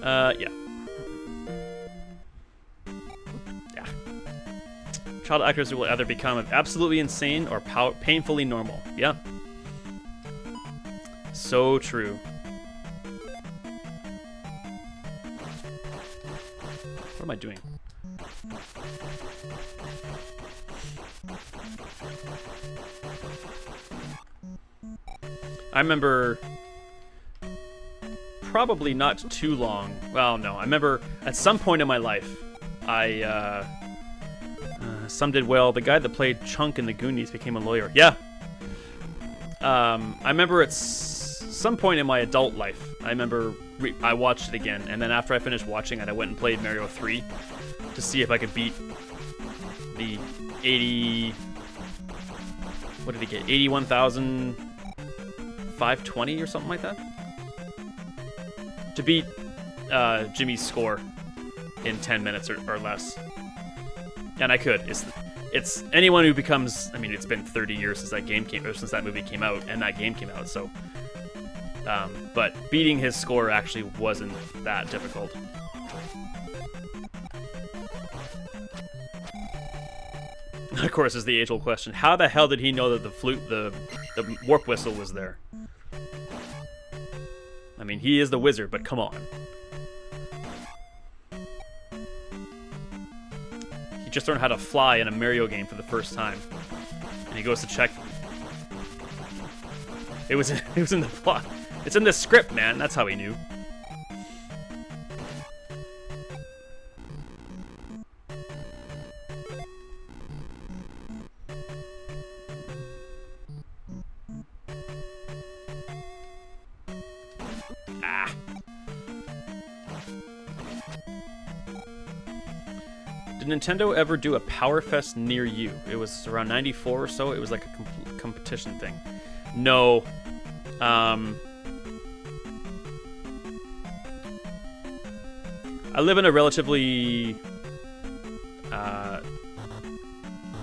Yeah. Child actors will either become absolutely insane or painfully normal. Yeah. So true. What am I doing? I remember probably not too long. Well, no. I remember at some point in my life, some did well. The guy that played Chunk in the Goonies became a lawyer. Yeah. I remember at some point in my adult life, I watched it again, and then after I finished watching it, I went and played Mario 3 to see if I could beat the 80... What did he get? 81,520 or something like that? To beat Jimmy's score in 10 minutes or less. And I could. It's anyone who becomes... I mean, it's been 30 years since that movie came out, and that game came out, so... but beating his score actually wasn't that difficult. Of course, is the age-old question. How the hell did he know that the warp whistle was there? I mean, he is the wizard, but come on. He just learned how to fly in a Mario game for the first time. And he goes to check... It was in the plot. It's in the script, man. That's how he knew. Ah. Did Nintendo ever do a Power Fest near you? It was around 94 or so. It was like a competition thing. No. I live in a relatively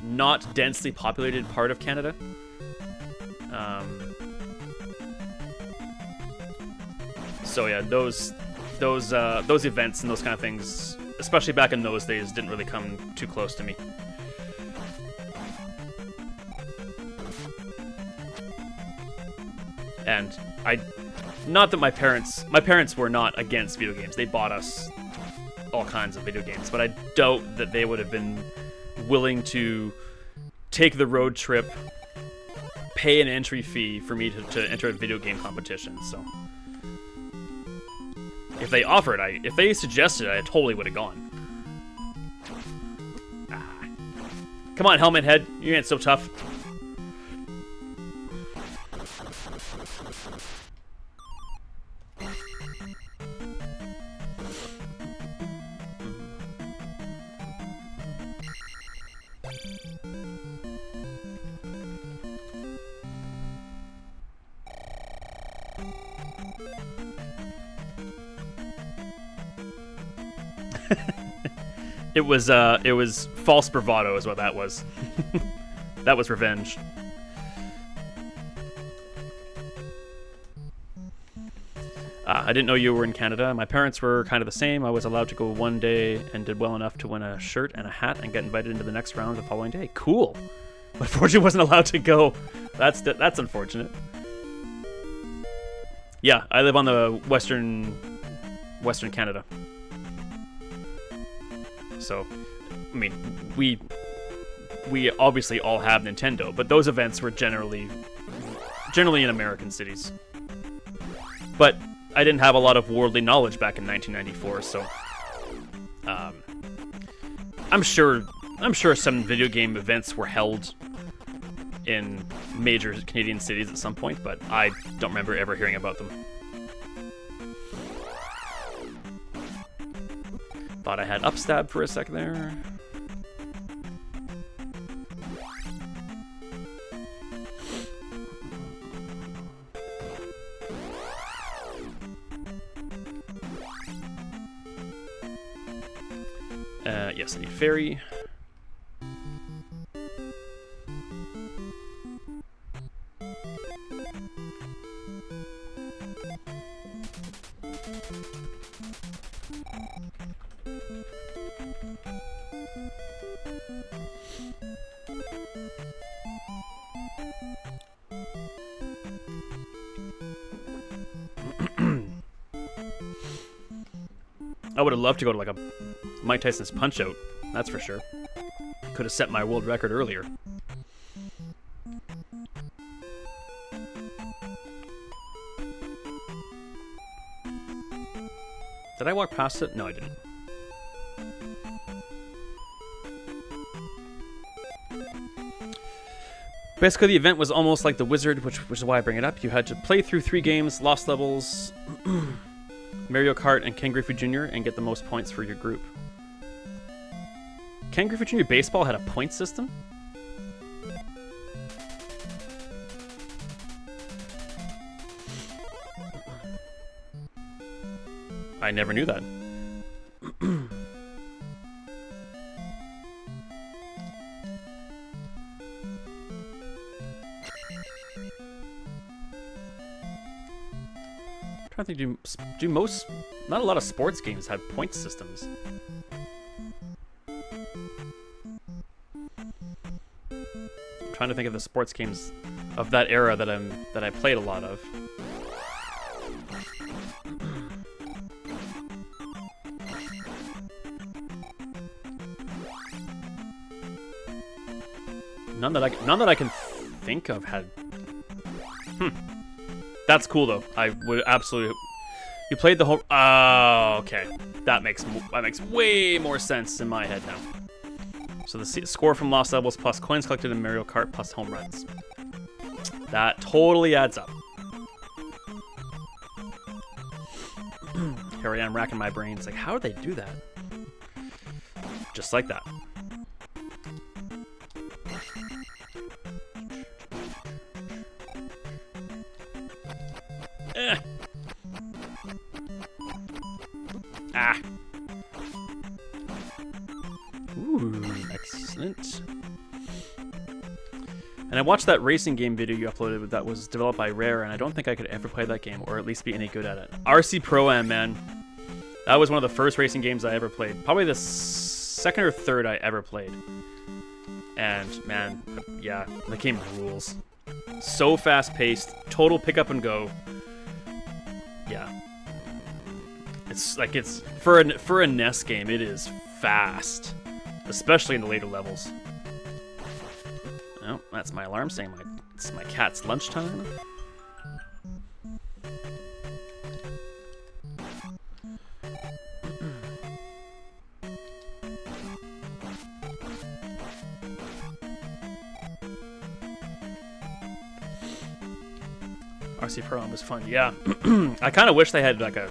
not densely populated part of Canada. So yeah, those events and those kind of things, especially back in those days, didn't really come too close to me. And not that my parents were not against video games. They bought us all kinds of video games, but I doubt that they would have been willing to take the road trip, pay an entry fee for me to enter a video game competition. So if they offered, if they suggested, I totally would have gone. Ah. Come on, Helmet Head, you ain't so tough. It was false bravado is what that was. That was revenge. I didn't know you were in Canada. My parents were kind of the same. I was allowed to go one day and did well enough to win a shirt and a hat and get invited into the next round the following day. Cool. But unfortunately wasn't allowed to go. That's unfortunate. Yeah, I live on the western Canada. So, I mean, we obviously all have Nintendo, but those events were generally in American cities. But I didn't have a lot of worldly knowledge back in 1994, so I'm sure some video game events were held in major Canadian cities at some point, but I don't remember ever hearing about them. Thought I had upstab for a second there. Yes, I need fairy. I would have loved to go to like a Mike Tyson's Punch-Out, that's for sure. Could have set my world record earlier. Did I walk past it? No, I didn't. Basically, the event was almost like the Wizard, which is why I bring it up. You had to play through 3 games, Lost Levels, Mario Kart, and Ken Griffey Jr. and get the most points for your group. Ken Griffey Jr. Baseball had a point system? I never knew that. I think do most, not a lot of sports games have point systems. I'm trying to think of the sports games of that era that I played a lot of. None that I can think of had. That's cool though. I would absolutely. You played the whole. Oh, okay. That makes way more sense in my head now. So the score from Lost Levels plus coins collected in Mario Kart plus home runs. That totally adds up. Here I am racking my brains. Like, how did they do that? Just like that. Ah. Ooh, excellent. And I watched that racing game video you uploaded that was developed by Rare, and I don't think I could ever play that game, or at leleast be any good at it. RC Pro-Am, man. That was one of the first racing games I ever played. Probably the second or third I ever played. And, man, yeah, the game rules. So fast-paced, total pick-up-and-go. Yeah. It's like for a NES game, it is fast, especially in the later levels. Oh, that's my alarm saying it's my cat's lunchtime. RC Pro was fun, yeah. I kind of wish they had like a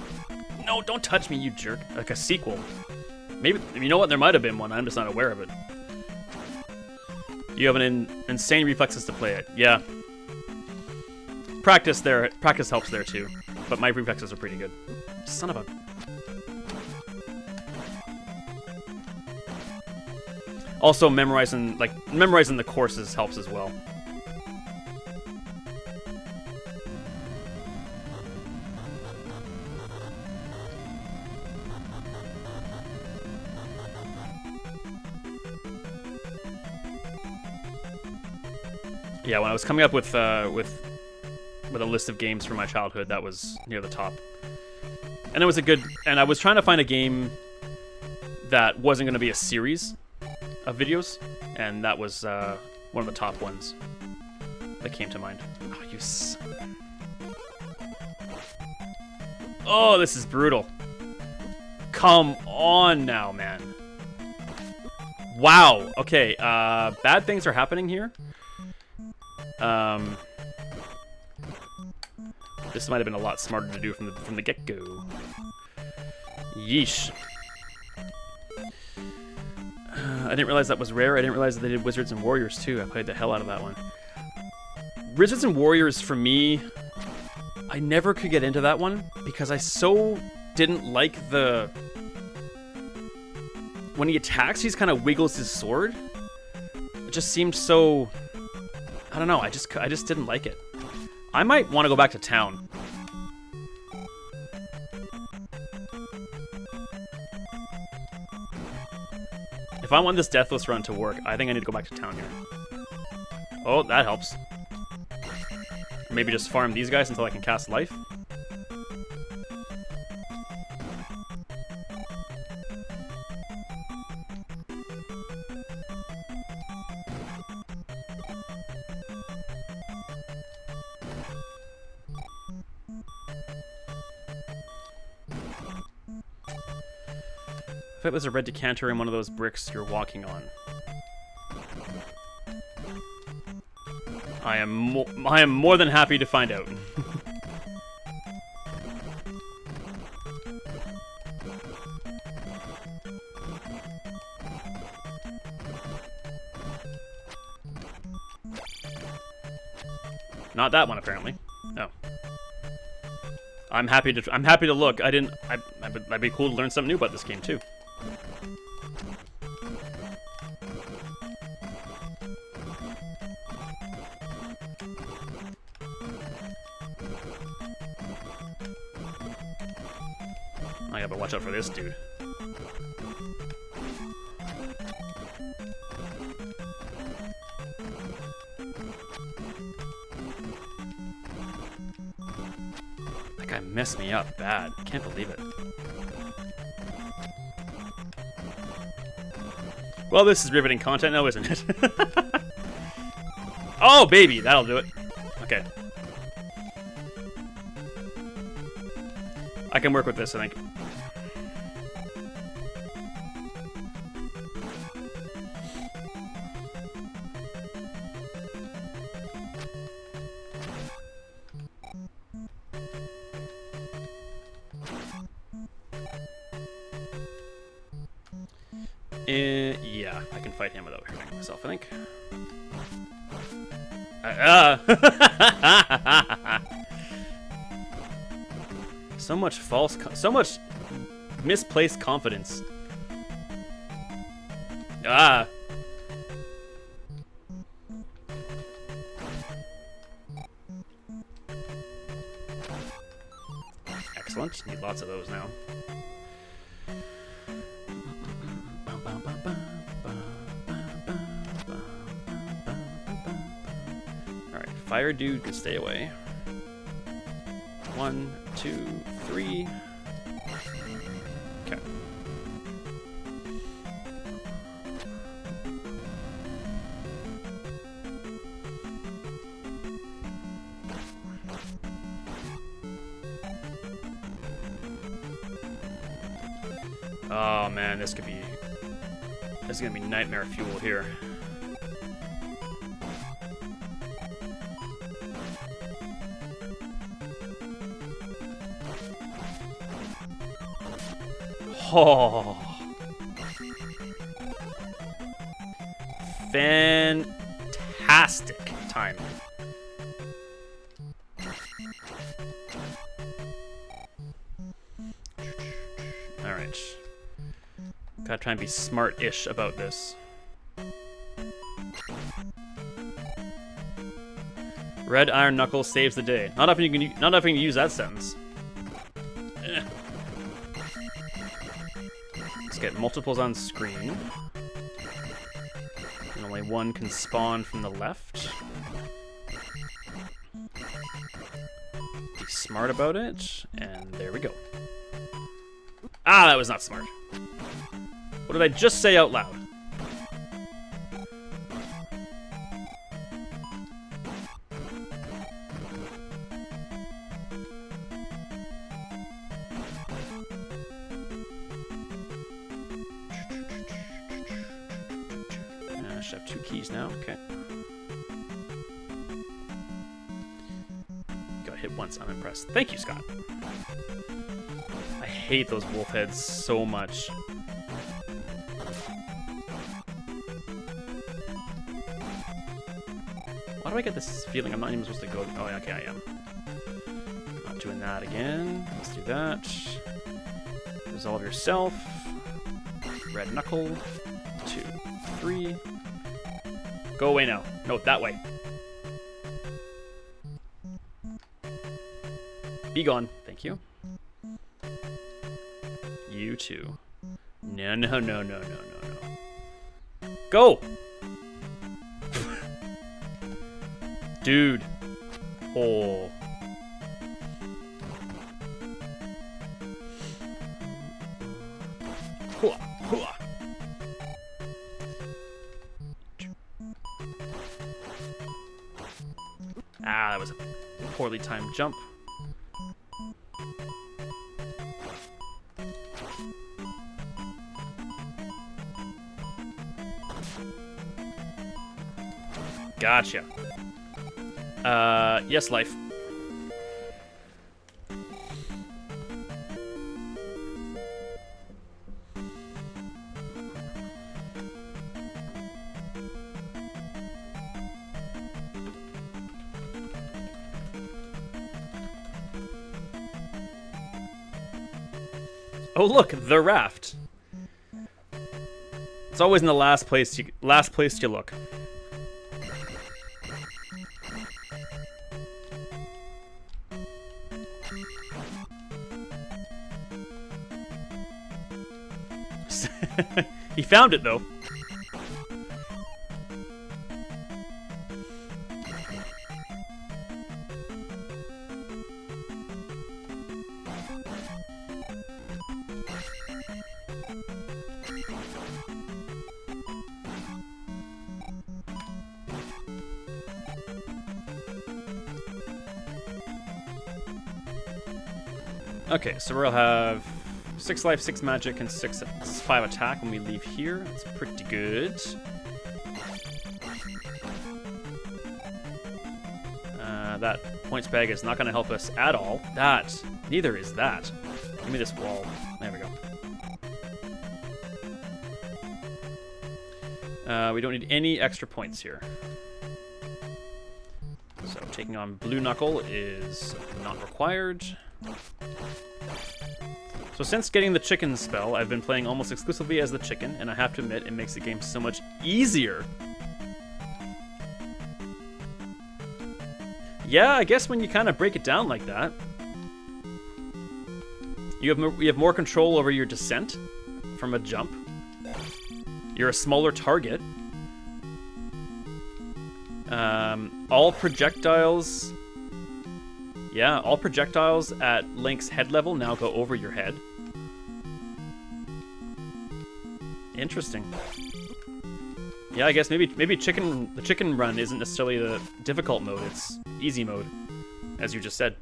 no, don't touch me, you jerk, like a sequel. Maybe, you know what, there might have been one, I'm just not aware of it. You have insane reflexes to play it. Yeah. Practice helps there too. But my reflexes are pretty good. Son of a... Also, memorizing the courses helps as well. Yeah, when I was coming up with a list of games from my childhood, that was near the top. And it was and I was trying to find a game that wasn't going to be a series of videos, and that was one of the top ones that came to mind. Oh, you Oh, this is brutal. Come on now, man. Wow. Okay, bad things are happening here. This might have been a lot smarter to do from the get-go. Yeesh. I didn't realize that was rare. I didn't realize that they did Wizards and Warriors too. I played the hell out of that one. Wizards and Warriors, for me, I never could get into that one because I so didn't like the... When he attacks, he kind of wiggles his sword. It just seemed so... I don't know. I just didn't like it. I might want to go back to town. If I want this Deathless run to work, I think I need to go back to town here. Oh, that helps. Or maybe just farm these guys until I can cast Life. I thought there's a red decanter in one of those bricks you're walking on. I am more than happy to find out. Not that one, apparently. No. I'm happy to look. I'd be cool to learn something new about this game too. I gotta watch out for this dude. That guy messed me up bad. Can't believe it. Well, this is riveting content now, isn't it? Oh, baby! That'll do it. Okay. I can work with this, I think. Yeah, I can fight him without hurting myself, I think. So much misplaced confidence. Ah. Excellent. Need lots of those now. Alright, fire dude can stay away. 1, 2, 3. Okay. Oh man, this is gonna be nightmare fuel here. Oh. fantastic timing. Alright. Gotta try and be smart-ish about this. Red Iron Knuckle saves the day. Not often you can use that sentence. Let's get multiples on screen. And only one can spawn from the left. Be smart about it, and there we go. Ah, that was not smart. What did I just say out loud? I should have 2 keys now. Okay. Got hit once. I'm impressed. Thank you, Scott. I hate those wolf heads so much. Why do I get this feeling I'm not even supposed to go? Oh, okay, I am. Not doing that again. Let's do that. Resolve yourself. Red knuckle. 2, 3. Go away now. No, that way. Be gone. Thank you. You too. No, no, no, no, no, no, no. Go! Dude. Oh. Hua, hua. Ah, that was a poorly timed jump. Gotcha. Yes, life. Oh look, the raft. It's always in the last place you look. He found it though. Okay, so we'll have 6 life, 6 magic, and 5 attack when we leave here. That's pretty good. That points bag is not going to help us at all. Neither is that. Give me this wall. There we go. We don't need any extra points here. So taking on Blue Knuckle is not required. So since getting the chicken spell, I've been playing almost exclusively as the chicken, and I have to admit, it makes the game so much easier. Yeah, I guess when you kind of break it down like that, you have more control over your descent from a jump. You're a smaller target. All projectiles at Link's head level now go over your head. Interesting. Yeah, I guess maybe the chicken run isn't necessarily the difficult mode, it's easy mode, as you just said.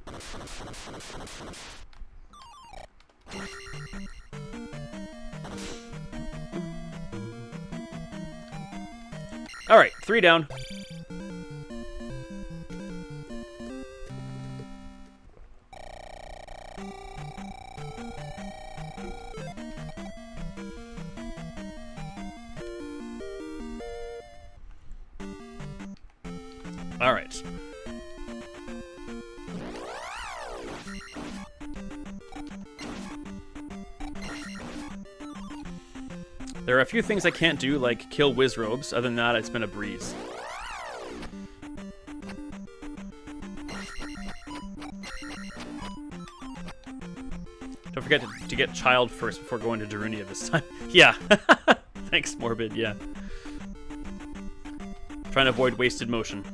Alright, 3 down. All right. There are a few things I can't do, like kill Wizrobes. Other than that, it's been a breeze. Don't forget to get Child first before going to Darunia this time. Yeah. Thanks, Morbid, yeah. Trying to avoid wasted motion.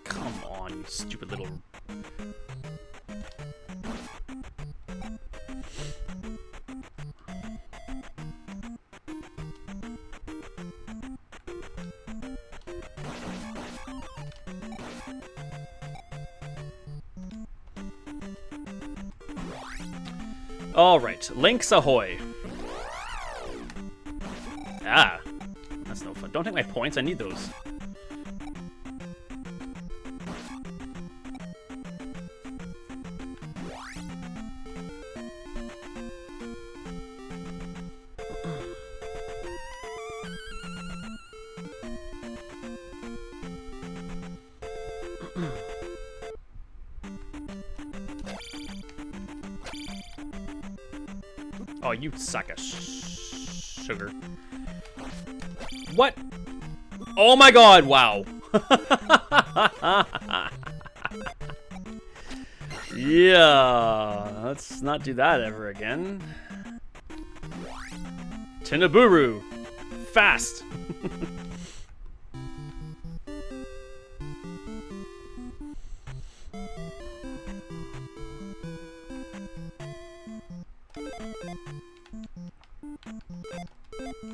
Come on, you stupid little... Alright, Links ahoy. Ah, that's no fun. Don't take my points, I need those. Oh, you suck a sugar. What? Oh my god, wow. Yeah, let's not do that ever again. Tinaburu. Fast.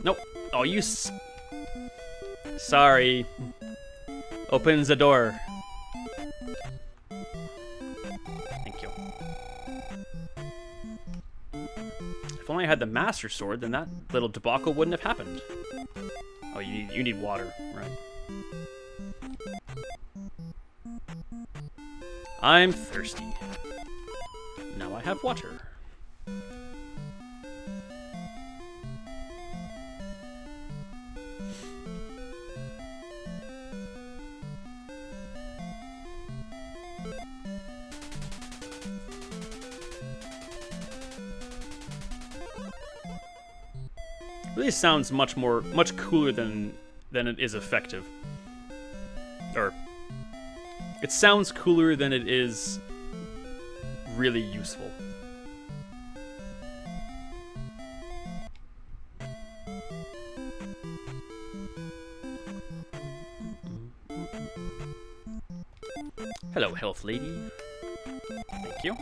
Nope. Oh, you sorry. Opens the door. Thank you. If only I had the Master Sword, then that little debacle wouldn't have happened. Oh, you need water, right? I'm thirsty. Now I have water. Really sounds much cooler than it is effective. Or it sounds cooler than it is really useful. Hello, health lady. Thank you.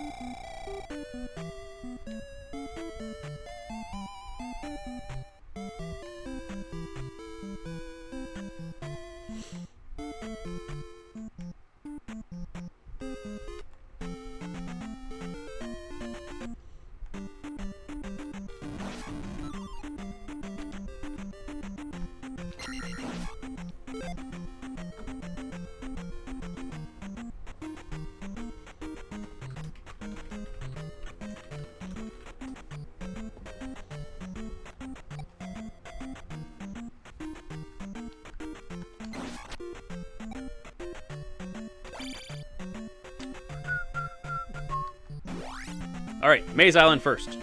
All right, Maze Island first.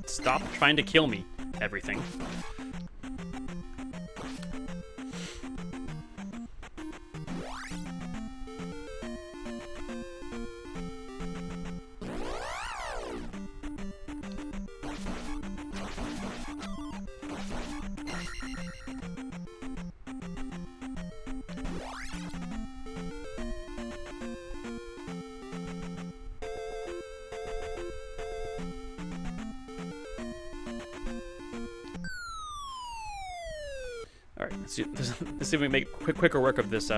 Stop trying to kill me, everything. Alright, let's see if we can make quicker work of this.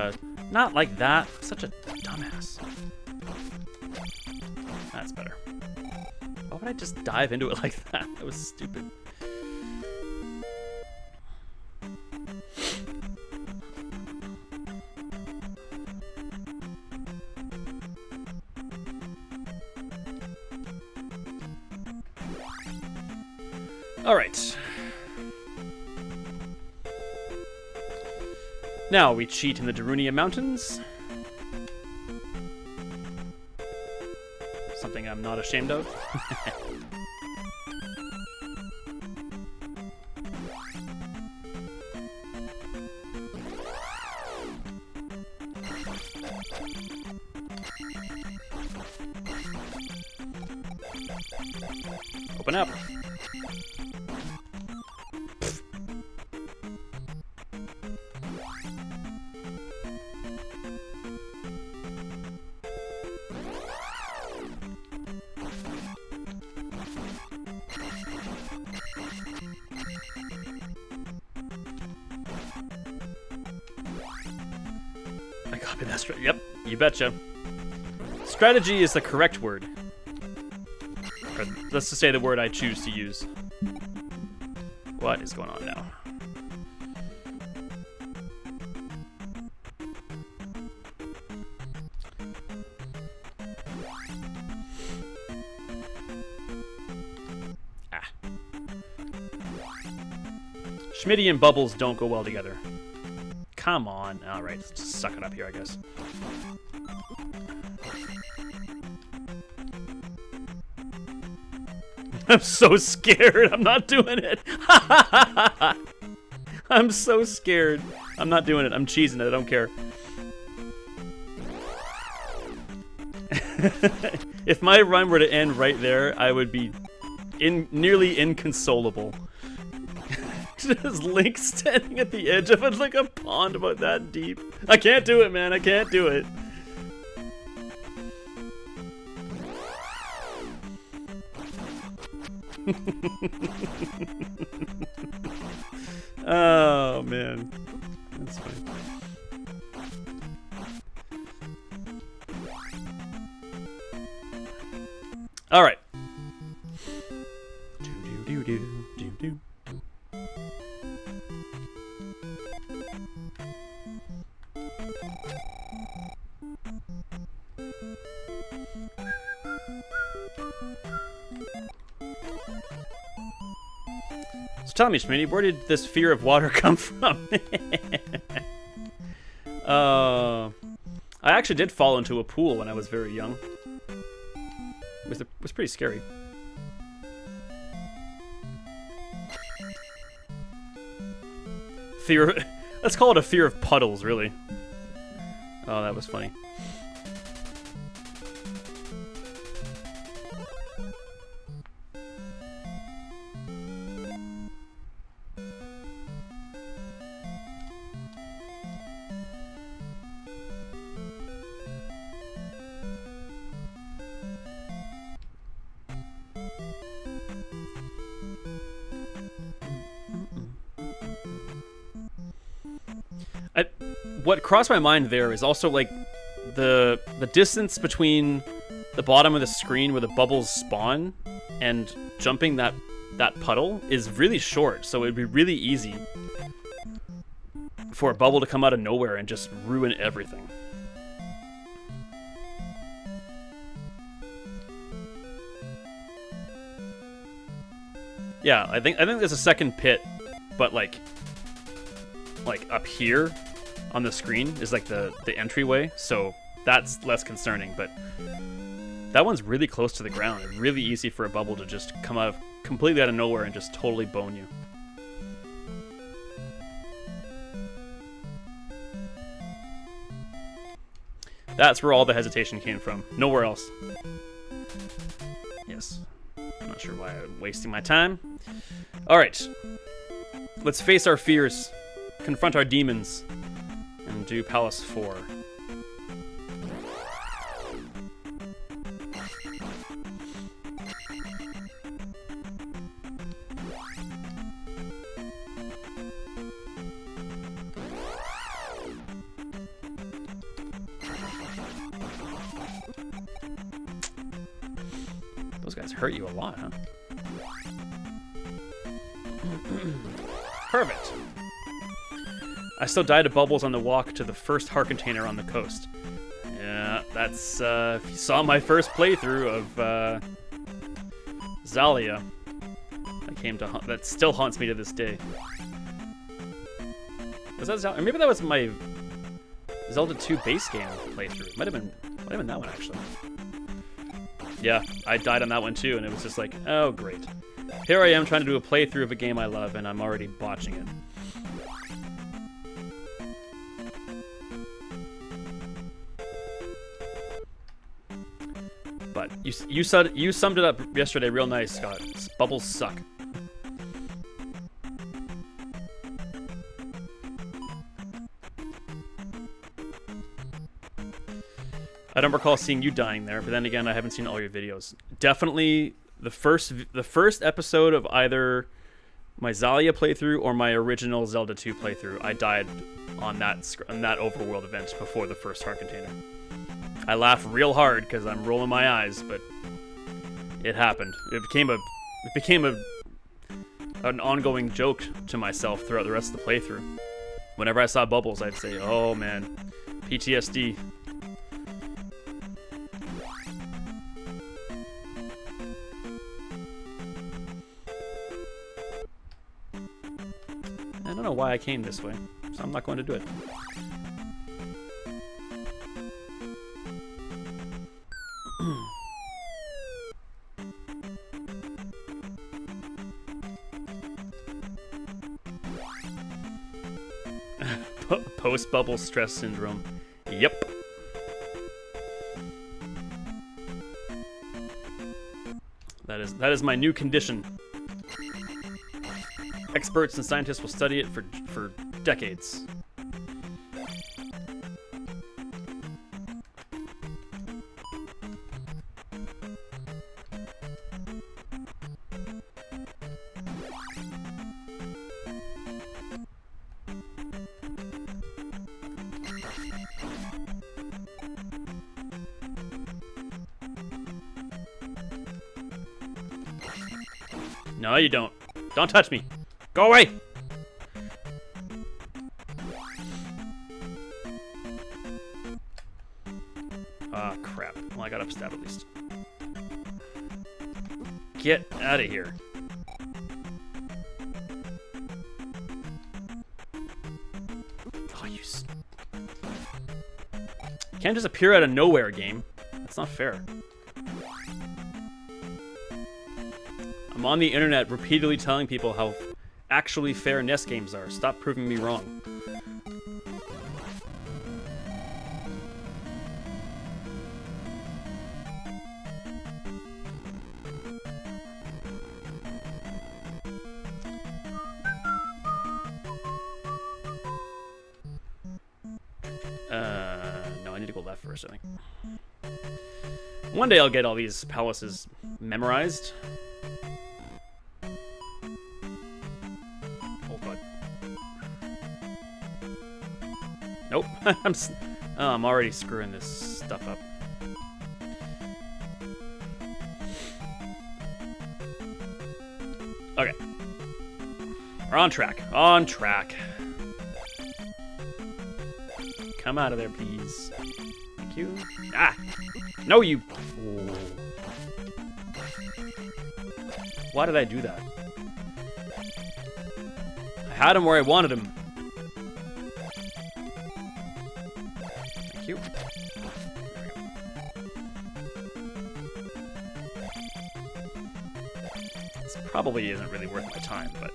Not like that. Such a dumbass. That's better. Why would I just dive into it like that? That was stupid. All right. Now we cheat in the Darunia Mountains. Something I'm not ashamed of. Open up. I copied that straight. Yep, you betcha. Strategy is the correct word. Or let's just say the word I choose to use. What is going on now? Ah. Schmitty and Bubbles don't go well together. Come on. All right, let's just suck it up here, I guess. I'm so scared. I'm not doing it. I'm so scared. I'm not doing it. I'm cheesing it. I don't care. If my run were to end right there, I would be nearly inconsolable. Just Link standing at the edge of it like a pond about that deep. I can't do it, man. I can't do it. Oh, man. That's fine. All right. Do-do-do-do-do-do. So tell me, Schmitty, where did this fear of water come from? I actually did fall into a pool when I was very young. It was pretty scary. Fear. Let's call it a fear of puddles, really. Oh, that was funny. What crossed my mind there is also like the distance between the bottom of the screen where the bubbles spawn and jumping that puddle is really short, so it'd be really easy for a bubble to come out of nowhere and just ruin everything. Yeah, I think there's a second pit, but like up here on the screen is like the entryway, so that's less concerning, but that one's really close to the ground. It's really easy for a bubble to just come out completely out of nowhere and just totally bone you. That's where all the hesitation came from. Nowhere else. Yes. I'm not sure why I'm wasting my time. Alright. Let's face our fears. Confront our demons. And do Palace 4. Those guys hurt you a lot, huh? Perfect. I still died to bubbles on the walk to the first heart container on the coast. Yeah, that's, if you saw my first playthrough of, Zelda, that still haunts me to this day. Was that Zelda? Or maybe that was my Zelda 2 base game playthrough. Might have been that one actually. Yeah, I died on that one too, and it was just like, oh great. Here I am trying to do a playthrough of a game I love, and I'm already botching it. But you summed it up yesterday real nice, Scott. Bubbles suck. I don't recall seeing you dying there, but then again, I haven't seen all your videos. Definitely the first episode of either my Zalia playthrough or my original Zelda 2 playthrough, I died on that overworld event before the first heart container. I laugh real hard because I'm rolling my eyes, but it happened. It became an ongoing joke to myself throughout the rest of the playthrough. Whenever I saw bubbles, I'd say, "Oh man, PTSD." I don't know why I came this way, so I'm not going to do it. Post-bubble stress syndrome. Yep. That is my new condition. Experts and scientists will study it for decades. No, you don't. Don't touch me. Go away! Ah, crap. Well, I got upstab at least. Get out of here. Oh, you can't just appear out of nowhere, game. That's not fair. I'm on the internet repeatedly telling people how actually fair NES games are. Stop proving me wrong. No, I need to go left first, I think. One day I'll get all these palaces memorized. Nope. I'm already screwing this stuff up. Okay. We're on track. On track. Come out of there, please. Thank you. Ah! No, you... Ooh. Why did I do that? I had him where I wanted him. Thank you. This probably isn't really worth my time, but...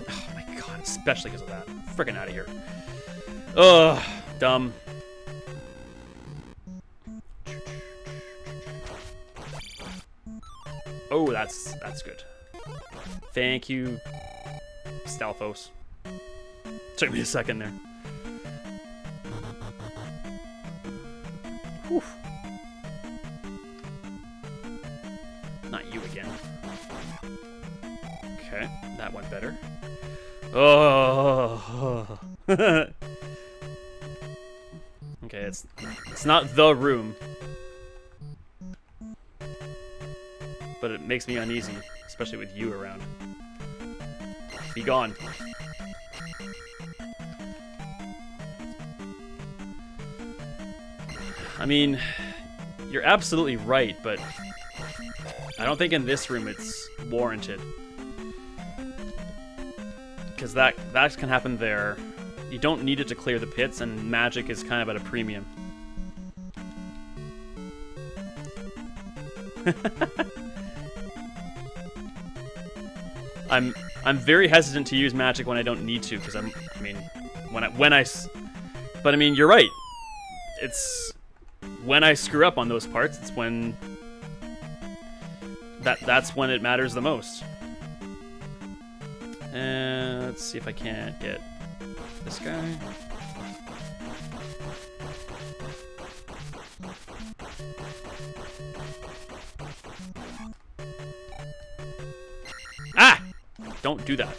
Oh my god, especially because of that. Frickin' out of here. Ugh, dumb. Oh, that's good. Thank you, Stalfos. Took me a second there. Whew. Not you again. Okay, that went better. Oh. Okay, it's not the room, but it makes me uneasy, especially with you around. Be gone. I mean, you're absolutely right, but I don't think in this room it's warranted. Because that can happen there. You don't need it to clear the pits, and magic is kind of at a premium. I'm very hesitant to use magic when I don't need to, because but I mean, you're right. It's when I screw up on those parts, it's when that's when it matters the most. And let's see if I can't get this guy. Ah! Don't do that.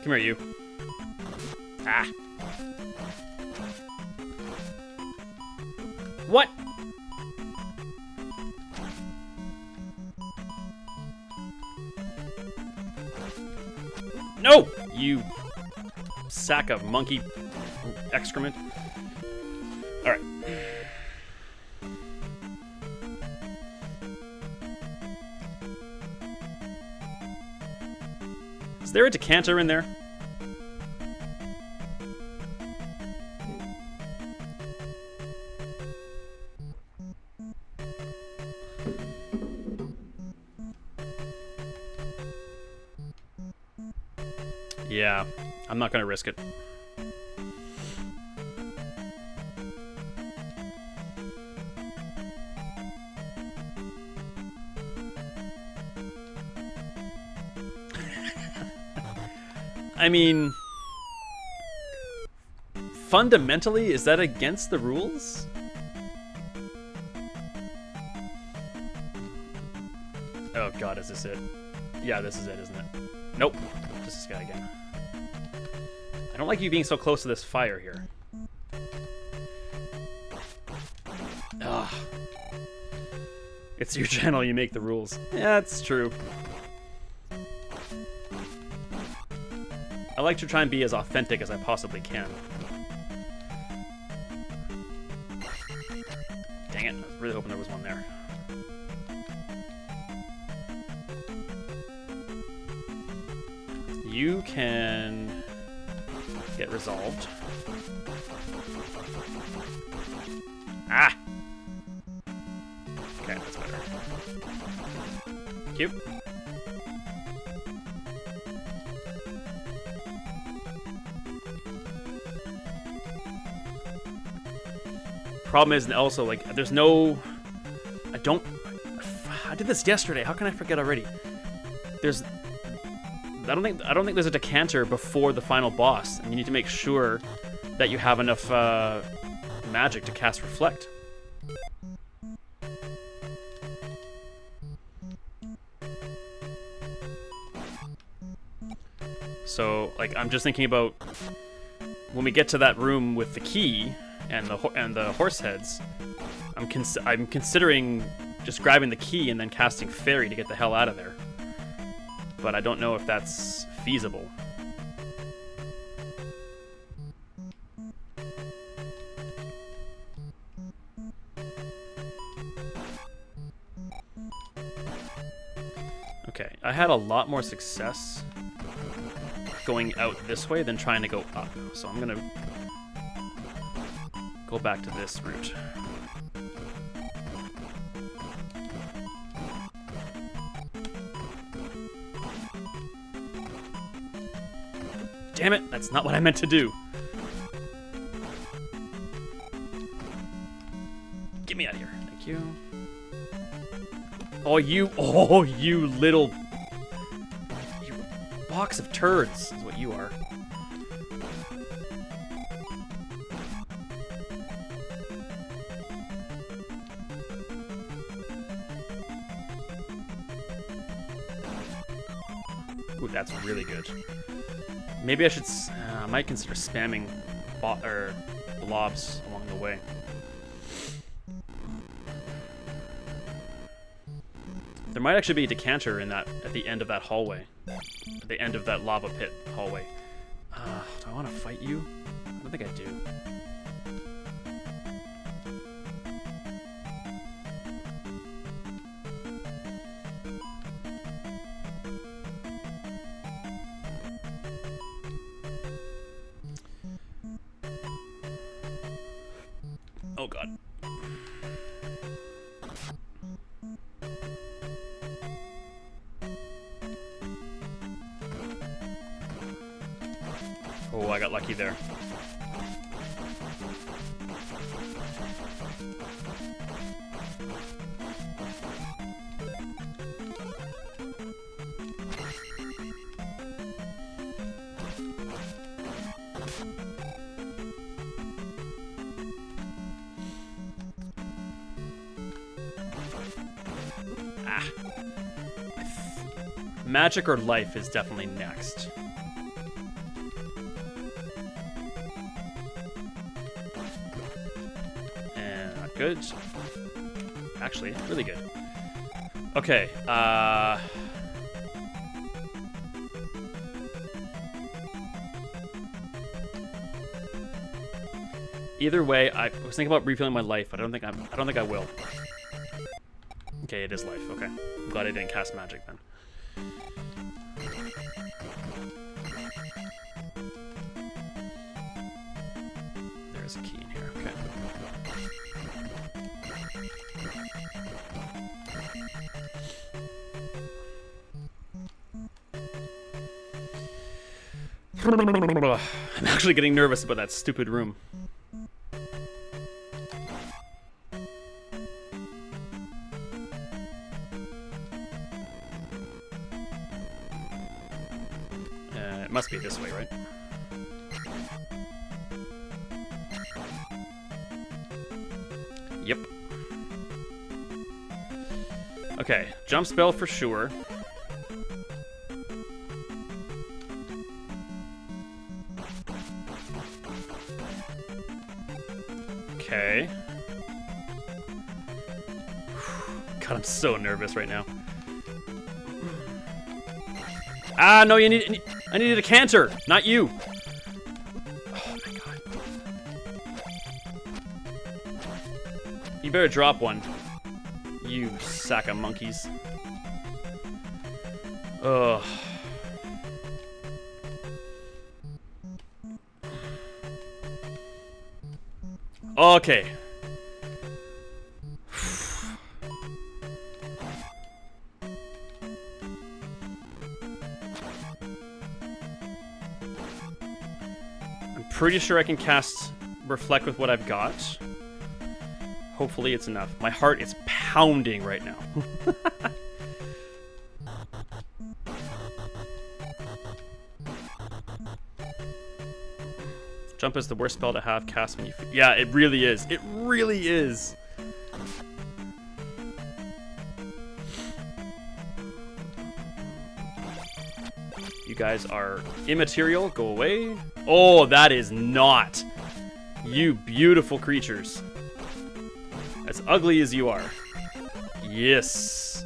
Come here, you. Ah. What? No! You sack of monkey excrement. Alright. Is there a decanter in there? Yeah, I'm not gonna risk it. I mean, fundamentally, is that against the rules? Oh god, is this it? Yeah, this is it, isn't it? Nope. Just this guy again. I don't like you being so close to this fire here. Ugh. It's your channel, you make the rules. Yeah, that's true. I like to try and be as authentic as I possibly can. Dang it, I was really hoping there was one there. You can get resolved. Ah! Okay, that's better. Cute. Problem is also, like, there's no... I did this yesterday. How can I forget already? I don't think there's a decanter before the final boss, and you need to make sure that you have enough magic to cast Reflect. So, like, I'm just thinking about when we get to that room with the key and the horse heads. I'm considering just grabbing the key and then casting Fairy to get the hell out of there. But I don't know if that's feasible. Okay, I had a lot more success going out this way than trying to go up. So I'm gonna go back to this route. Damn it, that's not what I meant to do. Get me out of here. Thank you. Oh, you little... You box of turds is what you are. Ooh, that's really good. Maybe I should... I might consider spamming blobs along the way. There might actually be a decanter in that at the end of that hallway. At the end of that lava pit hallway. Do I want to fight you? I don't think I do. Oh god. Oh, I got lucky there. Ah. Magic or life is definitely next. Good. Actually, really good. Okay, either way, I was thinking about refilling my life, but I don't think I will. Okay, it is life. Okay. I'm glad I didn't cast magic then. There's a key in here. Okay. I'm actually getting nervous about that stupid room. It must be this way, right? Yep. Okay, jump spell for sure. Okay. God, I'm so nervous right now. Ah, no, I need a decanter, not you. Oh my god. You better drop one. You sack of monkeys. Ugh. Okay. I'm pretty sure I can cast Reflect with what I've got. Hopefully it's enough. My heart is pounding right now. Jump is the worst spell to have cast when you... Yeah, it really is. It really is. You guys are immaterial. Go away. Oh, that is not. You beautiful creatures. As ugly as you are. Yes.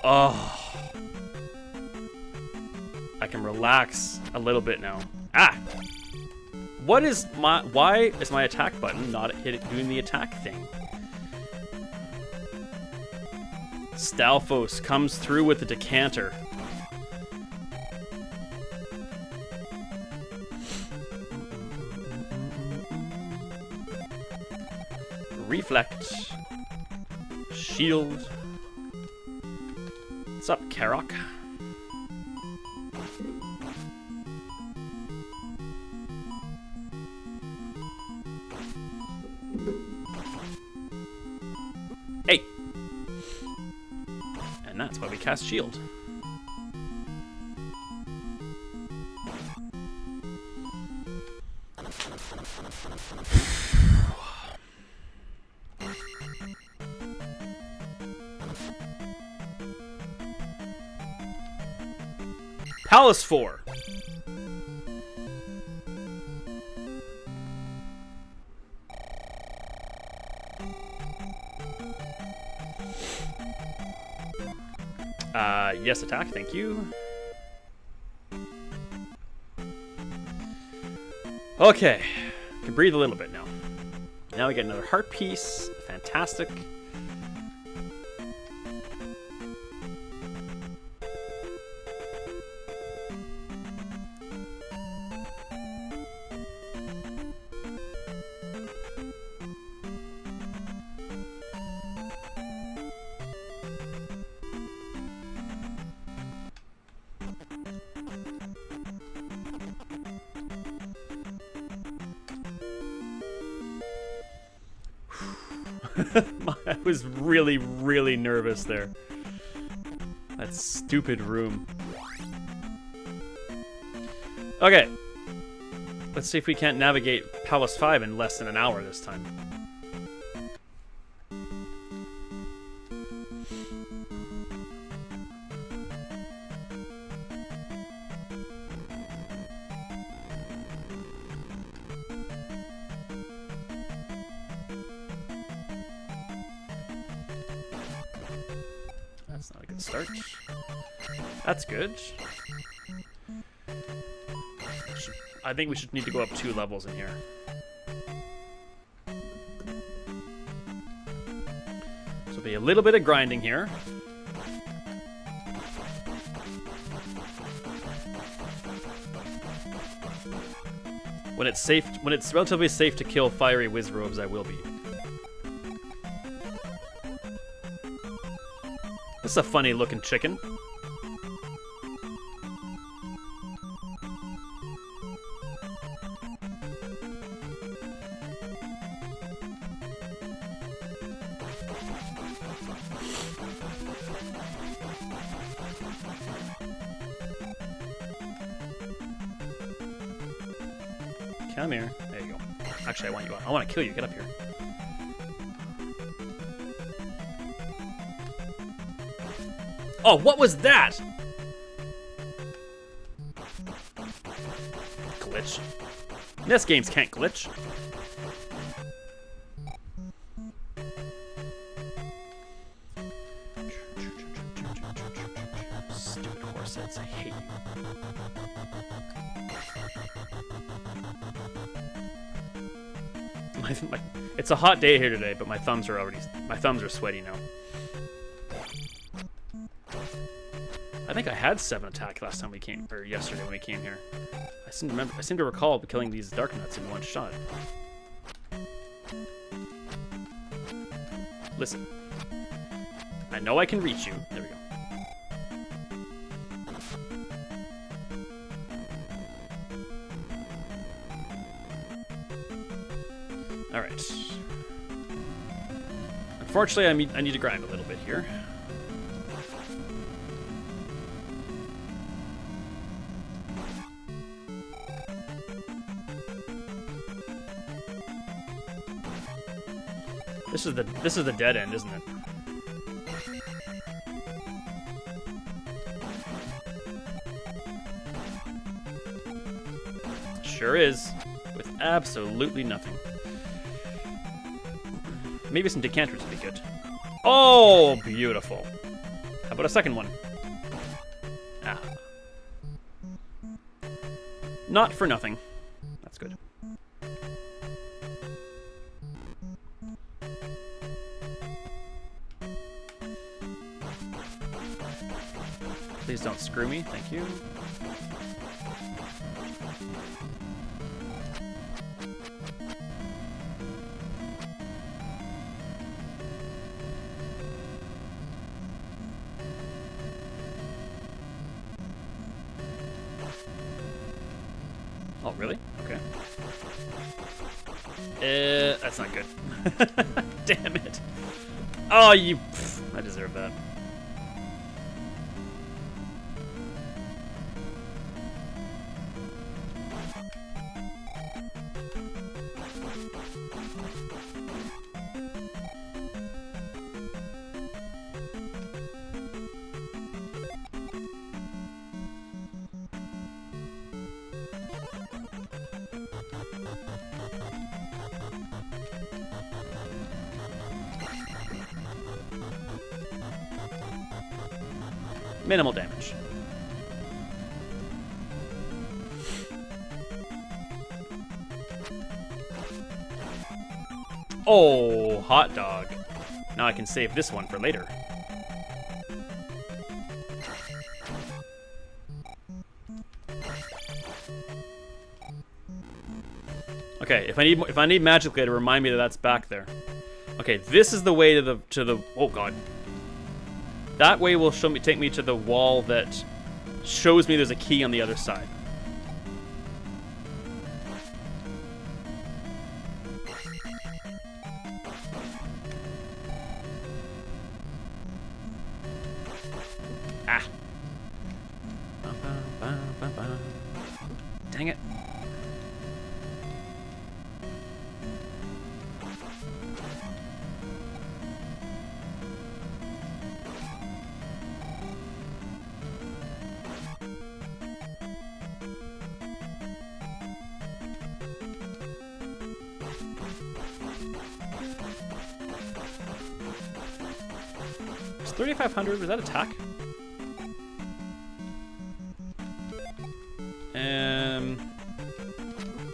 Oh. I can relax a little bit now. Ah! What is my... Why is my attack button not doing the attack thing? Stalfos comes through with the decanter. Reflect. Shield. What's up, Karok? Hey! And that's why we cast shield. Palace 4. Yes, attack, thank you. Okay, can breathe a little bit now. Now we get another heart piece. Fantastic. I was really, really nervous there. That stupid room. Okay. Let's see if we can't navigate Palace 5 in less than an hour this time. That's not a good start. That's good. I think we should need to go up 2 levels in here. So there'll be a little bit of grinding here. When it's relatively safe to kill fiery Wizrobes, I will be. This is a funny looking chicken. Come here. There you go. Actually, I want you out. I want to kill you. Get up here. Oh, what was that? Glitch. This games can't glitch. Stupid horsets, I hate you. It's a hot day here today, but my thumbs are sweaty now. I think I had 7 attack last time we came, or yesterday when we came here. I seem to recall killing these dark nuts in one shot. Listen. I know I can reach you. There we go. Alright. Unfortunately, I need to grind a little bit here. This is the dead end, isn't it? Sure is. With absolutely nothing. Maybe some decanters would be good. Oh, beautiful. How about a second one? Ah. Not for nothing. That's good. Please don't screw me. Thank you. Oh, really? Okay. That's not good. Damn it. Oh, you... I deserve that. Minimal damage. Oh, hot dog. Now I can save this one for later. Okay, if I need magically to remind me that that's back there. Okay, this is the way to the oh god. That way will take me to the wall that shows me there's a key on the other side. Ah. Dang it. Is 3,500, was that attack?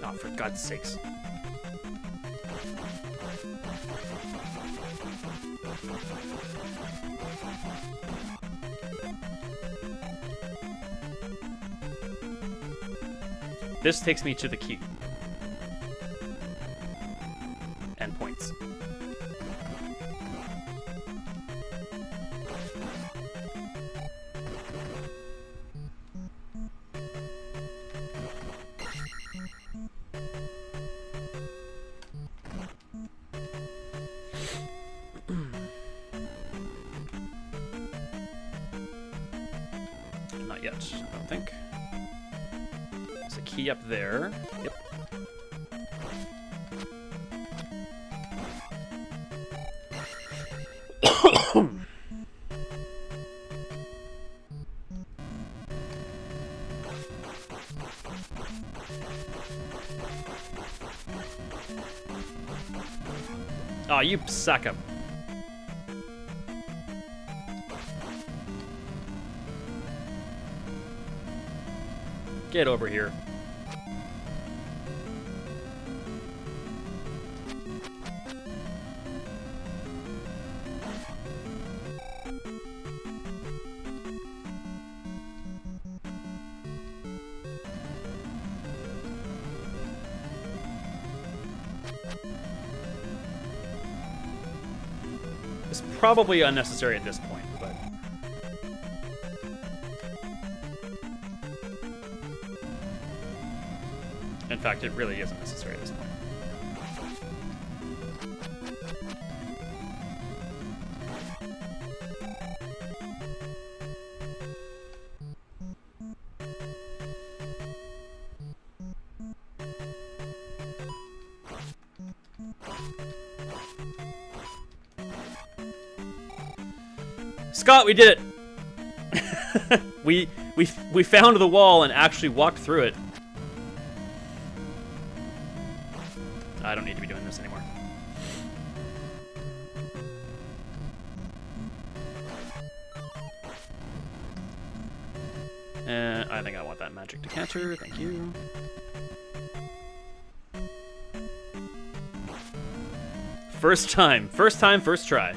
Oh, for God's sakes. This takes me to the key. And points. Not yet, I don't think. There's a key up there. Yep. Oh, you suck up. Get over here. It's probably unnecessary at this point, but... In fact, it really isn't necessary at this point. Scott, we did it! we found the wall and actually walked through it. I don't need to be doing this anymore. I think I want that magic decanter, thank you. First time, first try.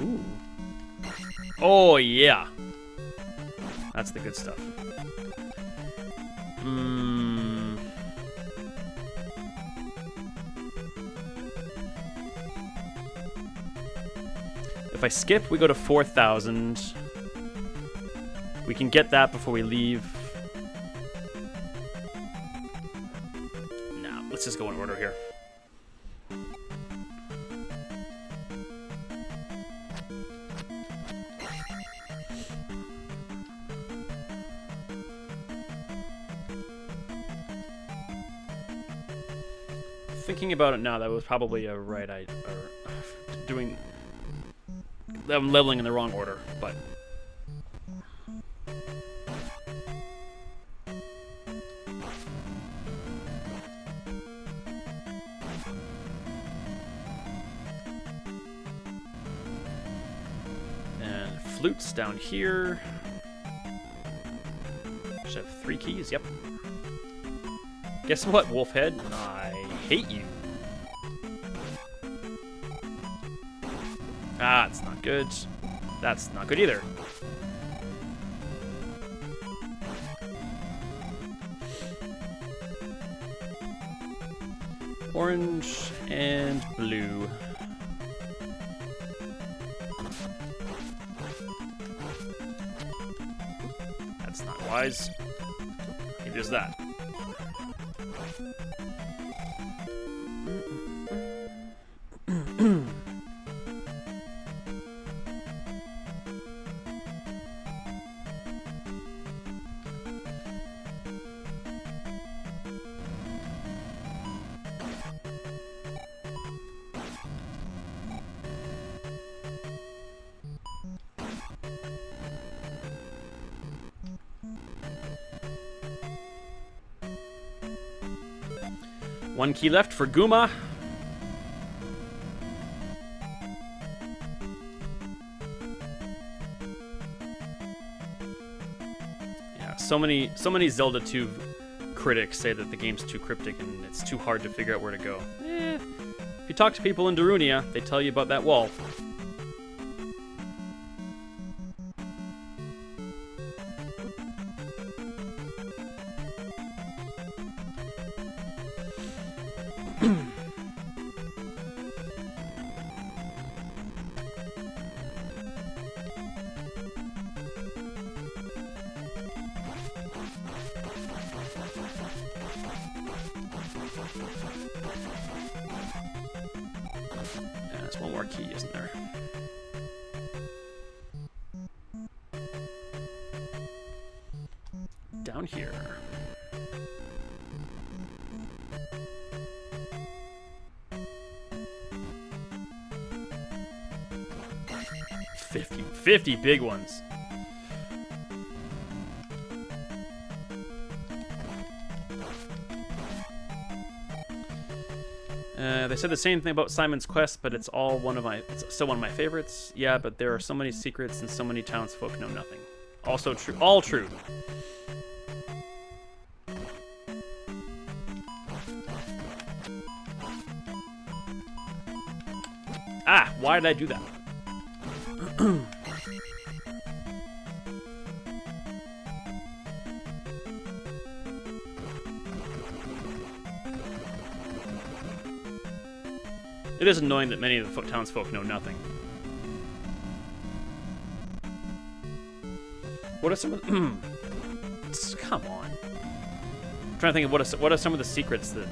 Ooh. Oh, yeah. That's the good stuff. If I skip, we go to 4,000. We can get that before we leave. Nah, let's just go in order here. Thinking about it now, that was probably a right idea. Doing I'm leveling in the wrong order, but... And flutes down here. Should have 3 keys, yep. Guess what, Wolfhead? I hate you. Ah, it's not good. That's not good either. Orange and blue. That's not wise. It is that. One key left for Guma. Yeah, so many Zelda 2 critics say that the game's too cryptic and it's too hard to figure out where to go. If you talk to people in Darunia, they tell you about that wall. There's one more key, isn't there? Down here. Fifty big ones. They said the same thing about Simon's Quest, but it's still one of my favorites. Yeah, but there are so many secrets and so many townsfolk know nothing. Also true. All true. Ah, why did I do that? It is annoying that many of the townsfolk know nothing. What are some of the... Come on. I'm trying to think of what are some of the secrets that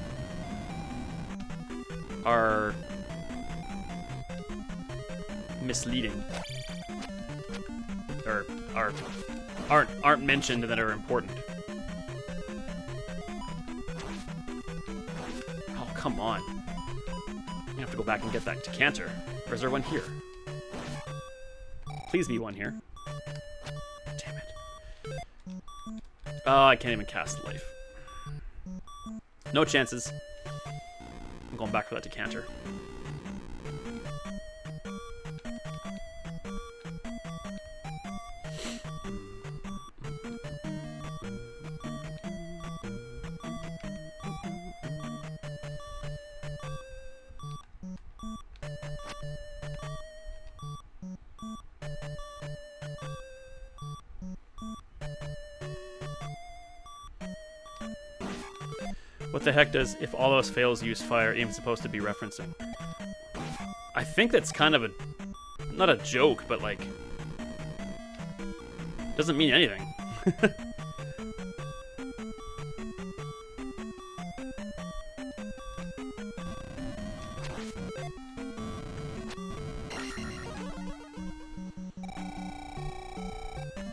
are misleading or aren't mentioned that are important. Oh, come on. You have to go back and get that decanter. Or is there one here? Please be one here. Damn it. Oh, I can't even cast life. No chances. I'm going back for that decanter. What the heck does if all else fails use fire even supposed to be referencing? I think that's kind of not a joke, but like, doesn't mean anything.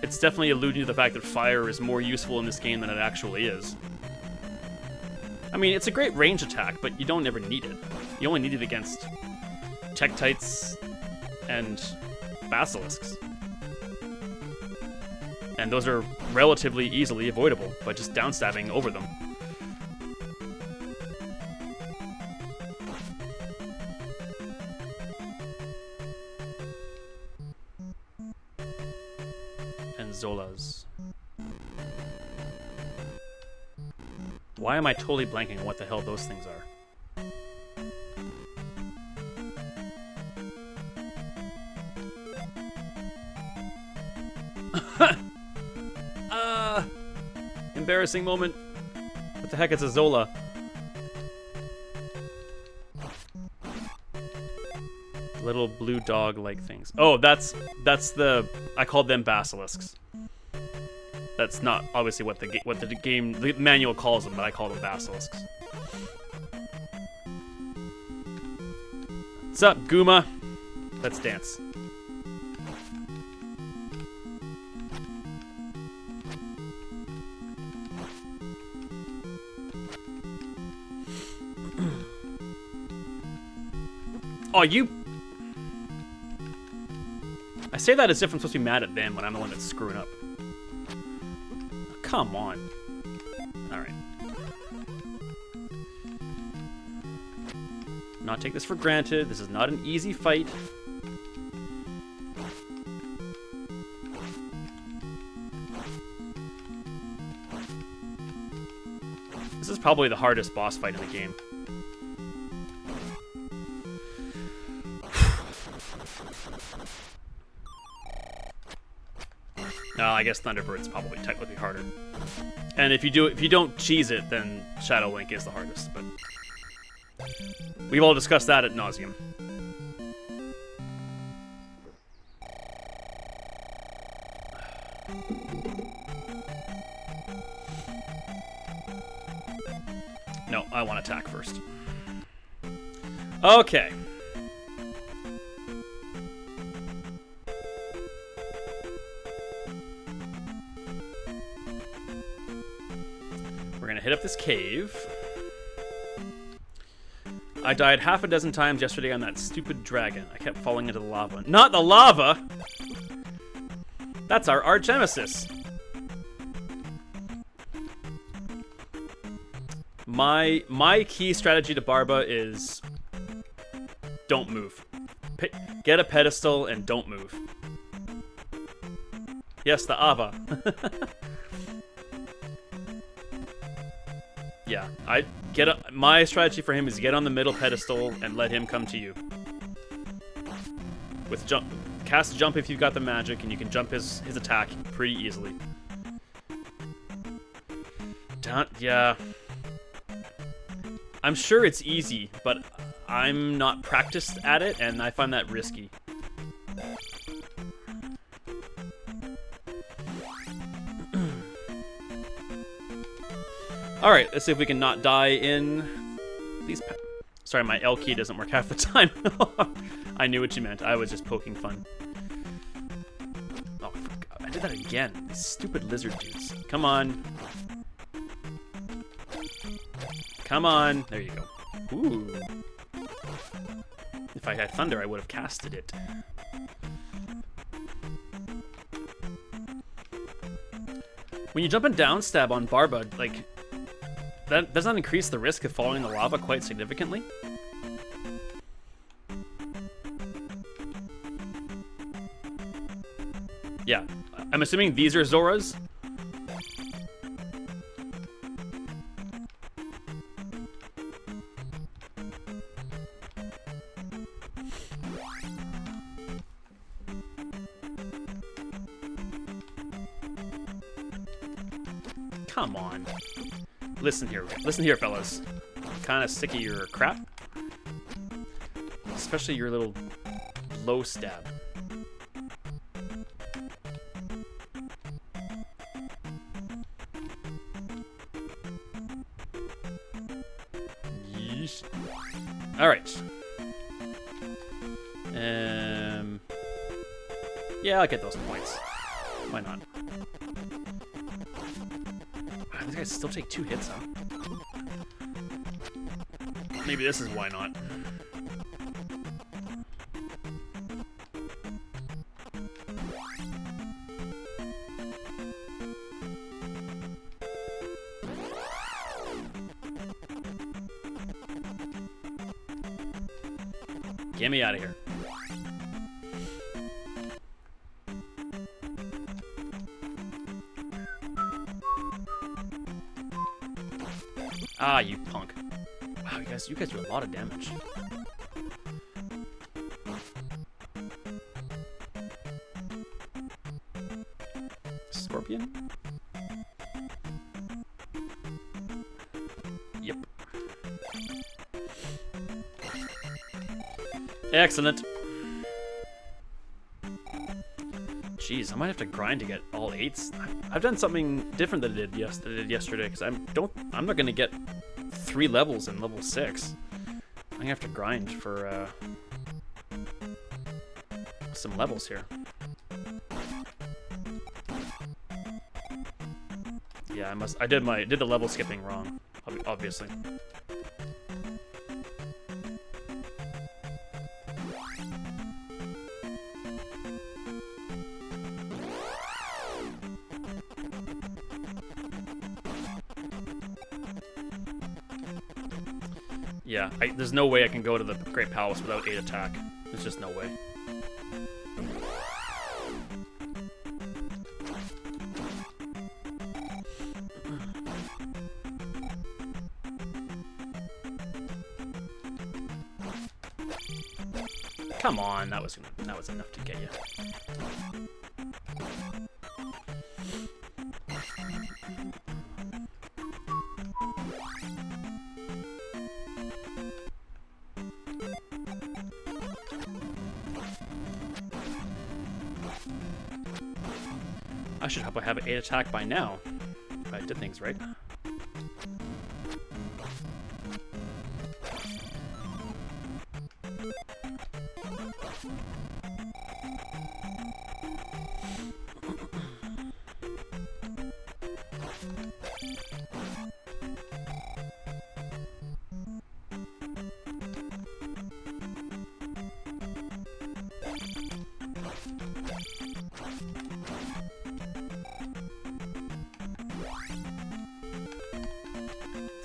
It's definitely alluding to the fact that fire is more useful in this game than it actually is. I mean, it's a great range attack, but you don't ever need it. You only need it against Tektites and basilisks. And those are relatively easily avoidable by just downstabbing over them. And Zolas. Why am I totally blanking on what the hell those things are? Embarrassing moment. What the heck is a Zola? Little blue dog-like things. Oh, that's the... I called them basilisks. That's not obviously what the manual calls them, but I call them basilisks. What's up, Guma? Let's dance. Oh, you... I say that as if I'm supposed to be mad at them when I'm the one that's screwing up. Come on. Alright. Not take this for granted. This is not an easy fight. This is probably the hardest boss fight in the game. I guess Thunderbird's probably technically harder. And if you don't cheese it, then Shadow Link is the hardest, but we've all discussed that ad nauseum. No, I want to attack first. Okay. We're gonna hit up this cave. I died half a dozen times yesterday on that stupid dragon. I kept falling into the lava. Not the lava! That's our arch nemesis. My key strategy to Barba is don't move. Get a pedestal and don't move. Yes, the Ava. Yeah, my strategy for him is get on the middle pedestal and let him come to you. With jump, cast jump if you've got the magic, and you can jump his attack pretty easily. Yeah. I'm sure it's easy, but I'm not practiced at it, and I find that risky. Alright, let's see if we can not die in these... Sorry, my L key doesn't work half the time. I knew what you meant. I was just poking fun. Oh, I did that again. These stupid lizard dudes. Come on. Come on. There you go. Ooh. If I had thunder, I would have casted it. When you jump and down stab on Barba, like... That does not increase the risk of falling in the lava quite significantly. Yeah, I'm assuming these are Zoras. Come on. Listen here, fellas. I'm kind of sick of your crap. Especially your little low stab. Yeesh. All right. Yeah, I'll get those points. Why not? These guys still take 2 hits, huh? Maybe this is why not. Get me out of here. Ah, you punk. Wow, you guys do a lot of damage. Scorpion? Yep. Excellent. Jeez, I might have to grind to get all 8s. I've done something different than I did yesterday because I'm not gonna get 3 levels in level 6. I'm gonna have to grind for some levels here. Yeah, I did the level skipping wrong, obviously. Yeah, there's no way I can go to the Great Palace without 8 attack. There's just no way. Come on, that was enough to get you. I should hope I have an 8 attack by now, if I did things right.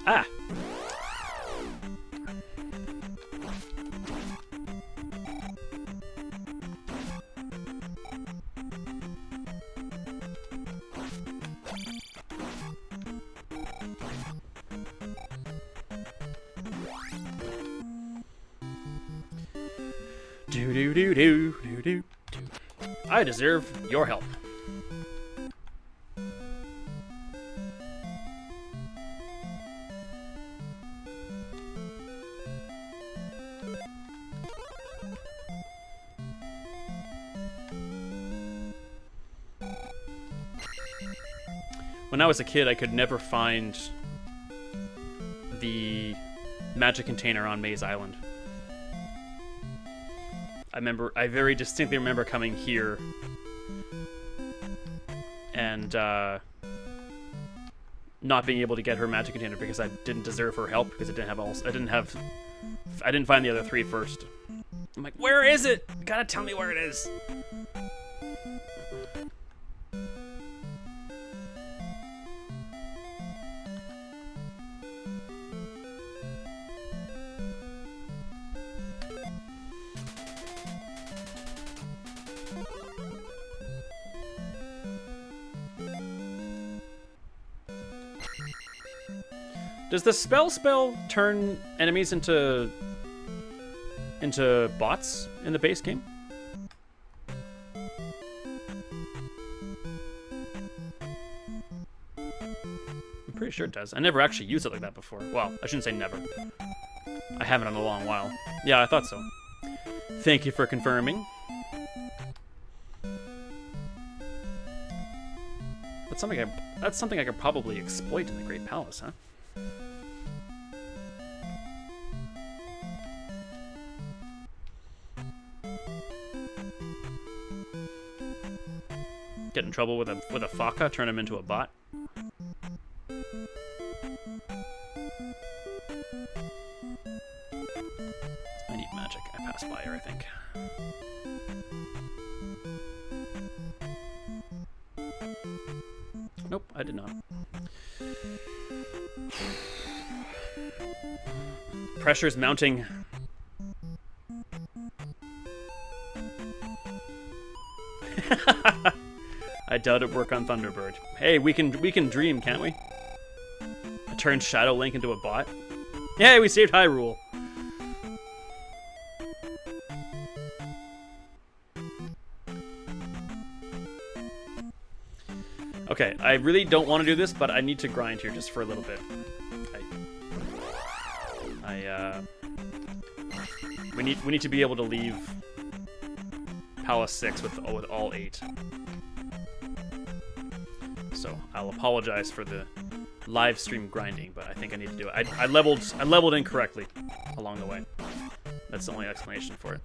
Ah! Do. I deserve your help. When I was a kid, I could never find the magic container on Maze Island. I very distinctly remember coming here and not being able to get her magic container because I didn't deserve her help because I didn't find the other 3 first. I'm like, where is it? You gotta tell me where it is. Does the spell turn enemies into bots in the base game? I'm pretty sure it does. I never actually used it like that before. Well, I shouldn't say never. I haven't in a long while. Yeah, I thought so. Thank you for confirming. That's something I could probably exploit in the Great Palace, huh? Get in trouble with a Faka, turn him into a bot. I need magic. I passed by her, I think. Nope, I did not. Pressure's mounting. I doubt it work on Thunderbird. Hey, we can dream, can't we? I turned Shadow Link into a bot. Yay, we saved Hyrule. Okay, I really don't want to do this, but I need to grind here just for a little bit. We need to be able to leave Palace 6 with all 8. So I'll apologize for the live stream grinding, but I think I need to do it. I leveled incorrectly along the way. That's the only explanation for it.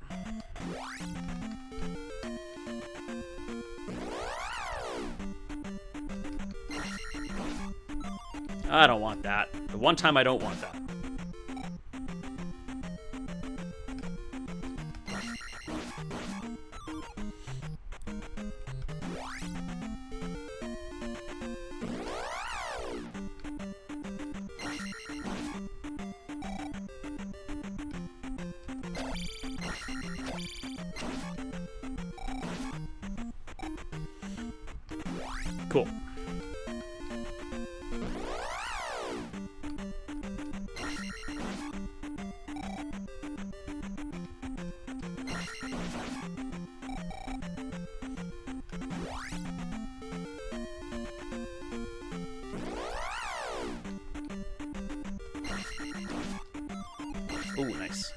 I don't want that. The one time I don't want that. Cool. Ooh, nice.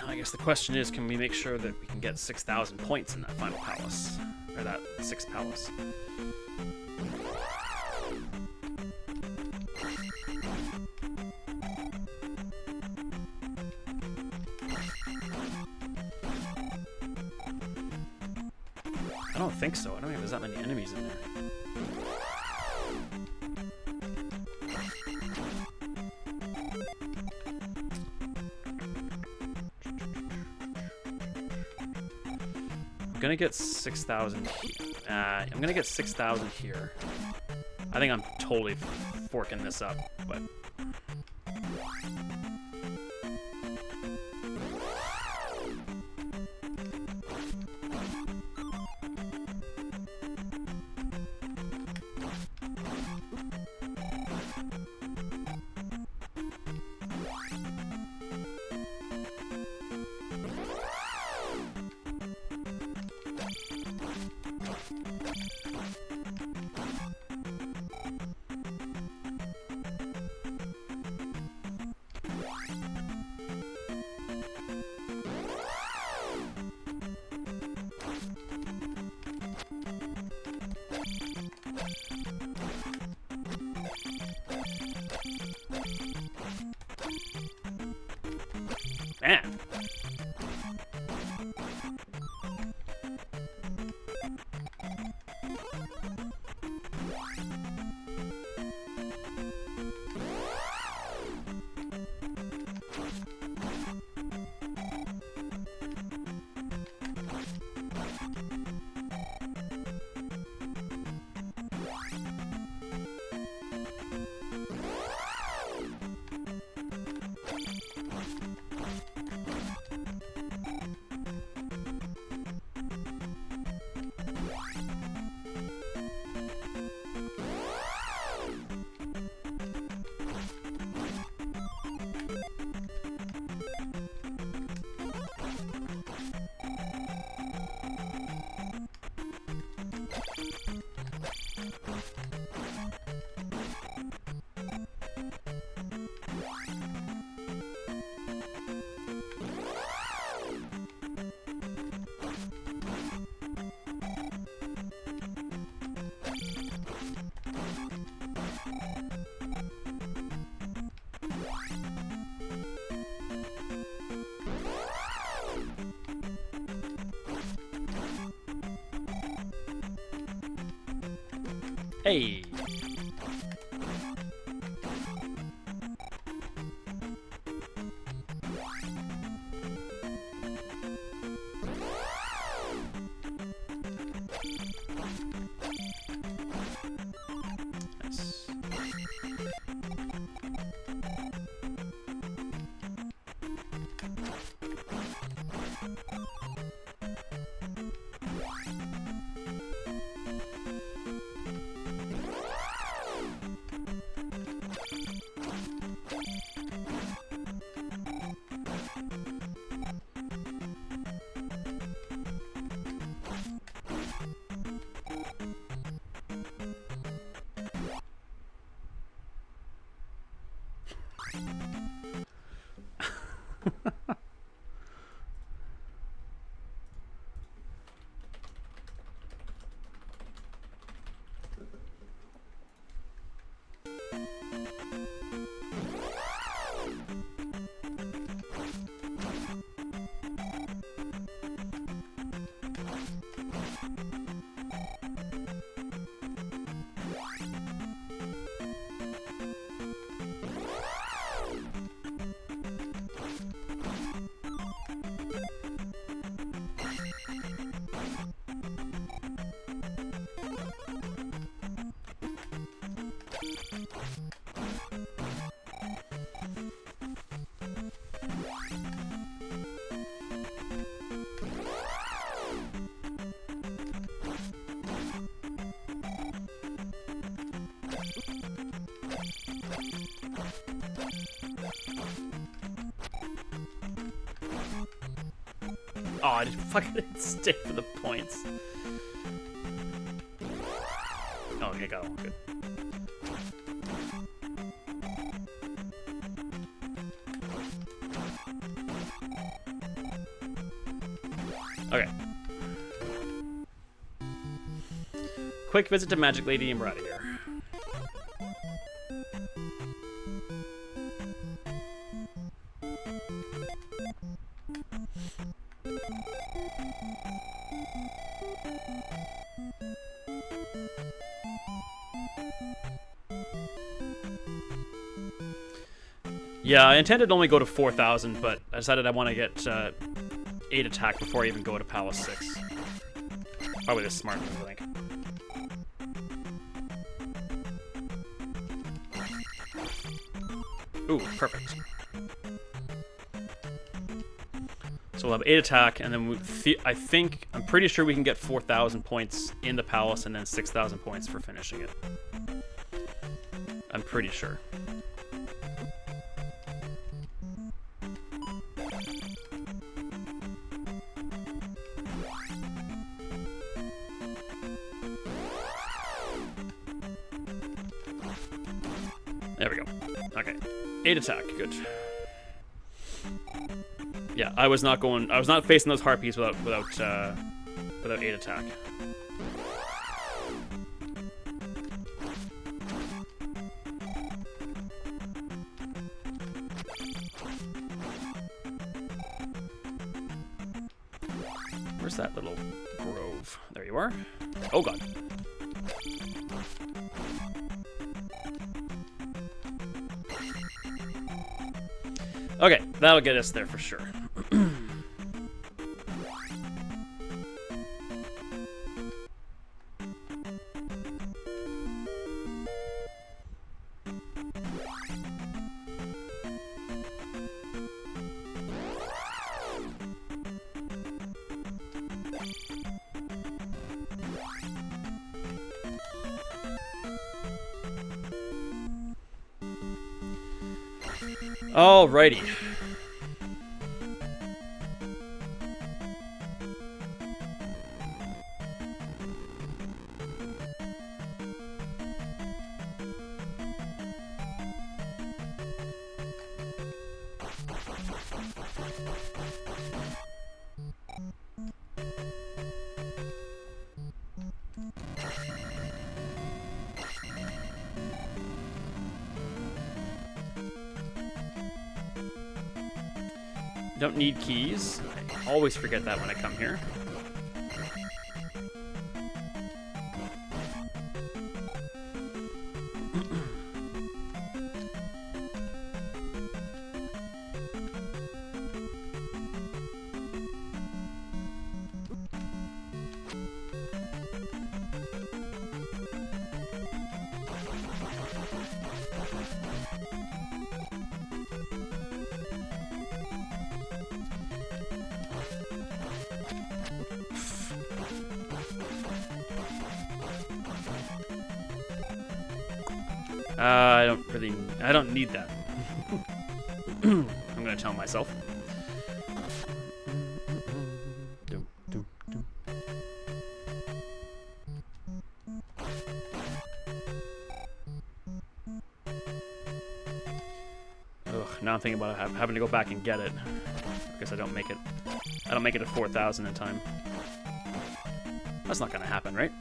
I guess the question is, can we make sure that we can get 6,000 points in that final palace? Or that 6th palace? I don't think so. I don't think there's that many enemies in there. I'm gonna get 6,000. I'm gonna get 6,000 here. I think I'm totally forking this up, but. Man. Hey. Oh, I just fucking stick for the points. Oh, okay, got one. Good. Okay. Quick visit to Magic Lady and we're out of here. Yeah, I intended to only go to 4,000, but I decided I want to get 8 attack before I even go to Palace 6. Probably the smart move, I think. Ooh, perfect. So we'll have 8 attack, and then I'm pretty sure we can get 4,000 points in the Palace, and then 6,000 points for finishing it. I'm pretty sure. There we go. Okay. 8 attack, good. Yeah, I was not facing those harpies without 8 attack. Where's that little grove? There you are. Oh god. Okay, that'll get us there for sure. Alrighty. Don't need keys. I always forget that when I come here. I don't need that. I'm gonna tell myself. Ugh, now I'm thinking about having to go back and get it. I guess I don't make it. I don't make it to 4,000 in time. That's not gonna happen, right?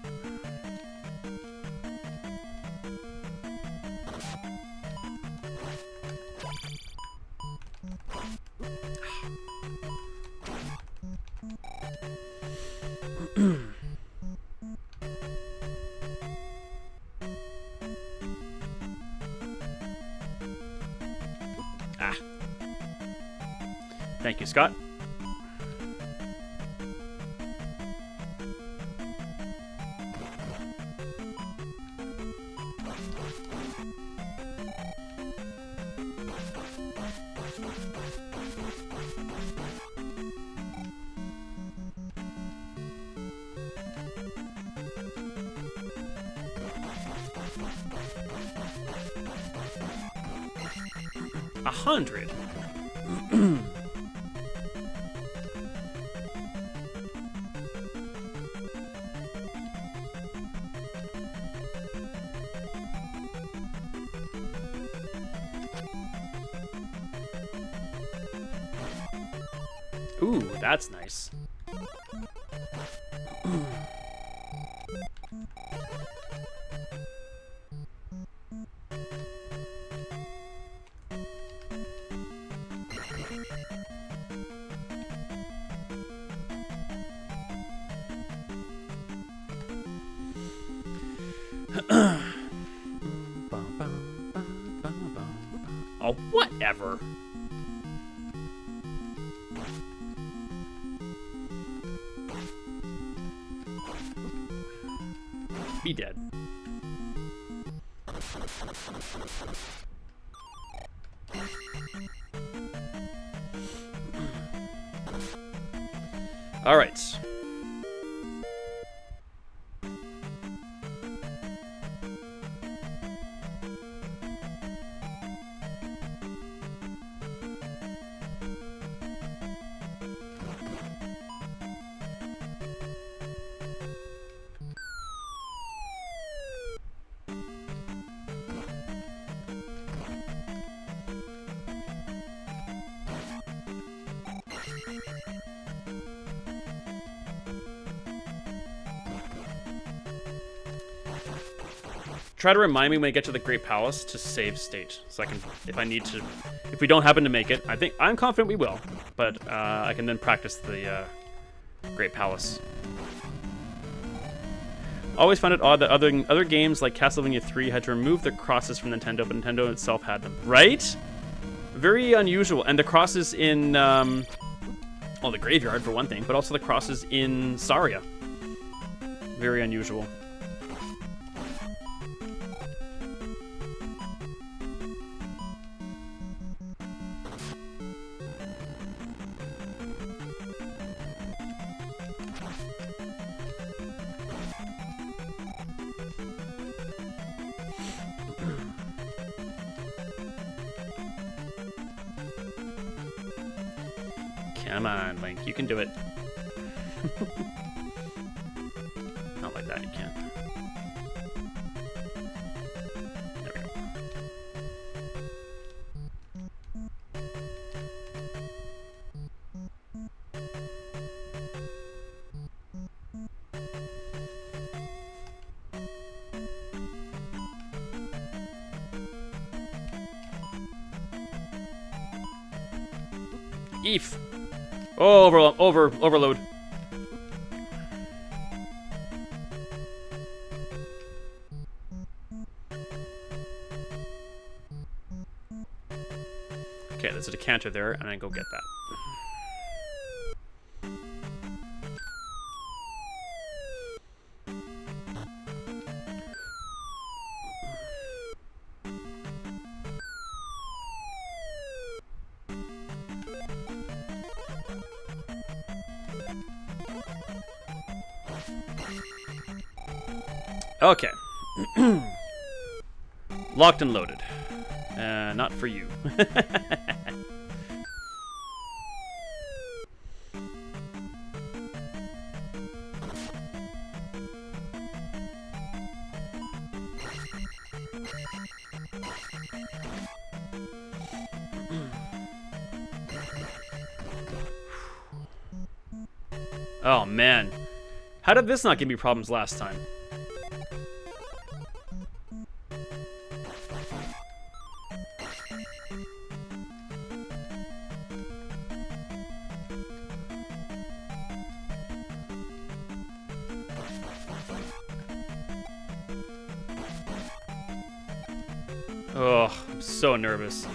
Ah. Thank you, Scott. $100. Ooh, that's nice. Oh, whatever. Be dead. All right. Try to remind me when I get to the Great Palace to save state, so I can, if I need to, if we don't happen to make it, I'm confident we will, but I can then practice the Great Palace. Always found it odd that other games like Castlevania 3 had to remove the crosses from Nintendo, but Nintendo itself had them. Right? Very unusual. And the crosses in, well, the graveyard for one thing, but also the crosses in Saria. Very unusual. Come on, Link, you can do it. Not like that, you can't. There we go. Eef. Oh, overload. Okay, there's a decanter there, and I go get that. Okay. Locked and loaded. Not for you. Oh man, how did this not give me problems last time? Oh, I'm so nervous.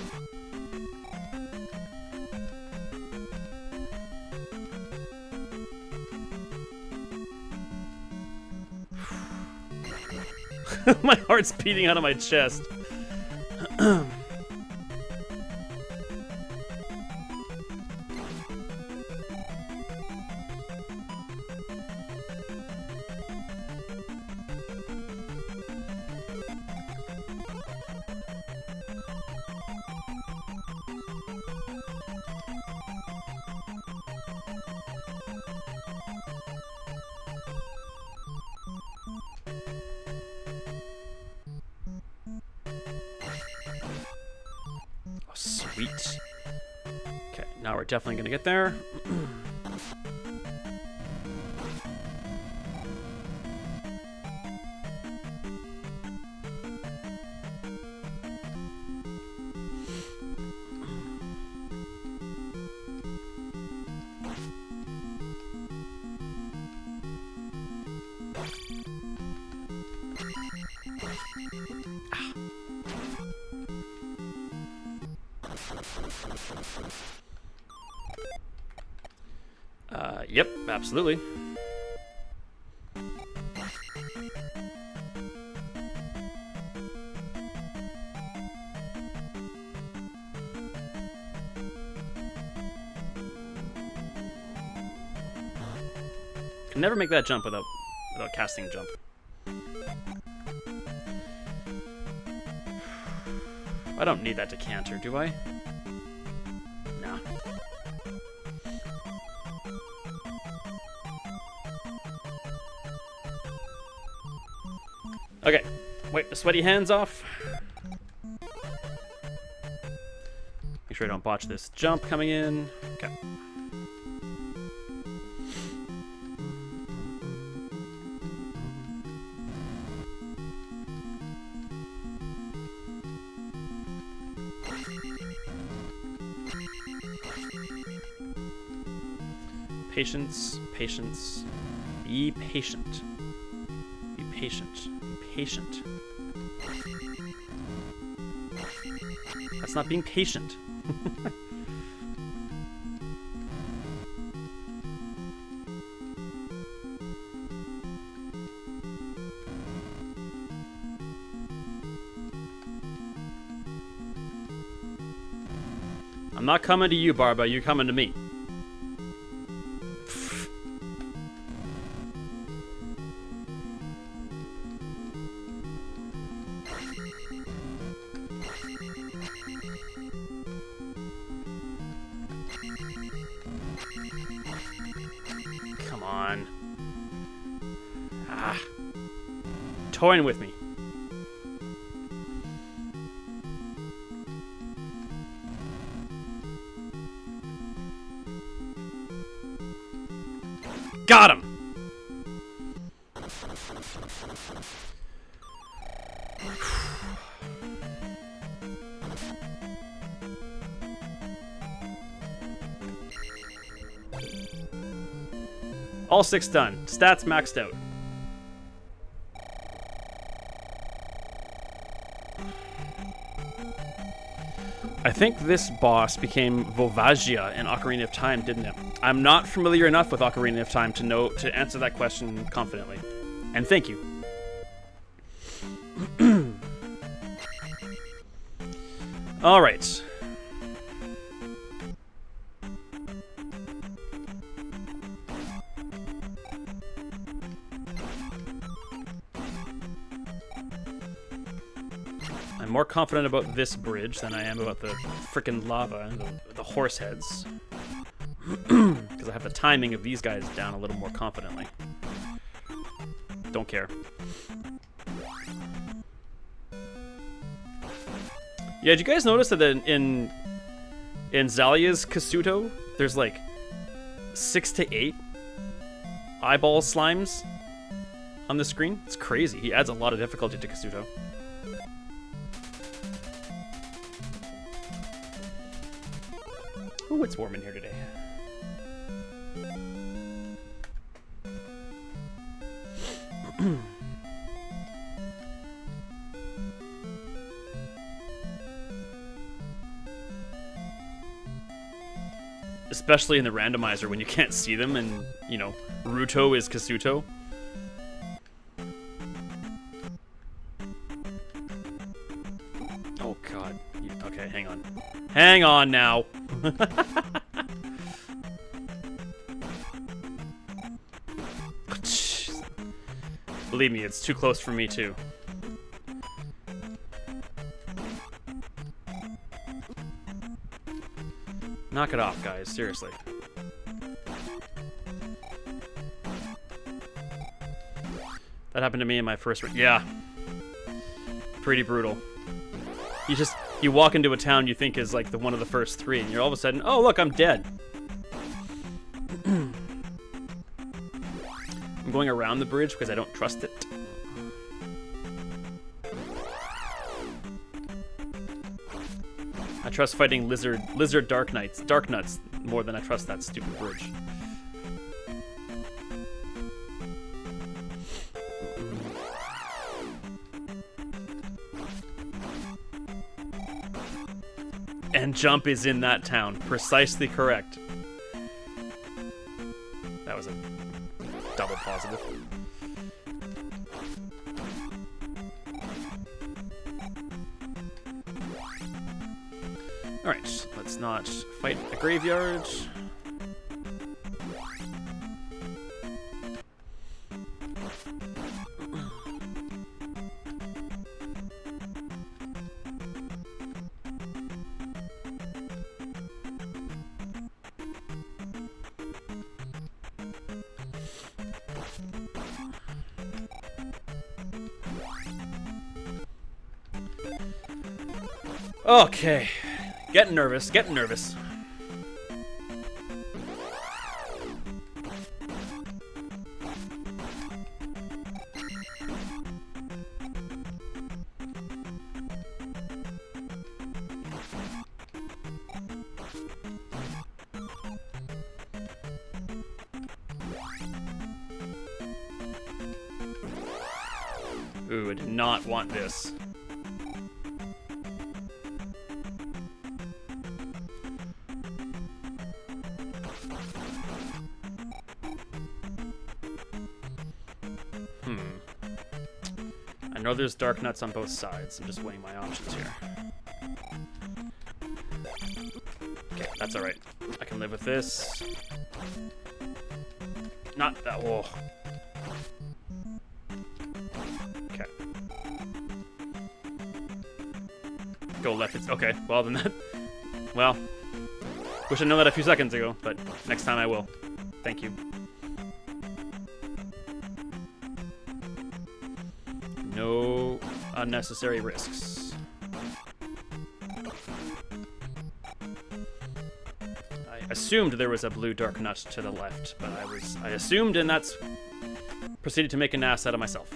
My heart's beating out of my chest. Sweet. Okay, now we're definitely gonna get there. Yep, absolutely. Can never make that jump without casting jump. I don't need that decanter, do I? Nah. Okay, wipe the sweaty hands off. Make sure I don't botch this jump coming in. Okay. Patience, patience. Be patient. Be patient. Patient. That's not being patient. I'm not coming to you, Barba. You're coming to me. Toying with me. Got him. All 6 done. Stats maxed out. I think this boss became Volvagia in Ocarina of Time, didn't it? I'm not familiar enough with Ocarina of Time to answer that question confidently. And thank you. All right. I'm more confident about this bridge than I am about the frickin' lava and the horse heads. Because I have the timing of these guys down a little more confidently. Don't care. Yeah, did you guys notice that in Zalia's Kasuto, there's like 6 to 8 eyeball slimes on the screen? It's crazy. He adds a lot of difficulty to Kasuto. Ooh, it's warm in here today. Especially in the randomizer when you can't see them and, you know, Ruto is Kasuto. Oh, God. Okay, hang on. Hang on now. Believe me, it's too close for me, too. Knock it off, guys. Seriously. That happened to me in my first... Yeah. Pretty brutal. You walk into a town you think is like one of the first 3, and you're all of a sudden, oh, look, I'm dead. I'm going around the bridge because I don't trust it. I trust fighting lizard dark nuts more than I trust that stupid bridge. And jump is in that town. Precisely correct. That was a double positive. Alright, let's not fight a graveyard. Okay. Getting nervous. Ooh, I did not want this. I know there's dark nuts on both sides. I'm just weighing my options here. Okay, that's alright. I can live with this. Not that. Whoa. Okay. Go left. It's okay. Well, then that. Well, wish I'd known that a few seconds ago, but next time I will. Thank you. No unnecessary risks. I assumed there was a blue dark nut to the left, but I assumed, and that's proceeded to make an ass out of myself.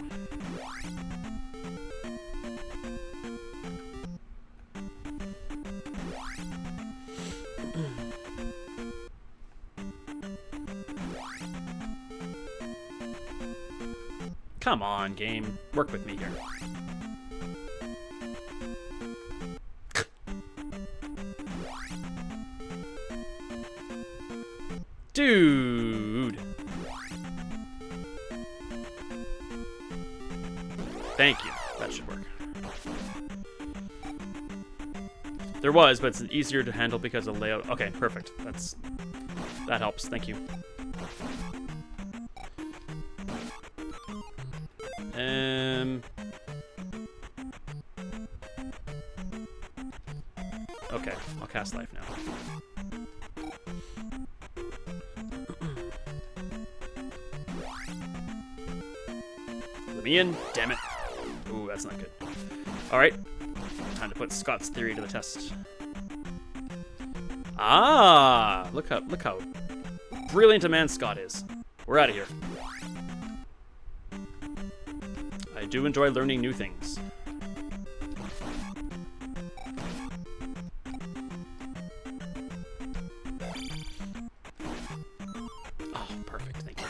Come on, game. Work with me here. Dude. Thank you. That should work. There was, but it's easier to handle because of layout. Okay, perfect. That helps. Thank you. Okay, I'll cast life now. Let me in, damn it. Ooh, that's not good. Alright, time to put Scott's theory to the test. Ah, look how brilliant a man Scott is. We're out of here. I do enjoy learning new things. Oh, perfect, thank you.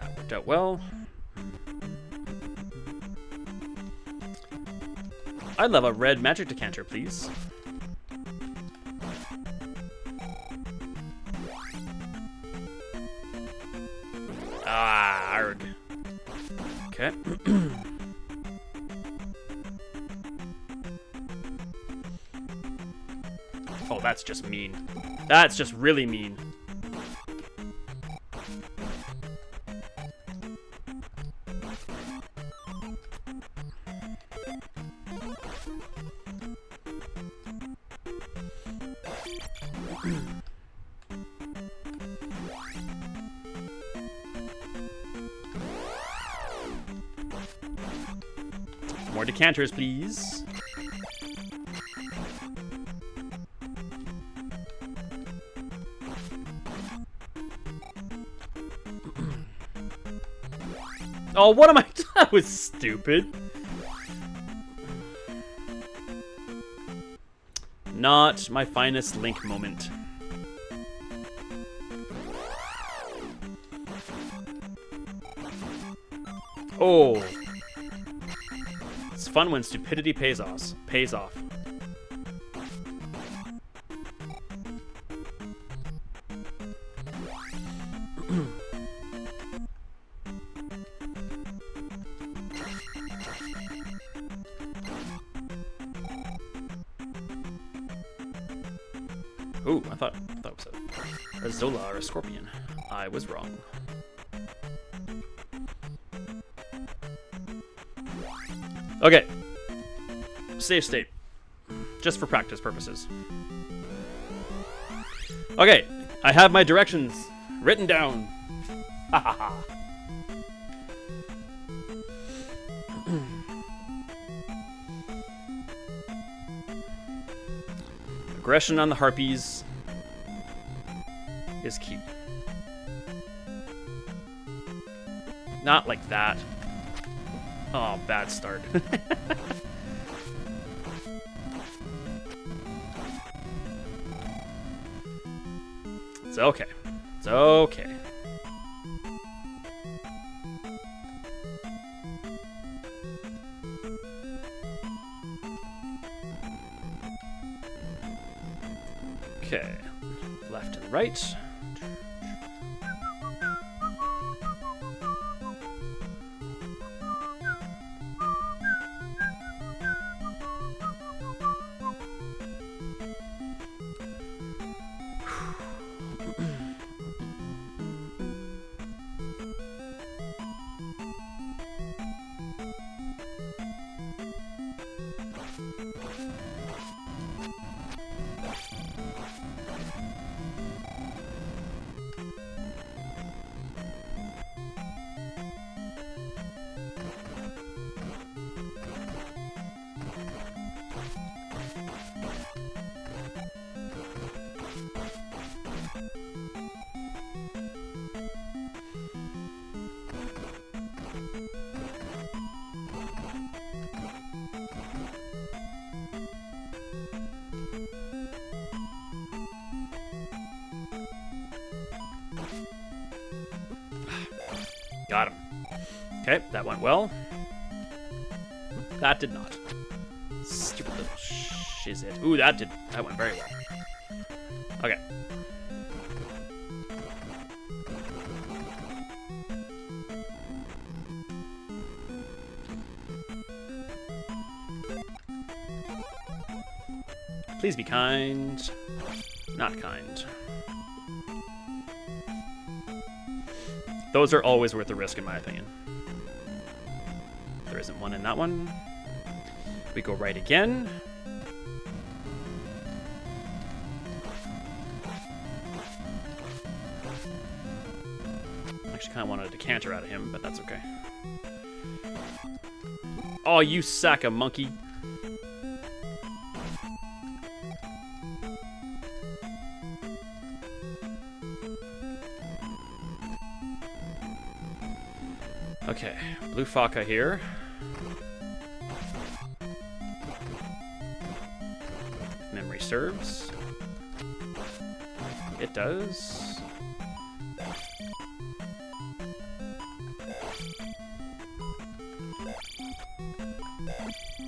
That worked out well. I'd love a red magic decanter, please. Ah, arg. Okay. Oh, that's just mean. That's just really mean. More decanters, please. Oh, what am I? That was stupid. Not my finest Link moment. Oh. It's fun when stupidity pays off. Ooh, I thought it was a Zola or a Scorpion. I was wrong. Okay. Save state. Just for practice purposes. Okay, I have my directions written down. Ha ha ha. Aggression on the harpies is key. Not like that. Oh, bad start. It's okay. It's okay. Okay. Left and right. Got him. Okay, that went well. That did not. Stupid little shizit. Ooh, that went very well. Okay. Please be kind. Not kind. Those are always worth the risk, in my opinion. There isn't one in that one. We go right again. Actually, kind of wanted a decanter out of him, but that's okay. Oh, you sack of monkey. Okay, blue Faka here. If memory serves. It does.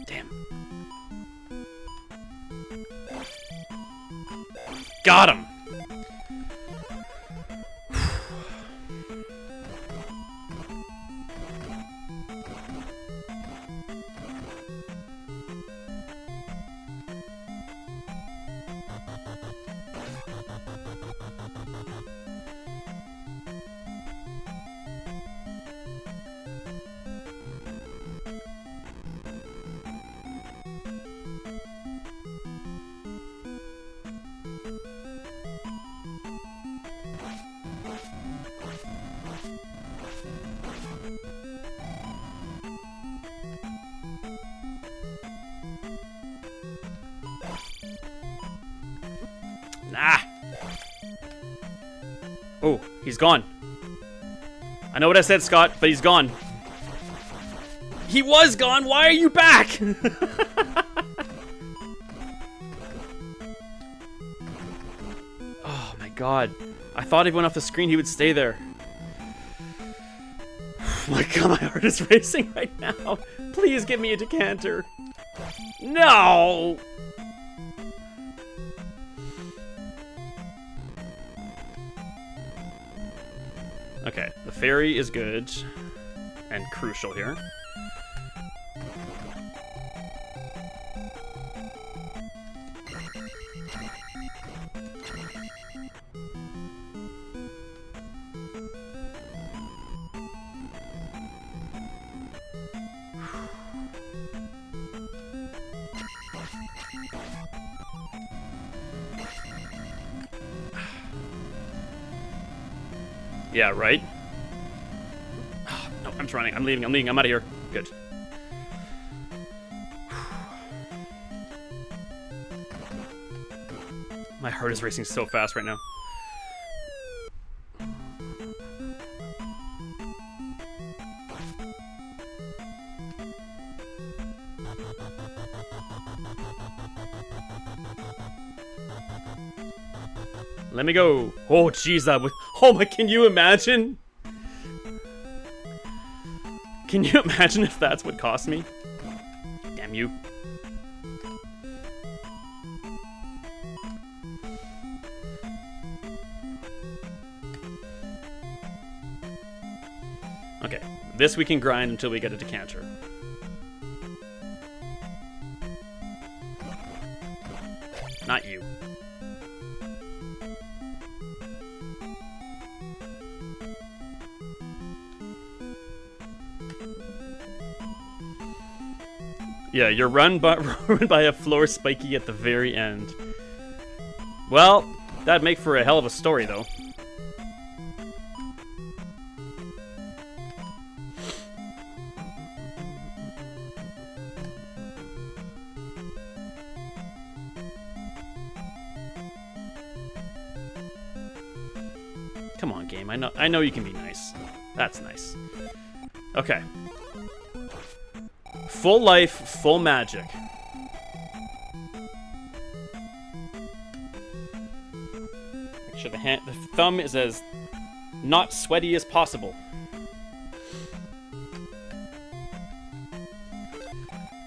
Damn. Got him! Nah. Oh, he's gone. I know what I said, Scott, but he's gone. He was gone. Why are you back? Oh my god. I thought if he went off the screen, he would stay there. Oh my god, my heart is racing right now. Please give me a decanter. No! Okay, the fairy is good and crucial here. Yeah, right? Oh, no, I'm running. I'm leaving. I'm out of here. Good. My heart is racing so fast right now. Let me go. Oh, jeez, that would... Oh my, can you imagine? Can you imagine if that's what cost me? Damn you. Okay, this we can grind until we get a decanter. Not you. Yeah, you're run by a floor spiky at the very end. Well, that'd make for a hell of a story, though. Come on, game. I know you can be nice. That's nice. Okay. Full life, full magic. Make sure the thumb is as not sweaty as possible.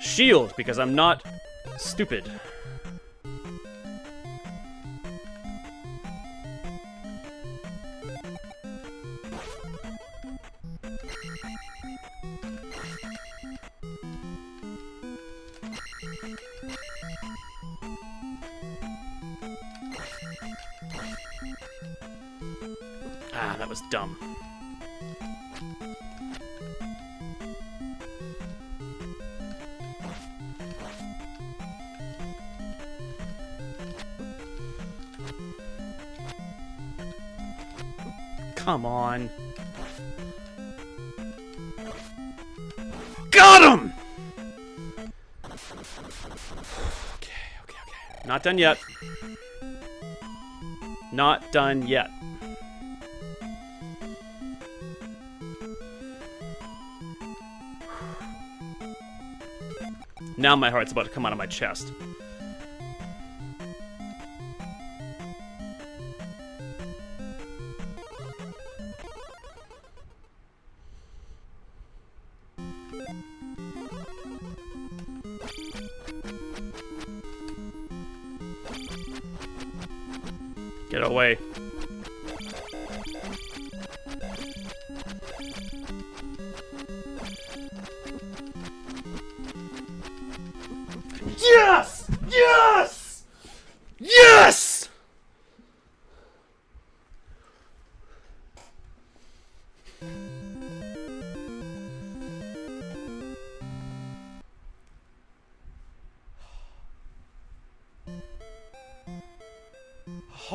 Shield, because I'm not stupid. that was dumb. Come on. Got him! Okay. Not done yet. Not done yet. Now my heart's about to come out of my chest. Get away. Yes! Yes! Yes!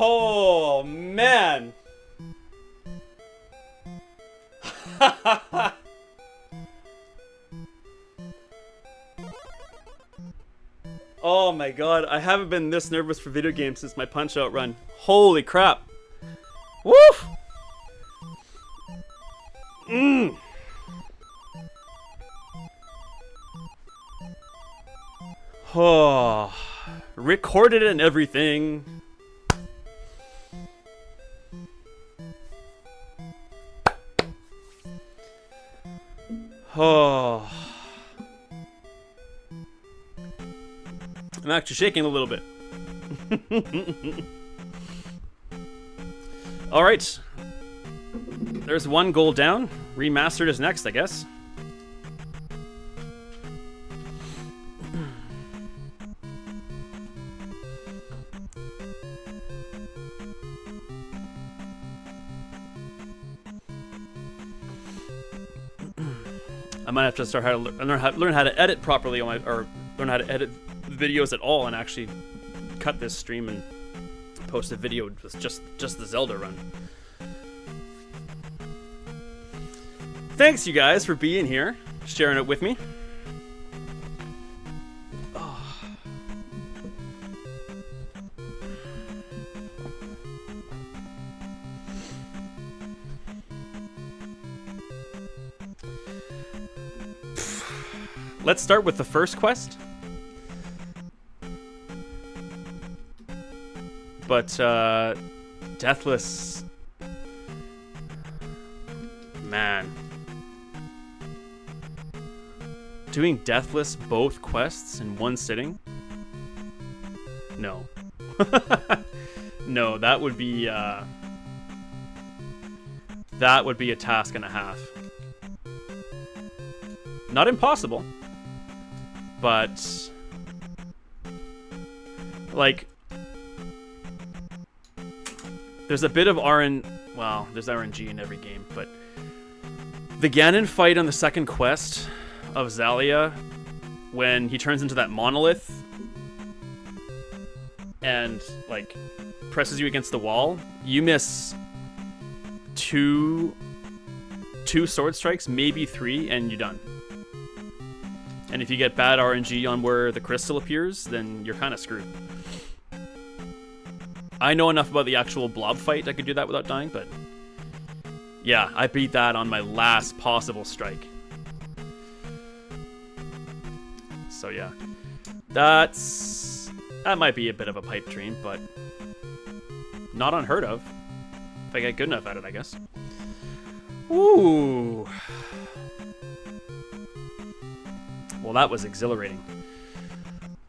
Oh, man. Oh my god, I haven't been this nervous for video games since my Punch-Out run. Holy crap. Woof! Oh, recorded and everything. Oh. I'm actually shaking a little bit. All right. There's one goal down. Remastered is next, I guess. I might have to start learn how to edit properly on my, or learn how to edit videos at all, and actually cut this stream and post a video with just the Zelda run. Thanks, you guys, for being here, sharing it with me. Oh. Let's start with the first quest. But, Deathless... Man. Doing Deathless both quests in one sitting? No. No, that would be a task and a half. Not impossible. But... like... there's a bit of well, there's RNG in every game, but the Ganon fight on the second quest of Zalia, when he turns into that monolith and like presses you against the wall, you miss two sword strikes, maybe 3, and you're done. And if you get bad RNG on where the crystal appears, then you're kind of screwed. I know enough about the actual blob fight I could do that without dying, but yeah, I beat that on my last possible strike. So yeah, that might be a bit of a pipe dream, but not unheard of if I get good enough at it, I guess. Ooh. Well, that was exhilarating.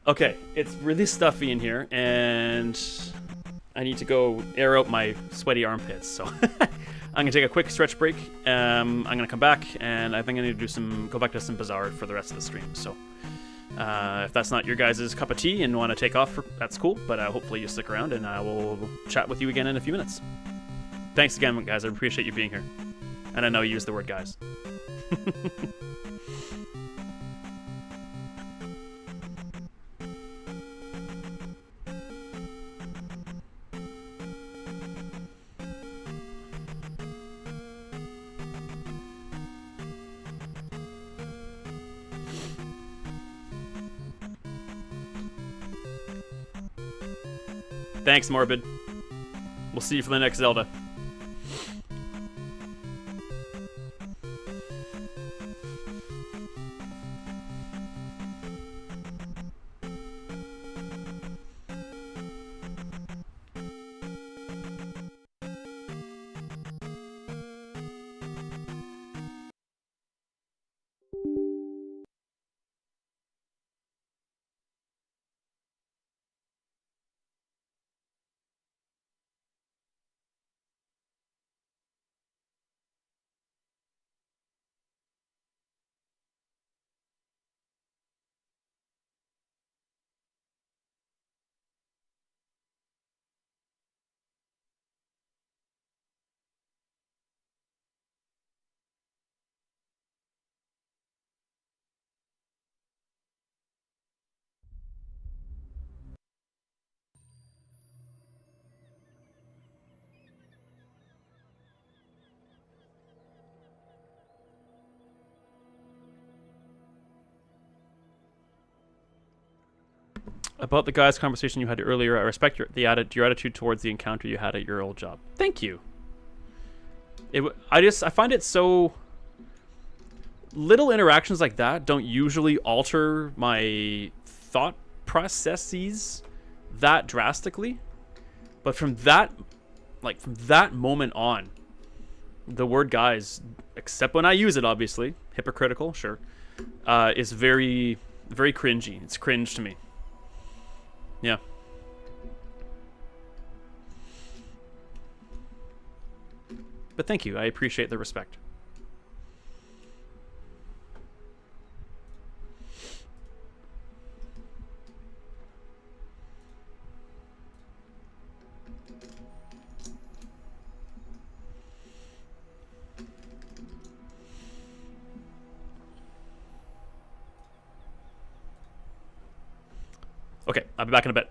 Okay, it's really stuffy in here, and I need to go air out my sweaty armpits, so I'm gonna take a quick stretch break. I'm gonna come back, and I think I need to go back to some Bazaar for the rest of the stream. So if that's not your guys' cup of tea and want to take off, that's cool. But hopefully you stick around, and I will chat with you again in a few minutes. Thanks again, guys. I appreciate you being here. And I know you use the word guys. Thanks, Morbid. We'll see you for the next Zelda. About the guys' conversation you had earlier, I respect your attitude towards the encounter you had at your old job. Thank you. I find it so... Little interactions like that don't usually alter my thought processes that drastically. But from that moment on, the word guys, except when I use it, obviously, hypocritical, sure, is very, very cringy. It's cringe to me. Yeah. But thank you. I appreciate the respect. Okay, I'll be back in a bit.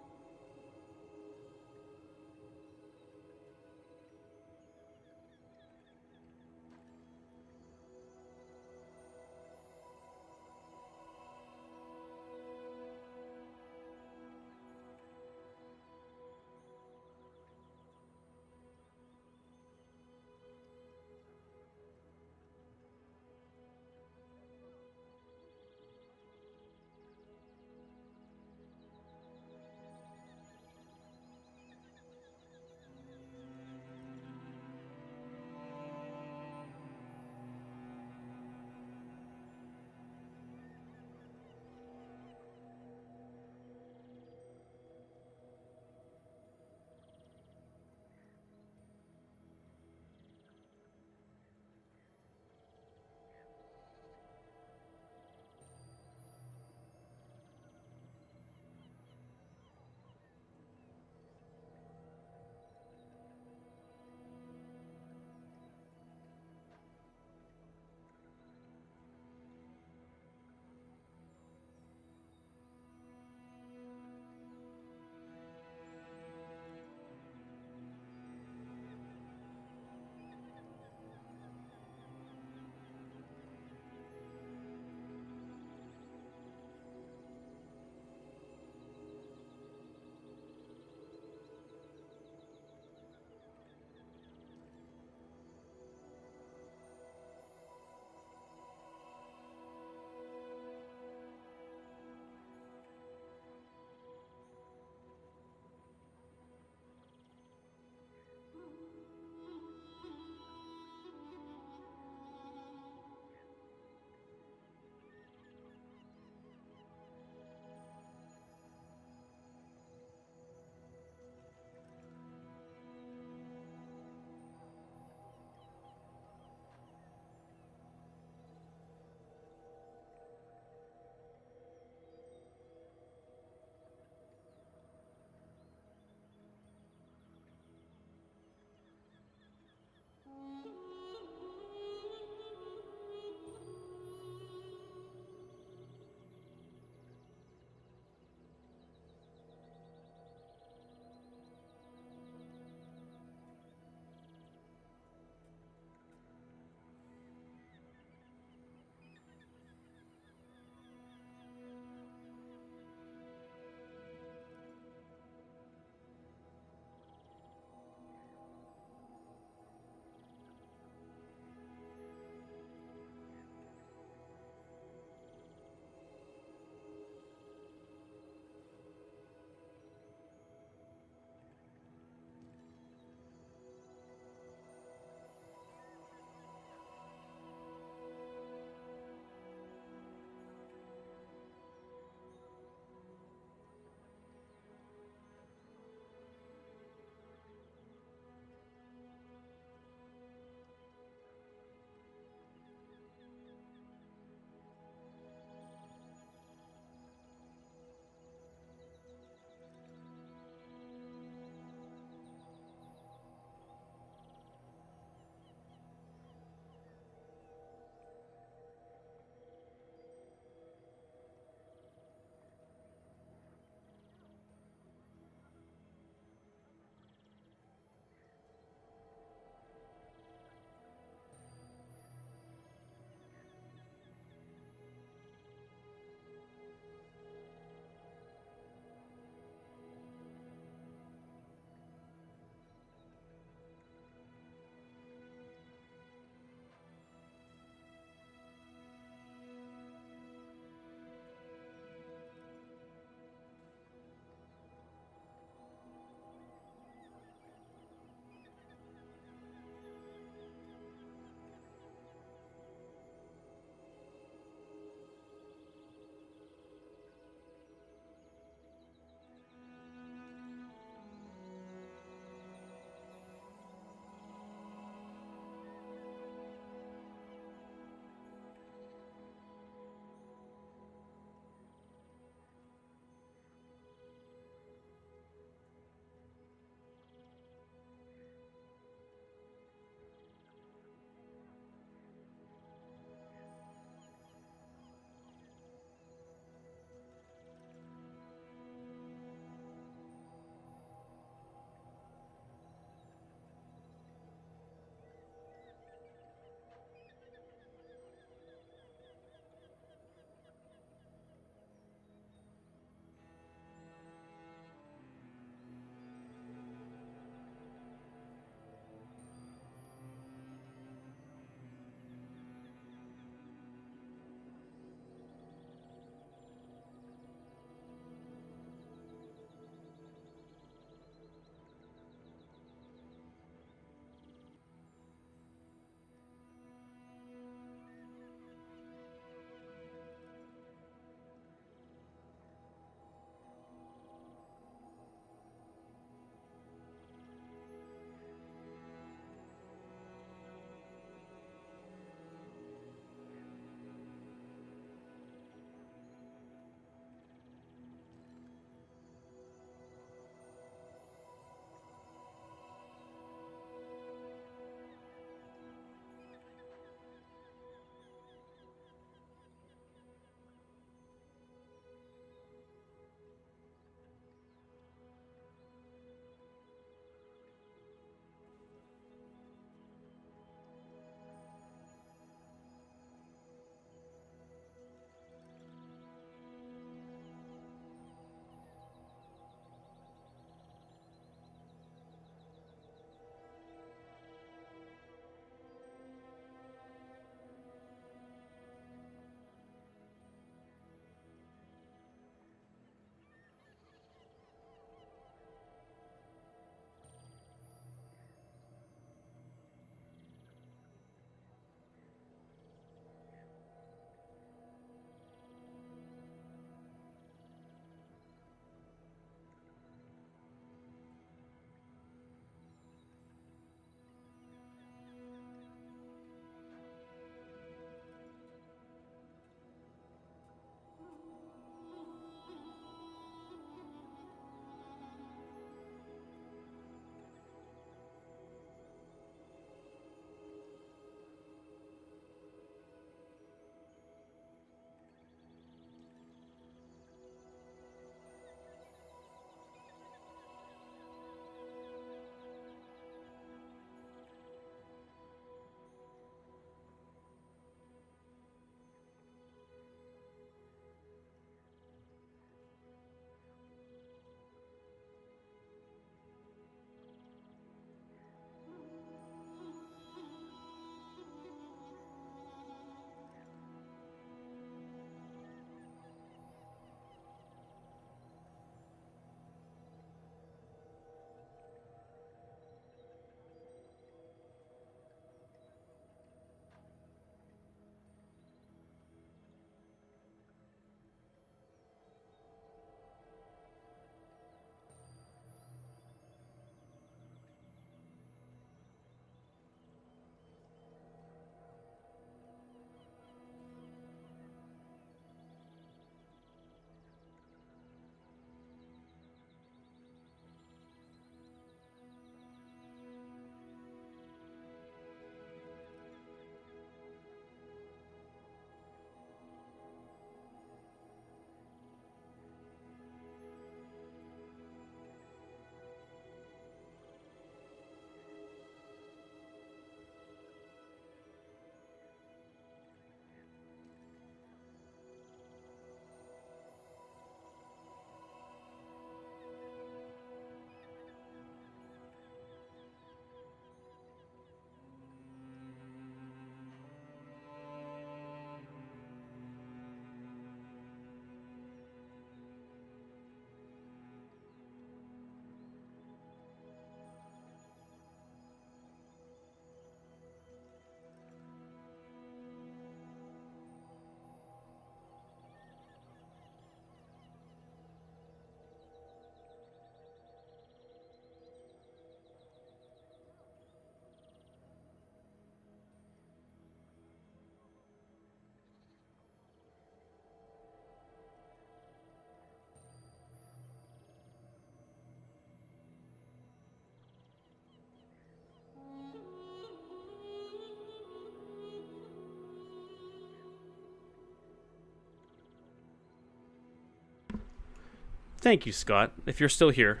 Thank you, Scott. If you're still here,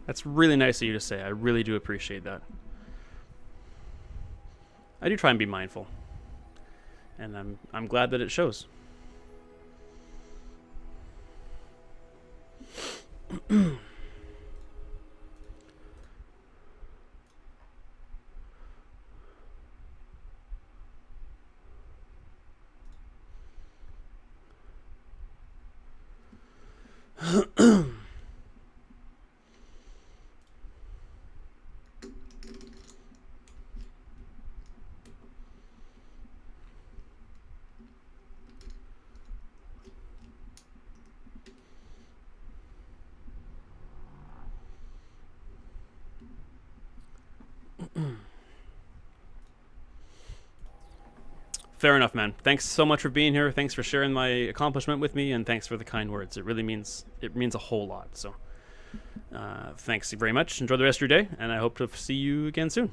that's really nice of you to say. I really do appreciate that. I do try and be mindful, and I'm glad that it shows. Fair enough, man. Thanks so much for being here. Thanks for sharing my accomplishment with me, and thanks for the kind words. It really means a whole lot. So, thanks very much. Enjoy the rest of your day, and I hope to see you again soon.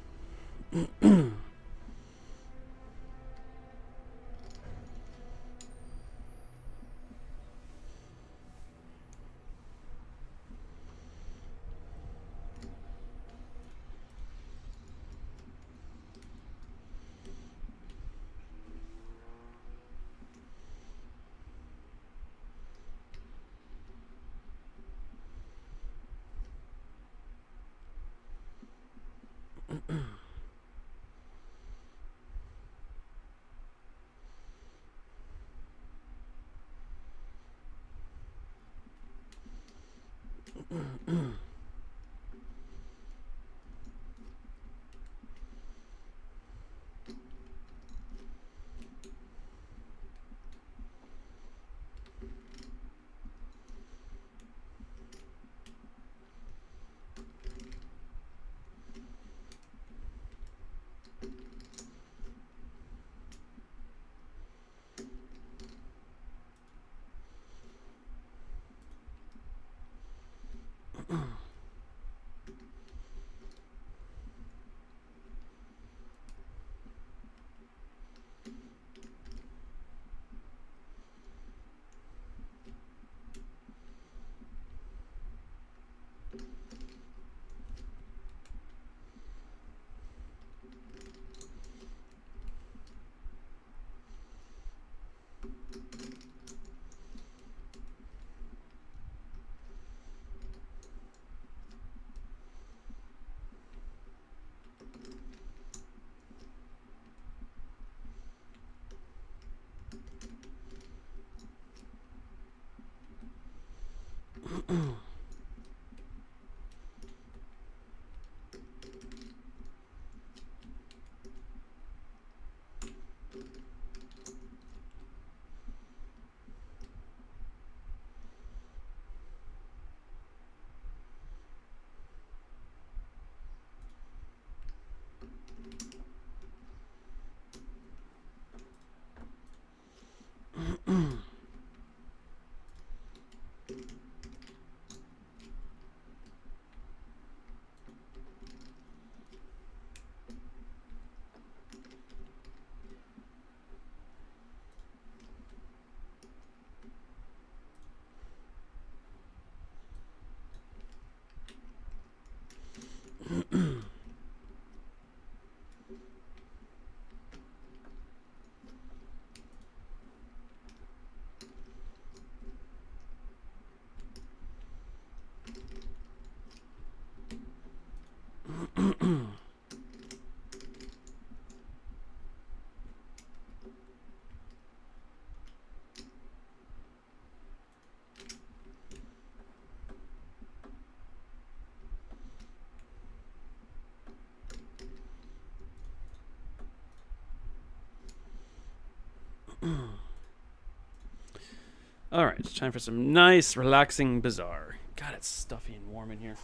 All right, it's time for some nice, relaxing bazaar. God, it's stuffy and warm in here.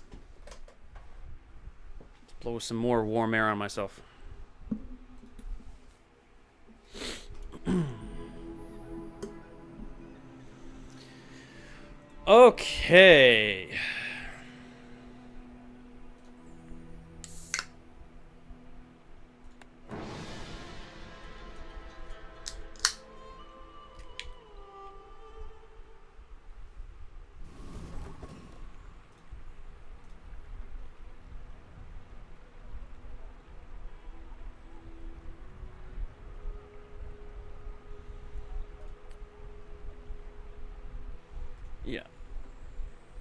Let's blow some more warm air on myself. Okay.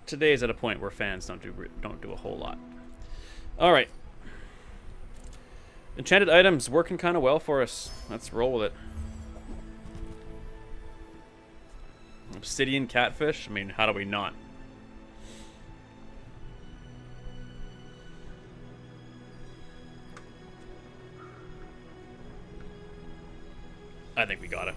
today's at a point where fans don't do a whole lot. All right. Enchanted items working kind of well for us. Let's roll with it. Obsidian catfish. I mean, how do we not? I think we got it.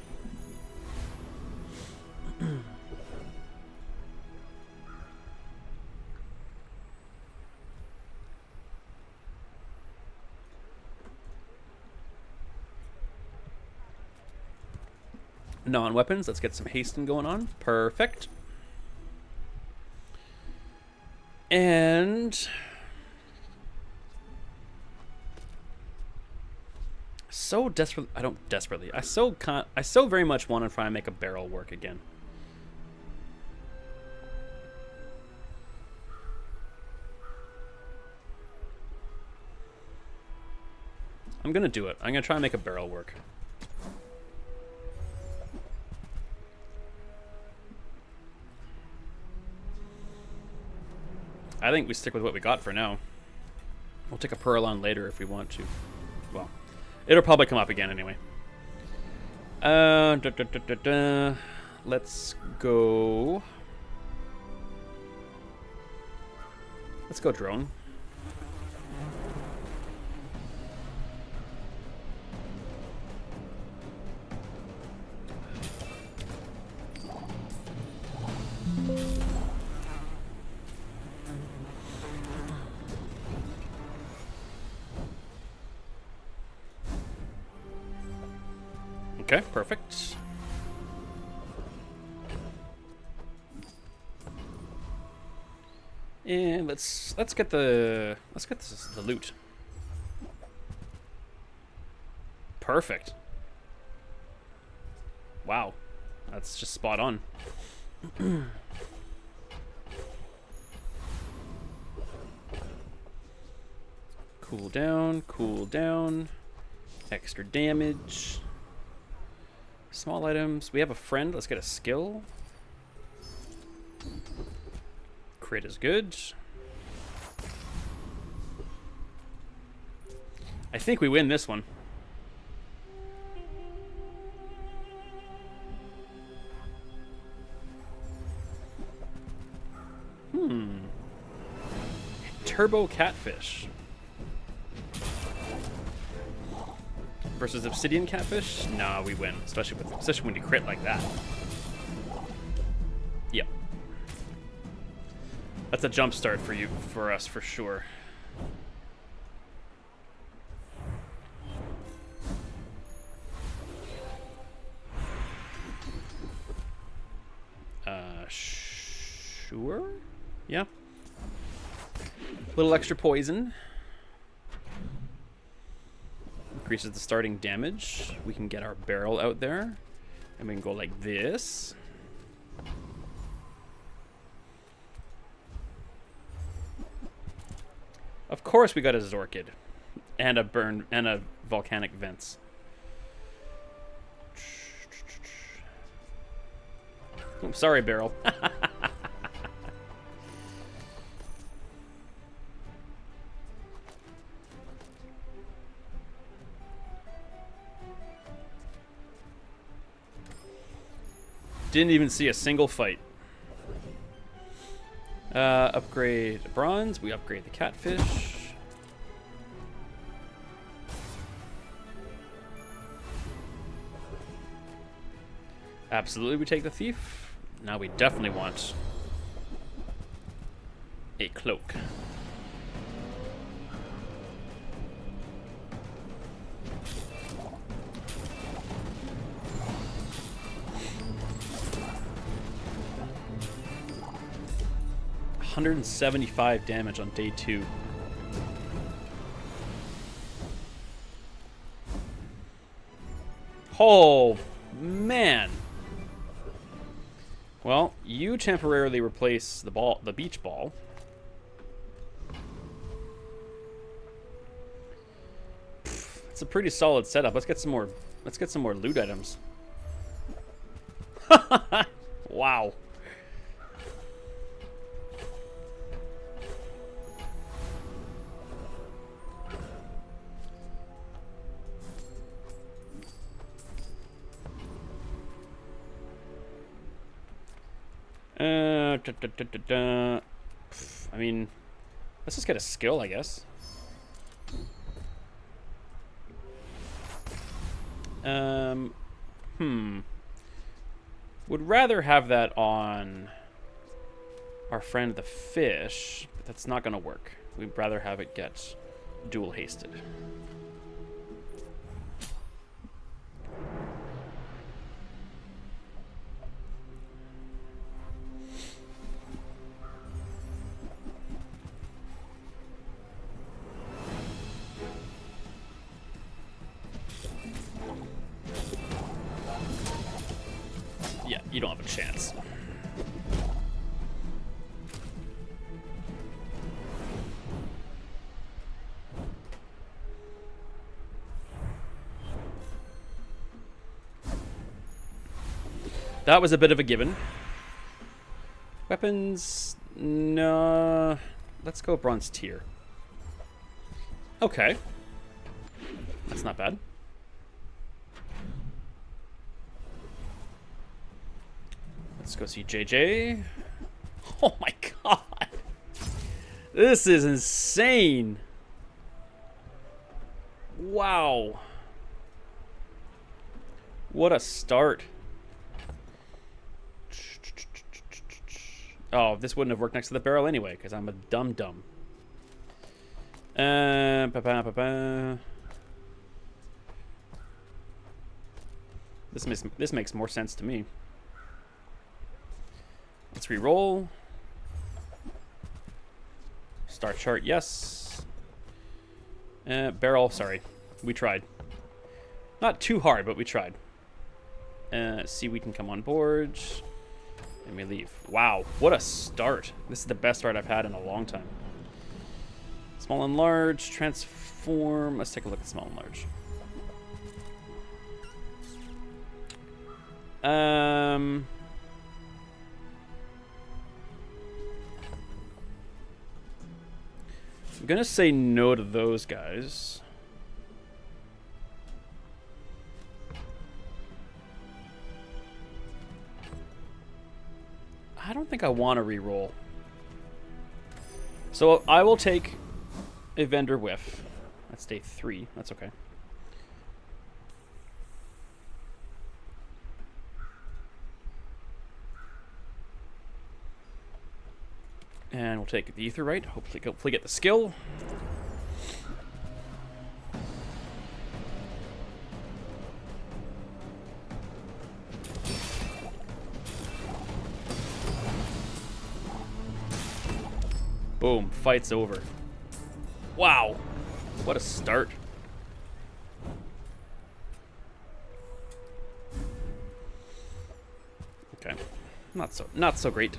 Non-weapons. Let's get some hasten going on. Perfect. And so desperately, I so very much want to try and make a barrel work again. I'm gonna do it. I'm gonna try and make a barrel work. I think we stick with what we got for now. We'll take a pearl on later if we want to. Well, it'll probably come up again anyway. Let's go. Let's go drone. Okay, perfect. And let's get the loot. Perfect. Wow, that's just spot on. Cool down, cool down. Extra damage. Small items. We have a friend. Let's get a skill. Crit is good. I think we win this one. Turbo catfish. Versus obsidian catfish? Nah, we win. Especially when you crit like that. Yep. That's a jump start for us for sure. Sure? Yeah. Little extra poison. Increases the starting damage. We can get our barrel out there. And we can go like this. Of course we got a Zorkid. And a volcanic vents. Oh, sorry, barrel. Didn't even see a single fight. Upgrade bronze. We upgrade the catfish. Absolutely, we take the thief. Now we definitely want a cloak. $175 damage on day 2. Oh, man. Well, you temporarily replace the beach ball. It's a pretty solid setup. Let's get some more loot items. Wow. I mean, let's just get a skill, I guess. Would rather have that on our friend the fish, but that's not going to work. We'd rather have it get dual hasted. Yeah, you don't have a chance. That was a bit of a given. Weapons, no. Let's go bronze tier. Okay. That's not bad. Let's go see JJ. Oh my god. This is insane. Wow. What a start. Oh, this wouldn't have worked next to the barrel anyway, because I'm a dum-dum. This makes more sense to me. Let's re-roll. Star chart, yes. Barrel, sorry. We tried. Not too hard, but we tried. Seaweed can come on board. And we leave. Wow, what a start. This is the best start I've had in a long time. Small and large, transform. Let's take a look at small and large. I'm gonna say no to those guys. I don't think I want to re-roll. So I will take a vendor whiff. That's day 3. That's okay. And we'll take the Aetheryte. Hopefully get the skill. Boom, fight's over. Wow, what a start. Okay, not so great.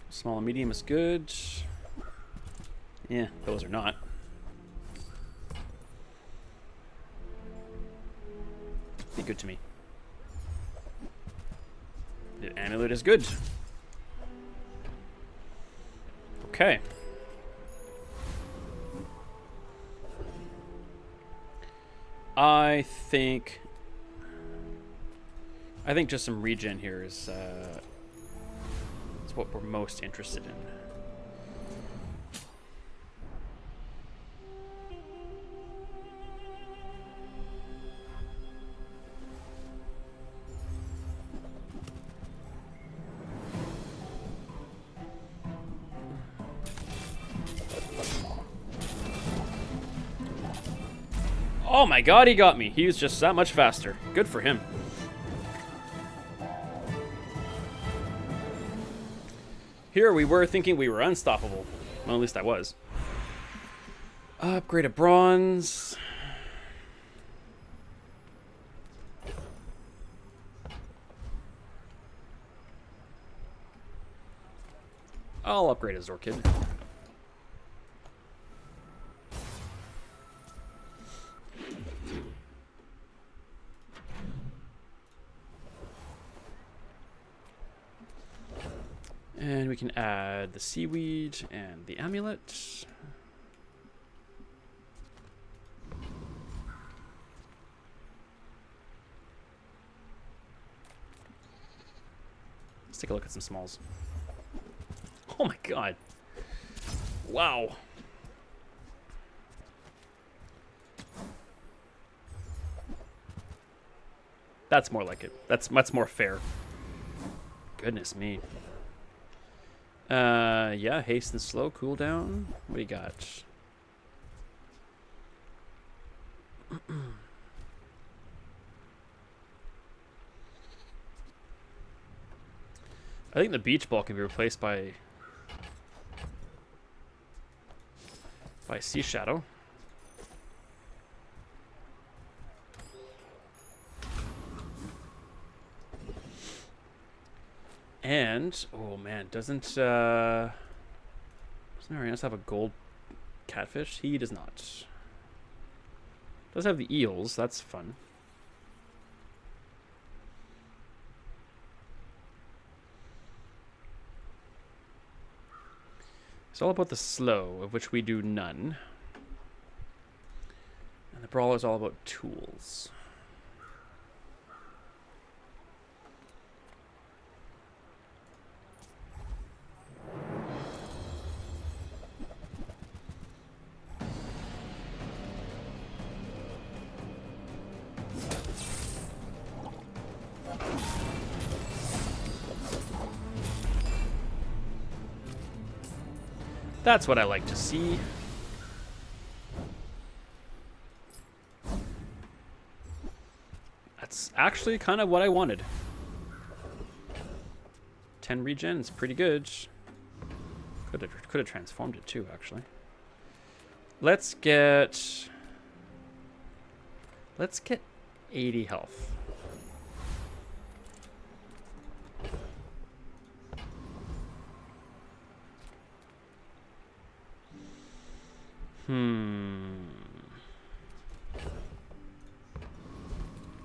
Small and medium is good. Yeah, those are not. Be good to me. The amulet is good. Okay. I think just some regen here is what we're most interested in. Oh my god, he got me. He was just that much faster. Good for him. Here we were thinking we were unstoppable. Well, at least I was. Upgrade a bronze. I'll upgrade a Zorkid. And we can add the seaweed and the amulet. Let's take a look at some smalls. Oh my god. Wow. That's more like it. That's much more fair. Goodness me. Yeah, haste and slow, cooldown. What do you got? I think the beach ball can be replaced by Sea Shadow. And oh man, doesn't Marianus have a gold catfish? He does not. Does have the eels, that's fun. It's all about the slow, of which we do none. And the brawler is all about tools. That's what I like to see. That's actually kind of what I wanted. 10 regen is pretty good. Could have transformed it too, actually. Let's get 80 health.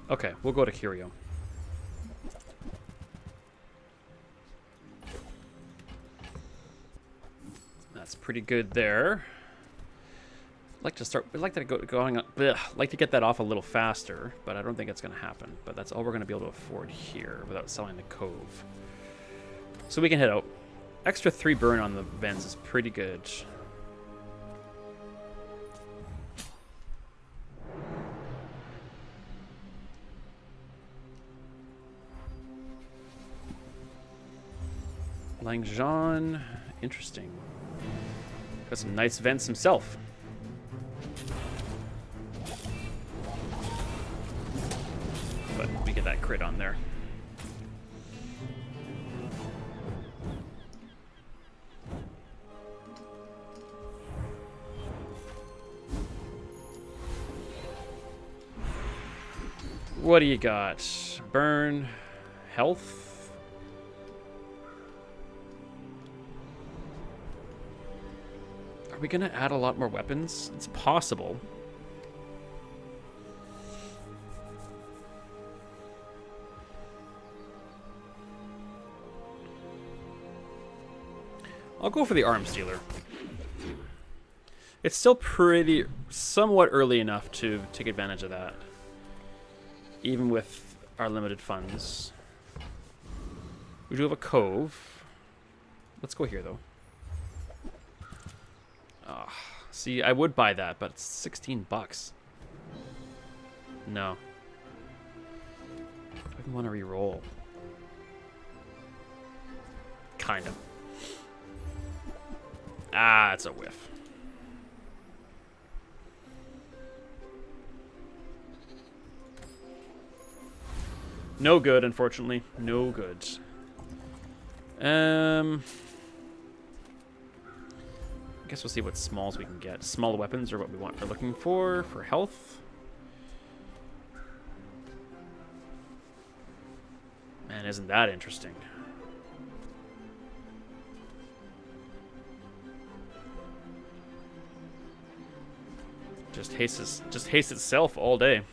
Okay, we'll go to Curio. That's pretty good there. Like to start. We'd like to like to get that off a little faster, but I don't think it's going to happen. But that's all we're going to be able to afford here without selling the Cove. So we can head out. Extra 3 burn on the vents is pretty good. Langjean, interesting. Got some nice vents himself. But we get that crit on there. What do you got? Burn, health. Are we gonna add a lot more weapons? It's possible. I'll go for the arms dealer. It's still somewhat early enough to take advantage of that, even with our limited funds. We do have a Cove. Let's go here, though. See, I would buy that, but it's 16 bucks. No. I don't want to re-roll. Kind of. Ah, it's a whiff. No good, unfortunately. No good. I guess we'll see what smalls we can get. Small weapons are what we're looking for health. Man, isn't that interesting? Just haste itself all day.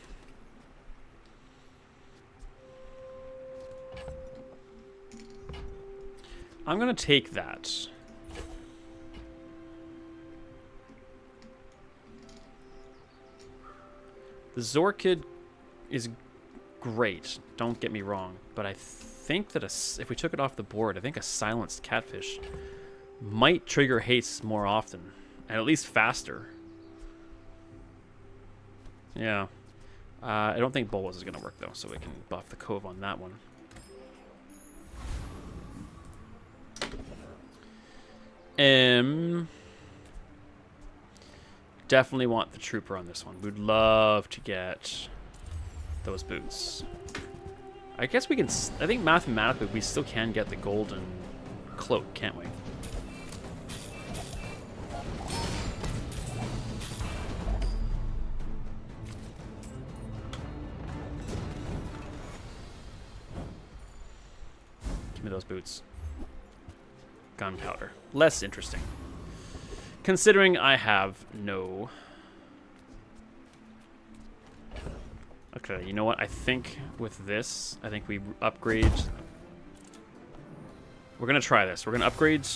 I'm gonna take that. The Zorkid is great, don't get me wrong, but I think that if we took it off the board, I think a silenced catfish might trigger haste more often, and at least faster. Yeah. I don't think Bolas is going to work, though, so we can buff the Cove on that one. Definitely want the Trooper on this one. We'd love to get those boots. I guess we can... I think mathematically we still can get the golden cloak, can't we? Give me those boots. Gunpowder. Less interesting. Considering I have no... Okay, you know what? I think with this, I think we upgrade... We're going to try this. We're going to upgrade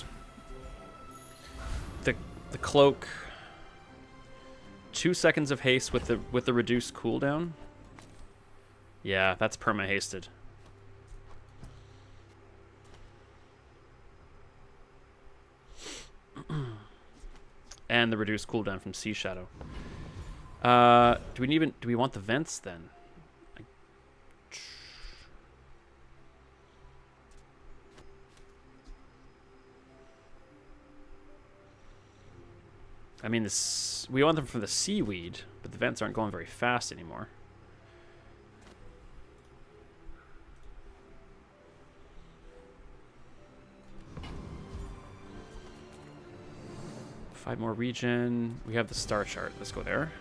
the cloak. 2 seconds of haste with the reduced cooldown. Yeah, that's perma-hasted. And the reduced cooldown from Sea Shadow. Do we want the vents then? I mean, we want them for the seaweed, but the vents aren't going very fast anymore. Five more regen. We have the star chart. Let's go there.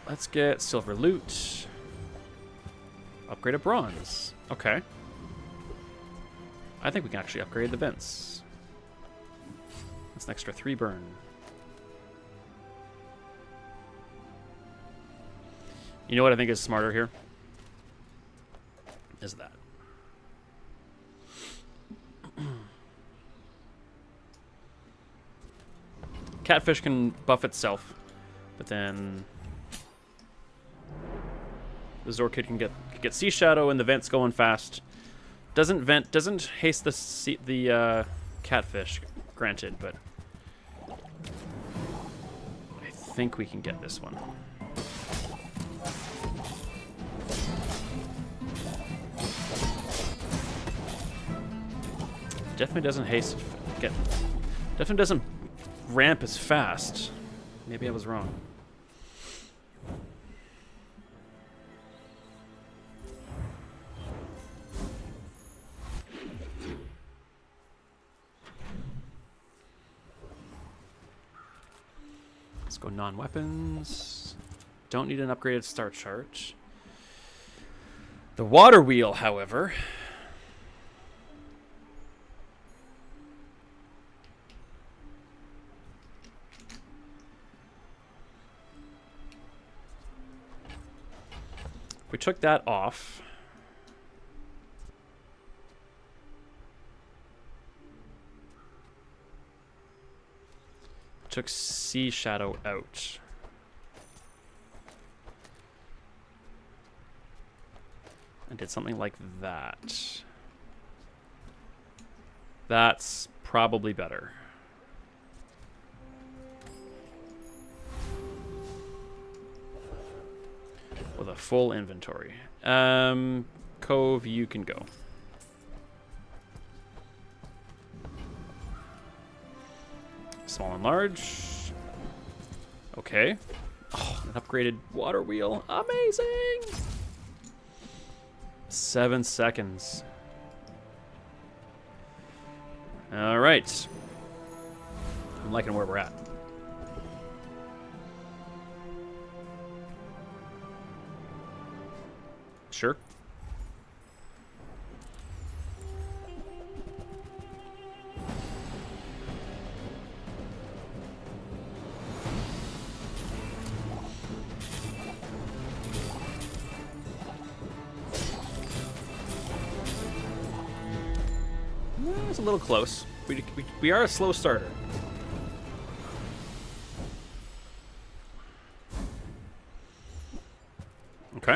Let's get silver loot. Upgrade a bronze. Okay. I think we can actually upgrade the vents. That's an extra 3 burn. You know what I think is smarter here? Is that. Catfish can buff itself, but then the Zorkid can get Sea Shadow and the vent's going fast. Doesn't haste the catfish, granted, but I think we can get this one. Definitely doesn't haste. Definitely doesn't ramp as fast. Maybe I was wrong. Let's go non-weapons. Don't need an upgraded star chart. The water wheel, however... We took that off. Took Sea Shadow out. And did something like that. That's probably better. With a full inventory. Cove, you can go. Small and large. Okay. Oh, an upgraded water wheel. Amazing! 7 seconds. All right. I'm liking where we're at. Sure. It's a little close. We are a slow starter. Okay.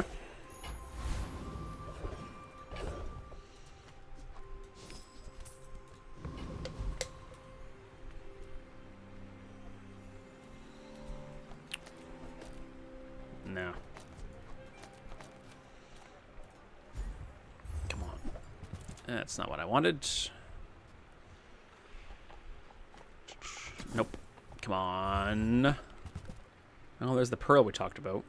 No. Come on. That's not what I wanted. Nope. Come on. Oh, there's the pearl we talked about.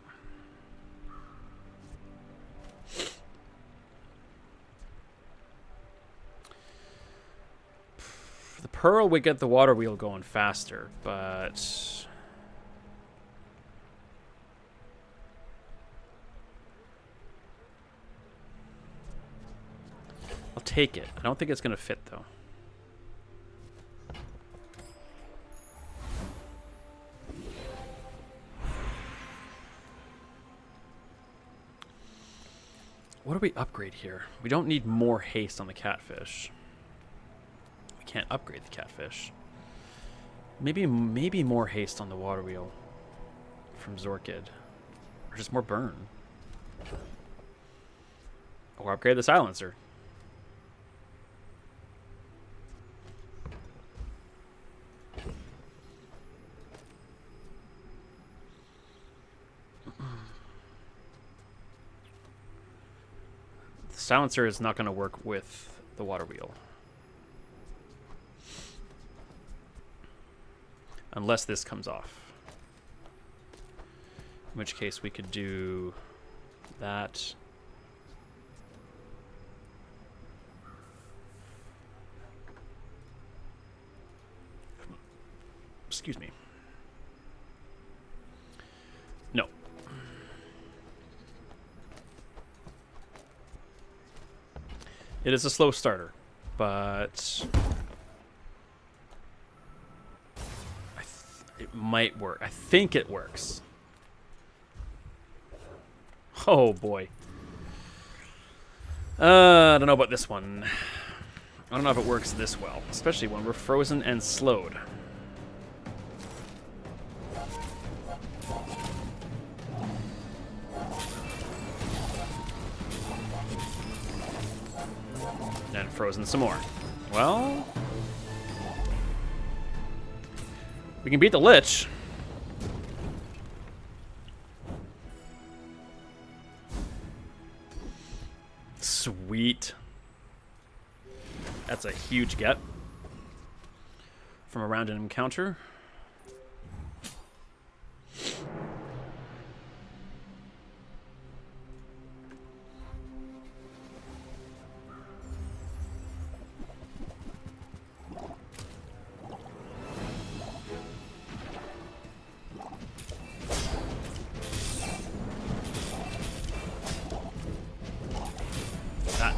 For the pearl, we get the water wheel going faster, but... I'll take it. I don't think it's going to fit, though. What do we upgrade here? We don't need more haste on the catfish. We can't upgrade the catfish. Maybe more haste on the water wheel from Zorkid. Or just more burn. Or upgrade the silencer. Silencer is not going to work with the water wheel. Unless this comes off. In which case we could do that. Excuse me. No. It is a slow starter, but it might work. I think it works. Oh boy. I don't know about this one. I don't know if it works this well, especially when we're frozen and slowed. And frozen some more. Well, we can beat the Lich. Sweet. That's a huge get from a round an encounter.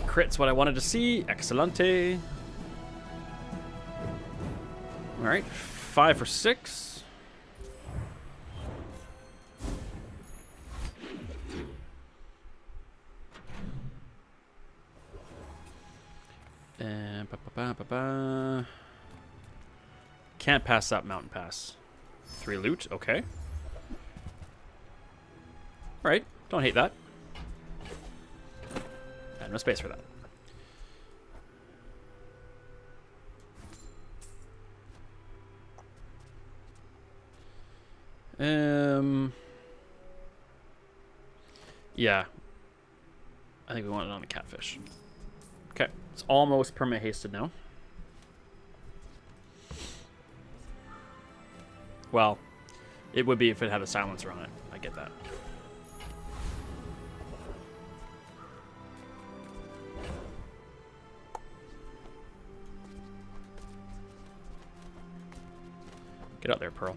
Crit's what I wanted to see. Excelente. All right, 5 for 6. And can't pass up mountain pass. 3 loot, okay. All right, don't hate that. No space for that. Yeah. I think we want it on the catfish. Okay, it's almost perma hasted now. Well, it would be if it had a silencer on it. I get that. Get out there, Pearl.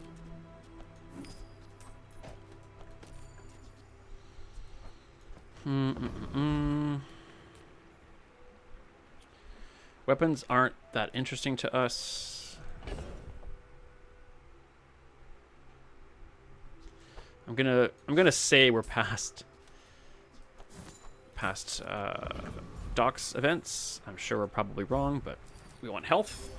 Weapons aren't that interesting to us. I'm gonna say we're past Doc's events. I'm sure we're probably wrong, but we want health.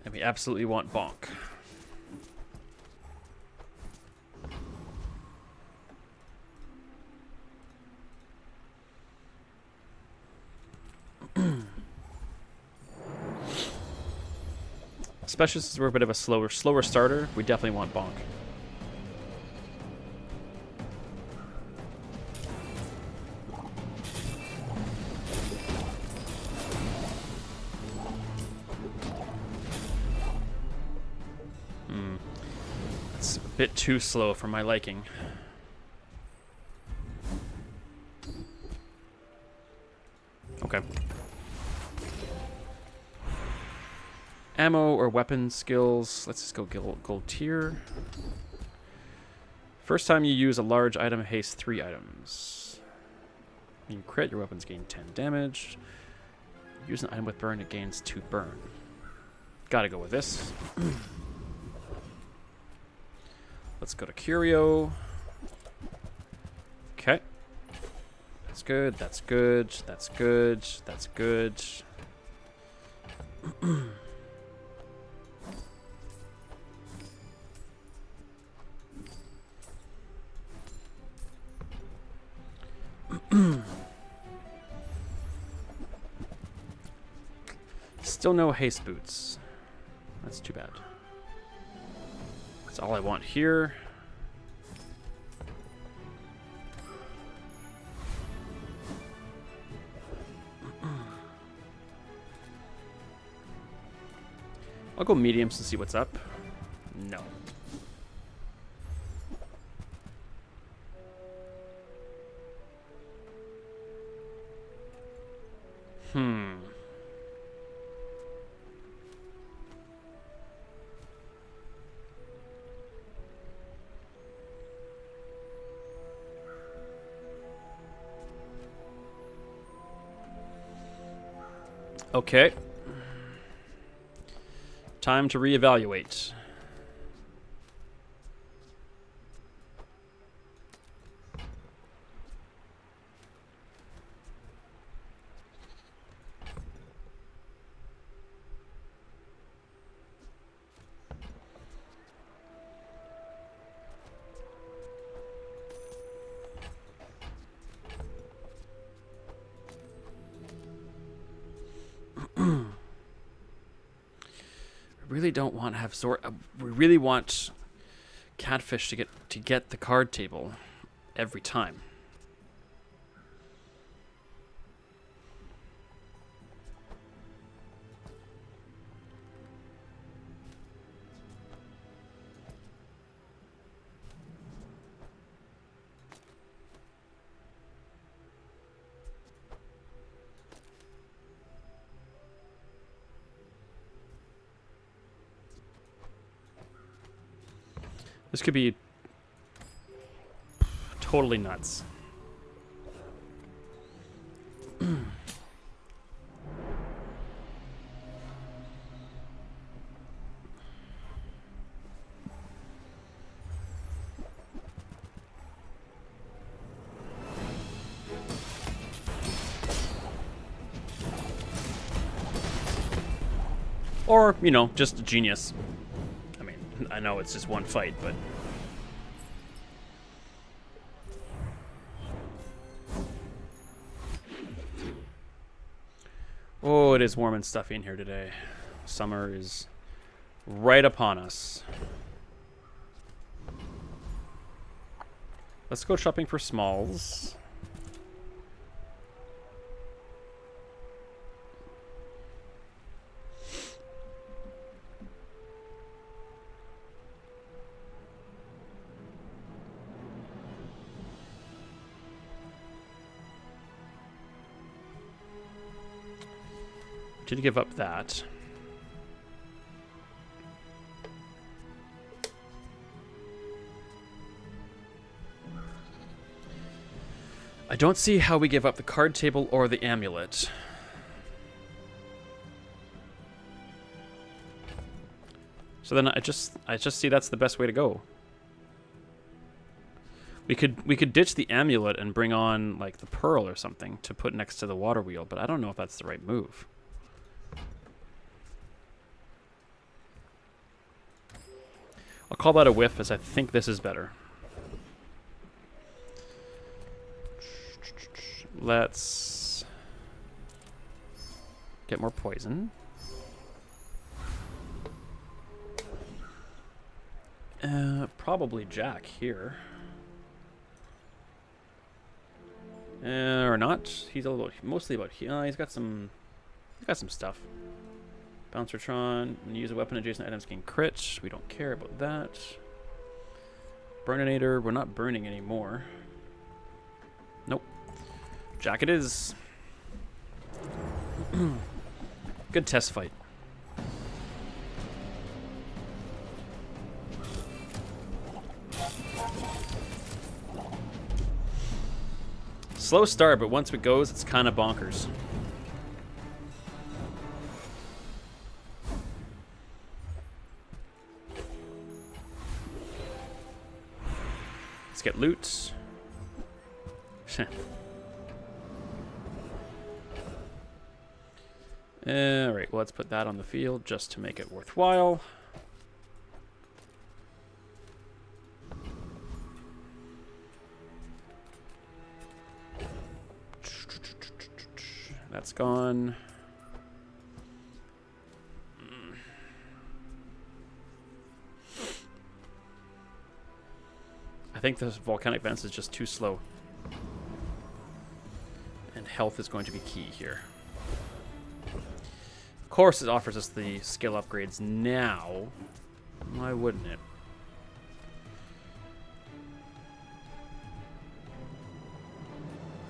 And we absolutely want bonk. Especially since we're a bit of a slower starter, we definitely want bonk. Bit too slow for my liking. Okay. Ammo or weapon skills. Let's just go gold tier. First time you use a large item, haste 3 items. When you crit, your weapons gain 10 damage. Use an item with burn, it gains 2 burn. Gotta go with this. Let's go to Curio. Okay. That's good, that's good, that's good, that's good. Still no haste boots. That's too bad. That's all I want here. I'll go mediums to see what's up. No. Okay. Time to reevaluate. Really don't want to have we really want Catfish to get the card table every time. This could be totally nuts. Or, you know, just a genius. I know it's just one fight, but... Oh, it is warm and stuffy in here today. Summer is right upon us. Let's go shopping for smalls. Did give up that. I don't see how we give up the card table or the amulet. So then I just see that's the best way to go. We could ditch the amulet and bring on like the pearl or something to put next to the water wheel, but I don't know if that's the right move. I'll call that a whiff, as I think this is better. Let's get more poison. Probably Jack here. Or not. He's a little mostly about he's got some stuff. Bouncertron, when you use a weapon adjacent items gain crit. We don't care about that. Burninator, we're not burning anymore. Nope. Jack it is. Good test fight. Slow start, but once it goes, it's kind of bonkers. Let's get loot. Alright, well, let's put that on the field just to make it worthwhile. That's gone. I think this volcanic vents is just too slow. And health is going to be key here. Of course, it offers us the skill upgrades now. Why wouldn't it?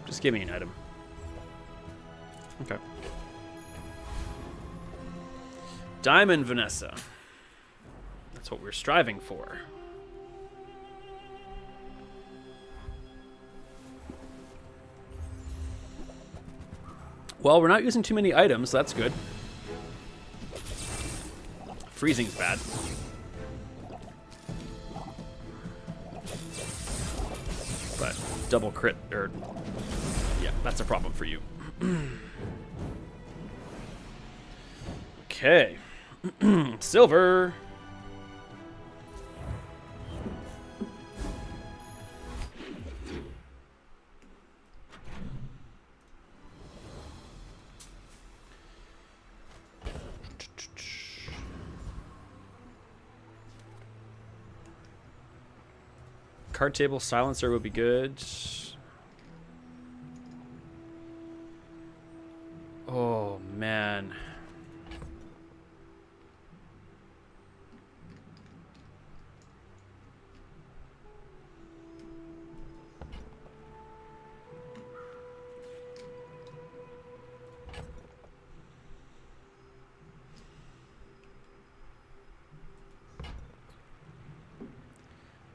Just give me an item. Okay. Diamond Vanessa. That's what we're striving for. Well, we're not using too many items, so that's good. Freezing's bad. But double crit, or... yeah, that's a problem for you. Okay. Silver. Card table silencer would be good. Oh, man.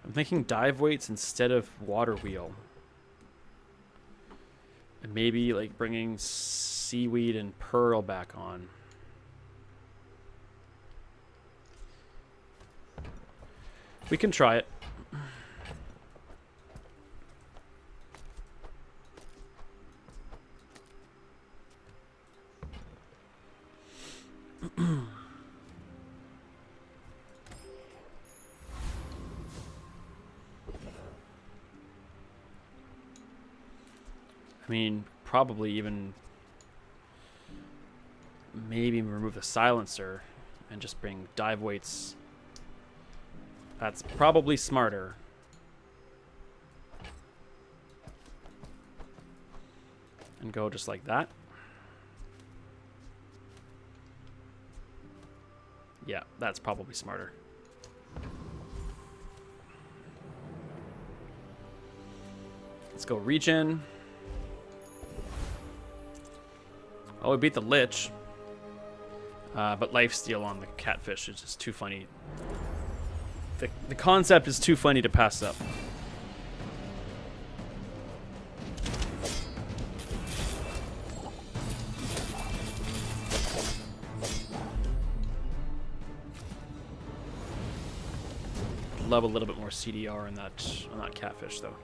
I'm thinking dive weights instead of water wheel. And maybe like bringing seaweed and pearl back on. We can try it. I mean, probably even maybe remove the silencer and just bring dive weights. That's probably smarter. And go just like that. Yeah, that's probably smarter. Let's go regen. Oh, we beat the Lich. But lifesteal on the catfish is just too funny. The concept is too funny to pass up. Love a little bit more CDR on that catfish, though.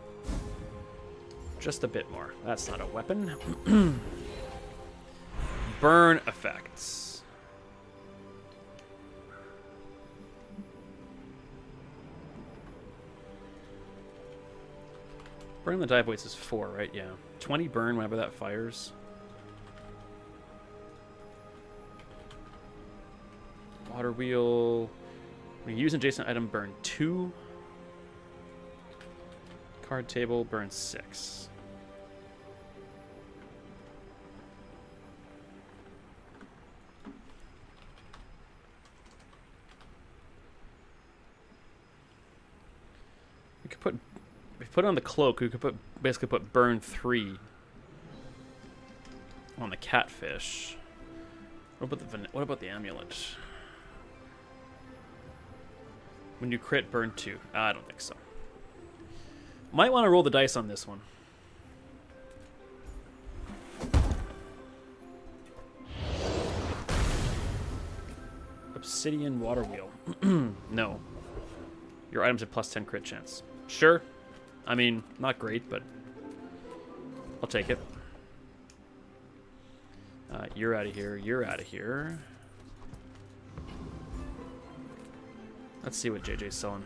Just a bit more. That's not a weapon. Burn effects. Burn the dive weights is 4, right? Yeah. 20 burn whenever that fires. Water wheel. When you use an adjacent item, burn 2. Card table, burn 6. We could put... If we put it on the cloak, we could basically put burn 3 on the catfish. What about the amulet? When you crit, burn 2. I don't think so. Might want to roll the dice on this one. Obsidian water wheel. No. Your items have plus 10 crit chance. Sure. I mean, not great, but I'll take it. You're out of here. You're out of here. Let's see what JJ's selling.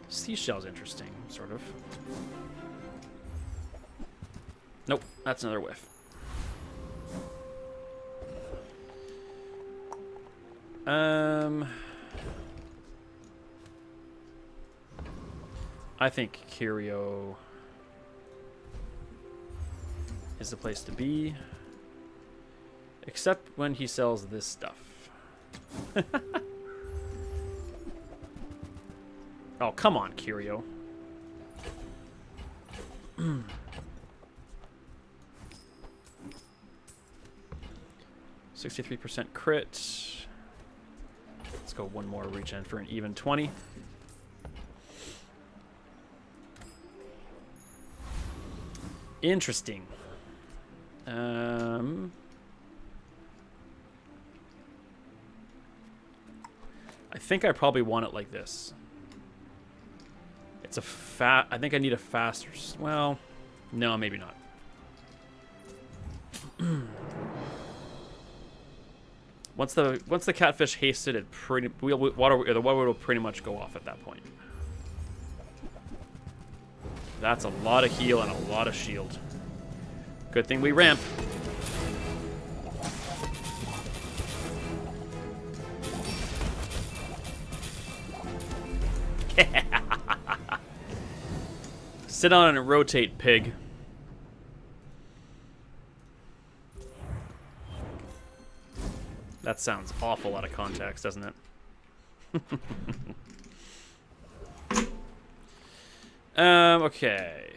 Seashell's interesting, sort of. Nope, that's another whiff. I think Curio is the place to be. Except when he sells this stuff. Oh, come on, Curio. 63% crit. Let's go one more regen for an even 20. Interesting. I think I probably want it like this. It's a I think I need a faster... Well, no, maybe not. Once the catfish hasted, it the water will pretty much go off at that point. That's a lot of heal and a lot of shield. Good thing we ramp. Sit on and rotate, pig. That sounds awful out of context, doesn't it? Okay.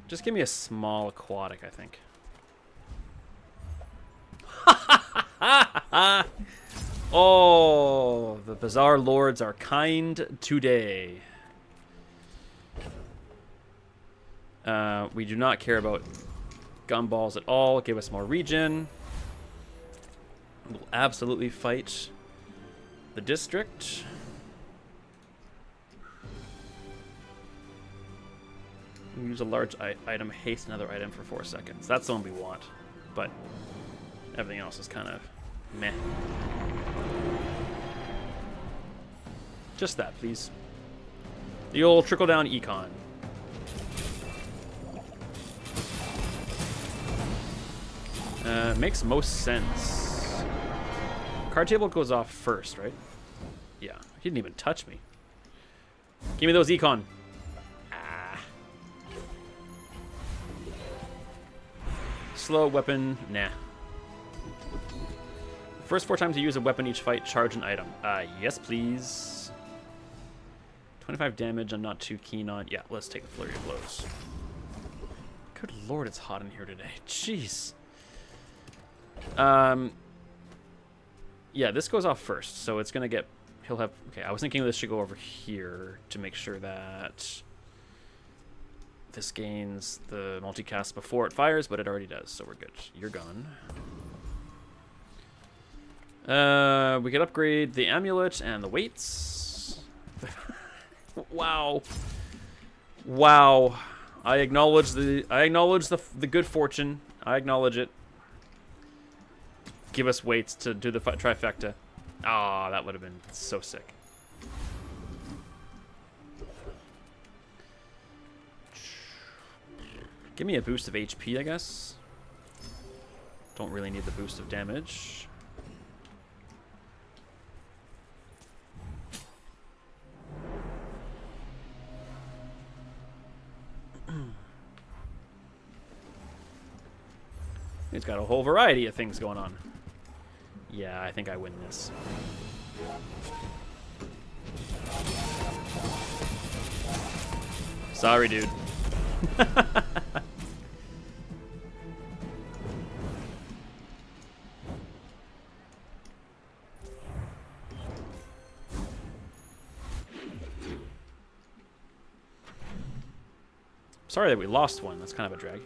Just give me a small aquatic, I think. Oh, the Bazaar Lords are kind today. We do not care about gumballs at all. Give us more regen. We'll absolutely fight the district. Use a large item, haste another item for 4 seconds. That's the one we want, but everything else is kind of meh. Just that, please. The old trickle-down econ. Makes most sense. Card table goes off first, right? Yeah, he didn't even touch me. Give me those econ. Ah. Slow weapon, nah. First 4 times you use a weapon each fight, charge an item. Yes, please. 25 damage, I'm not too keen on. Yeah, let's take the flurry of blows. Good lord, it's hot in here today. Jeez. Yeah, this goes off first, so it's gonna get... He'll have... Okay, I was thinking this should go over here to make sure that this gains the multicast before it fires, but it already does, so we're good. You're gone. We could upgrade the amulet and the weights. Wow. Wow. I acknowledge the good fortune. I acknowledge it. Give us weights to do the trifecta. Ah, that would have been so sick. Give me a boost of HP, I guess. Don't really need the boost of damage. He's got a whole variety of things going on. Yeah, I think I win this. Sorry, dude. Sorry that we lost one. That's kind of a drag.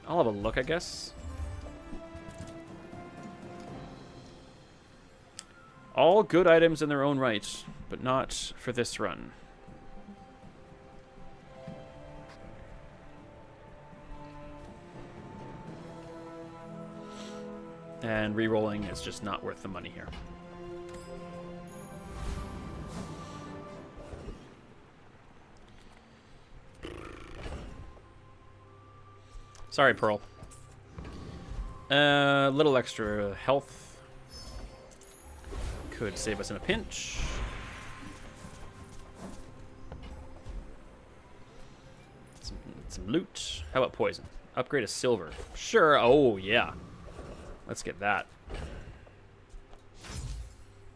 I'll have a look, I guess. All good items in their own right, but not for this run. And re-rolling is just not worth the money here. Sorry, Pearl. A little extra health could save us in a pinch. Some loot. How about poison? Upgrade to silver. Sure. Oh, yeah. Let's get that.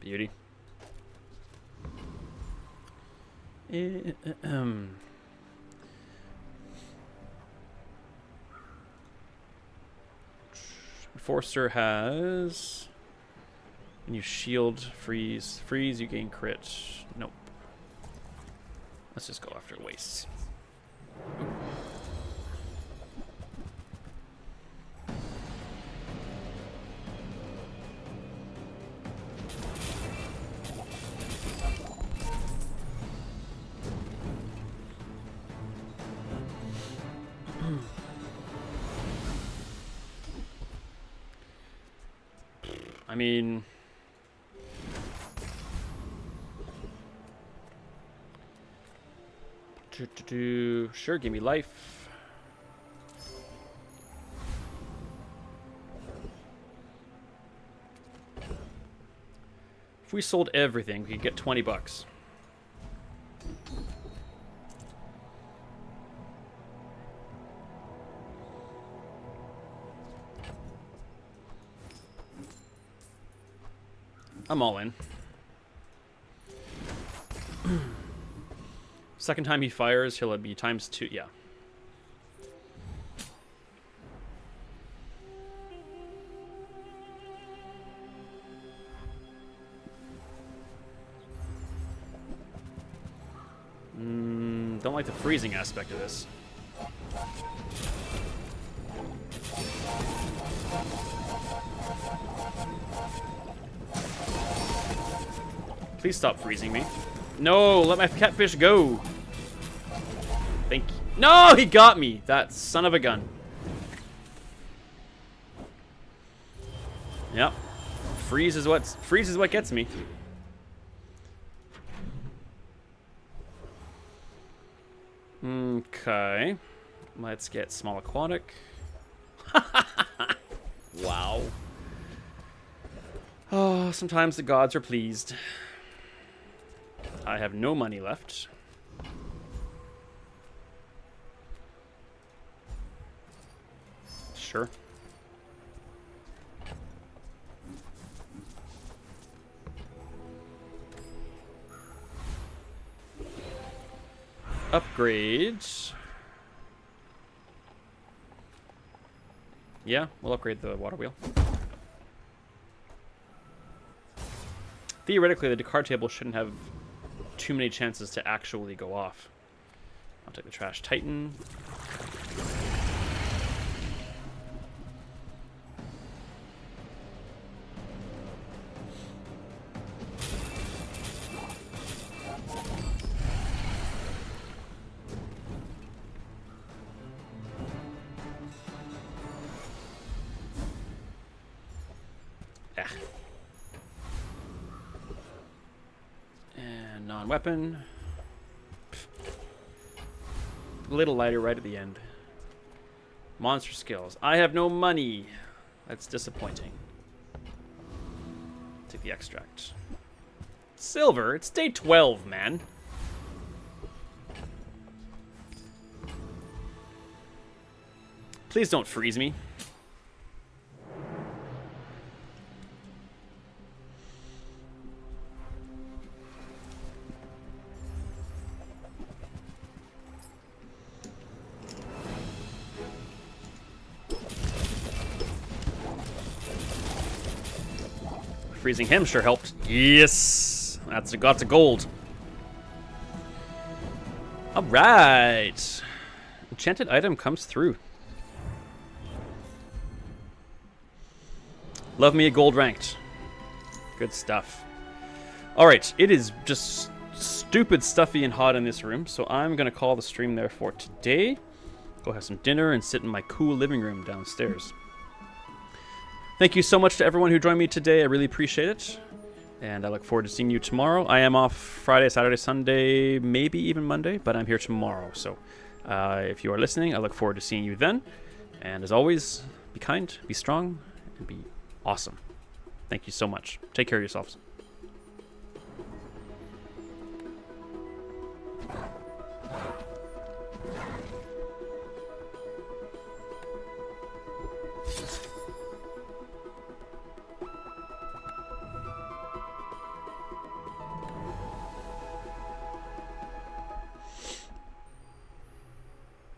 Beauty. Enforcer has... When you shield, freeze, you gain crit. Nope. Let's just go after wastes. I mean... Sure, give me life. If we sold everything, we could get 20 bucks. I'm all in. Second time he fires, he'll be ×2. Yeah. Don't like the freezing aspect of this. Please stop freezing me. No, let my catfish go. Thank you. No, he got me. That son of a gun. Yep. Freeze is what gets me. Okay. Let's get small aquatic. Wow. Oh, sometimes the gods are pleased. I have no money left. Sure. Upgrades. Yeah, we'll upgrade the water wheel. Theoretically, the card table shouldn't have too many chances to actually go off. I'll take the trash titan. And non-weapon. A little lighter right at the end. Monster skills. I have no money. That's disappointing. Take the extract. Silver? It's day 12, man. Please don't freeze me. Freezing him sure helped. Yes! That's a gold. Alright. Enchanted item comes through. Love me a gold ranked. Good stuff. Alright, it is just stupid stuffy and hot in this room, so I'm going to call the stream there for today. Go have some dinner and sit in my cool living room downstairs. Thank you so much to everyone who joined me today. I really appreciate it. And I look forward to seeing you tomorrow. I am off Friday, Saturday, Sunday, maybe even Monday, but I'm here tomorrow. So if you are listening, I look forward to seeing you then. And as always, be kind, be strong, and be awesome. Thank you so much. Take care of yourselves.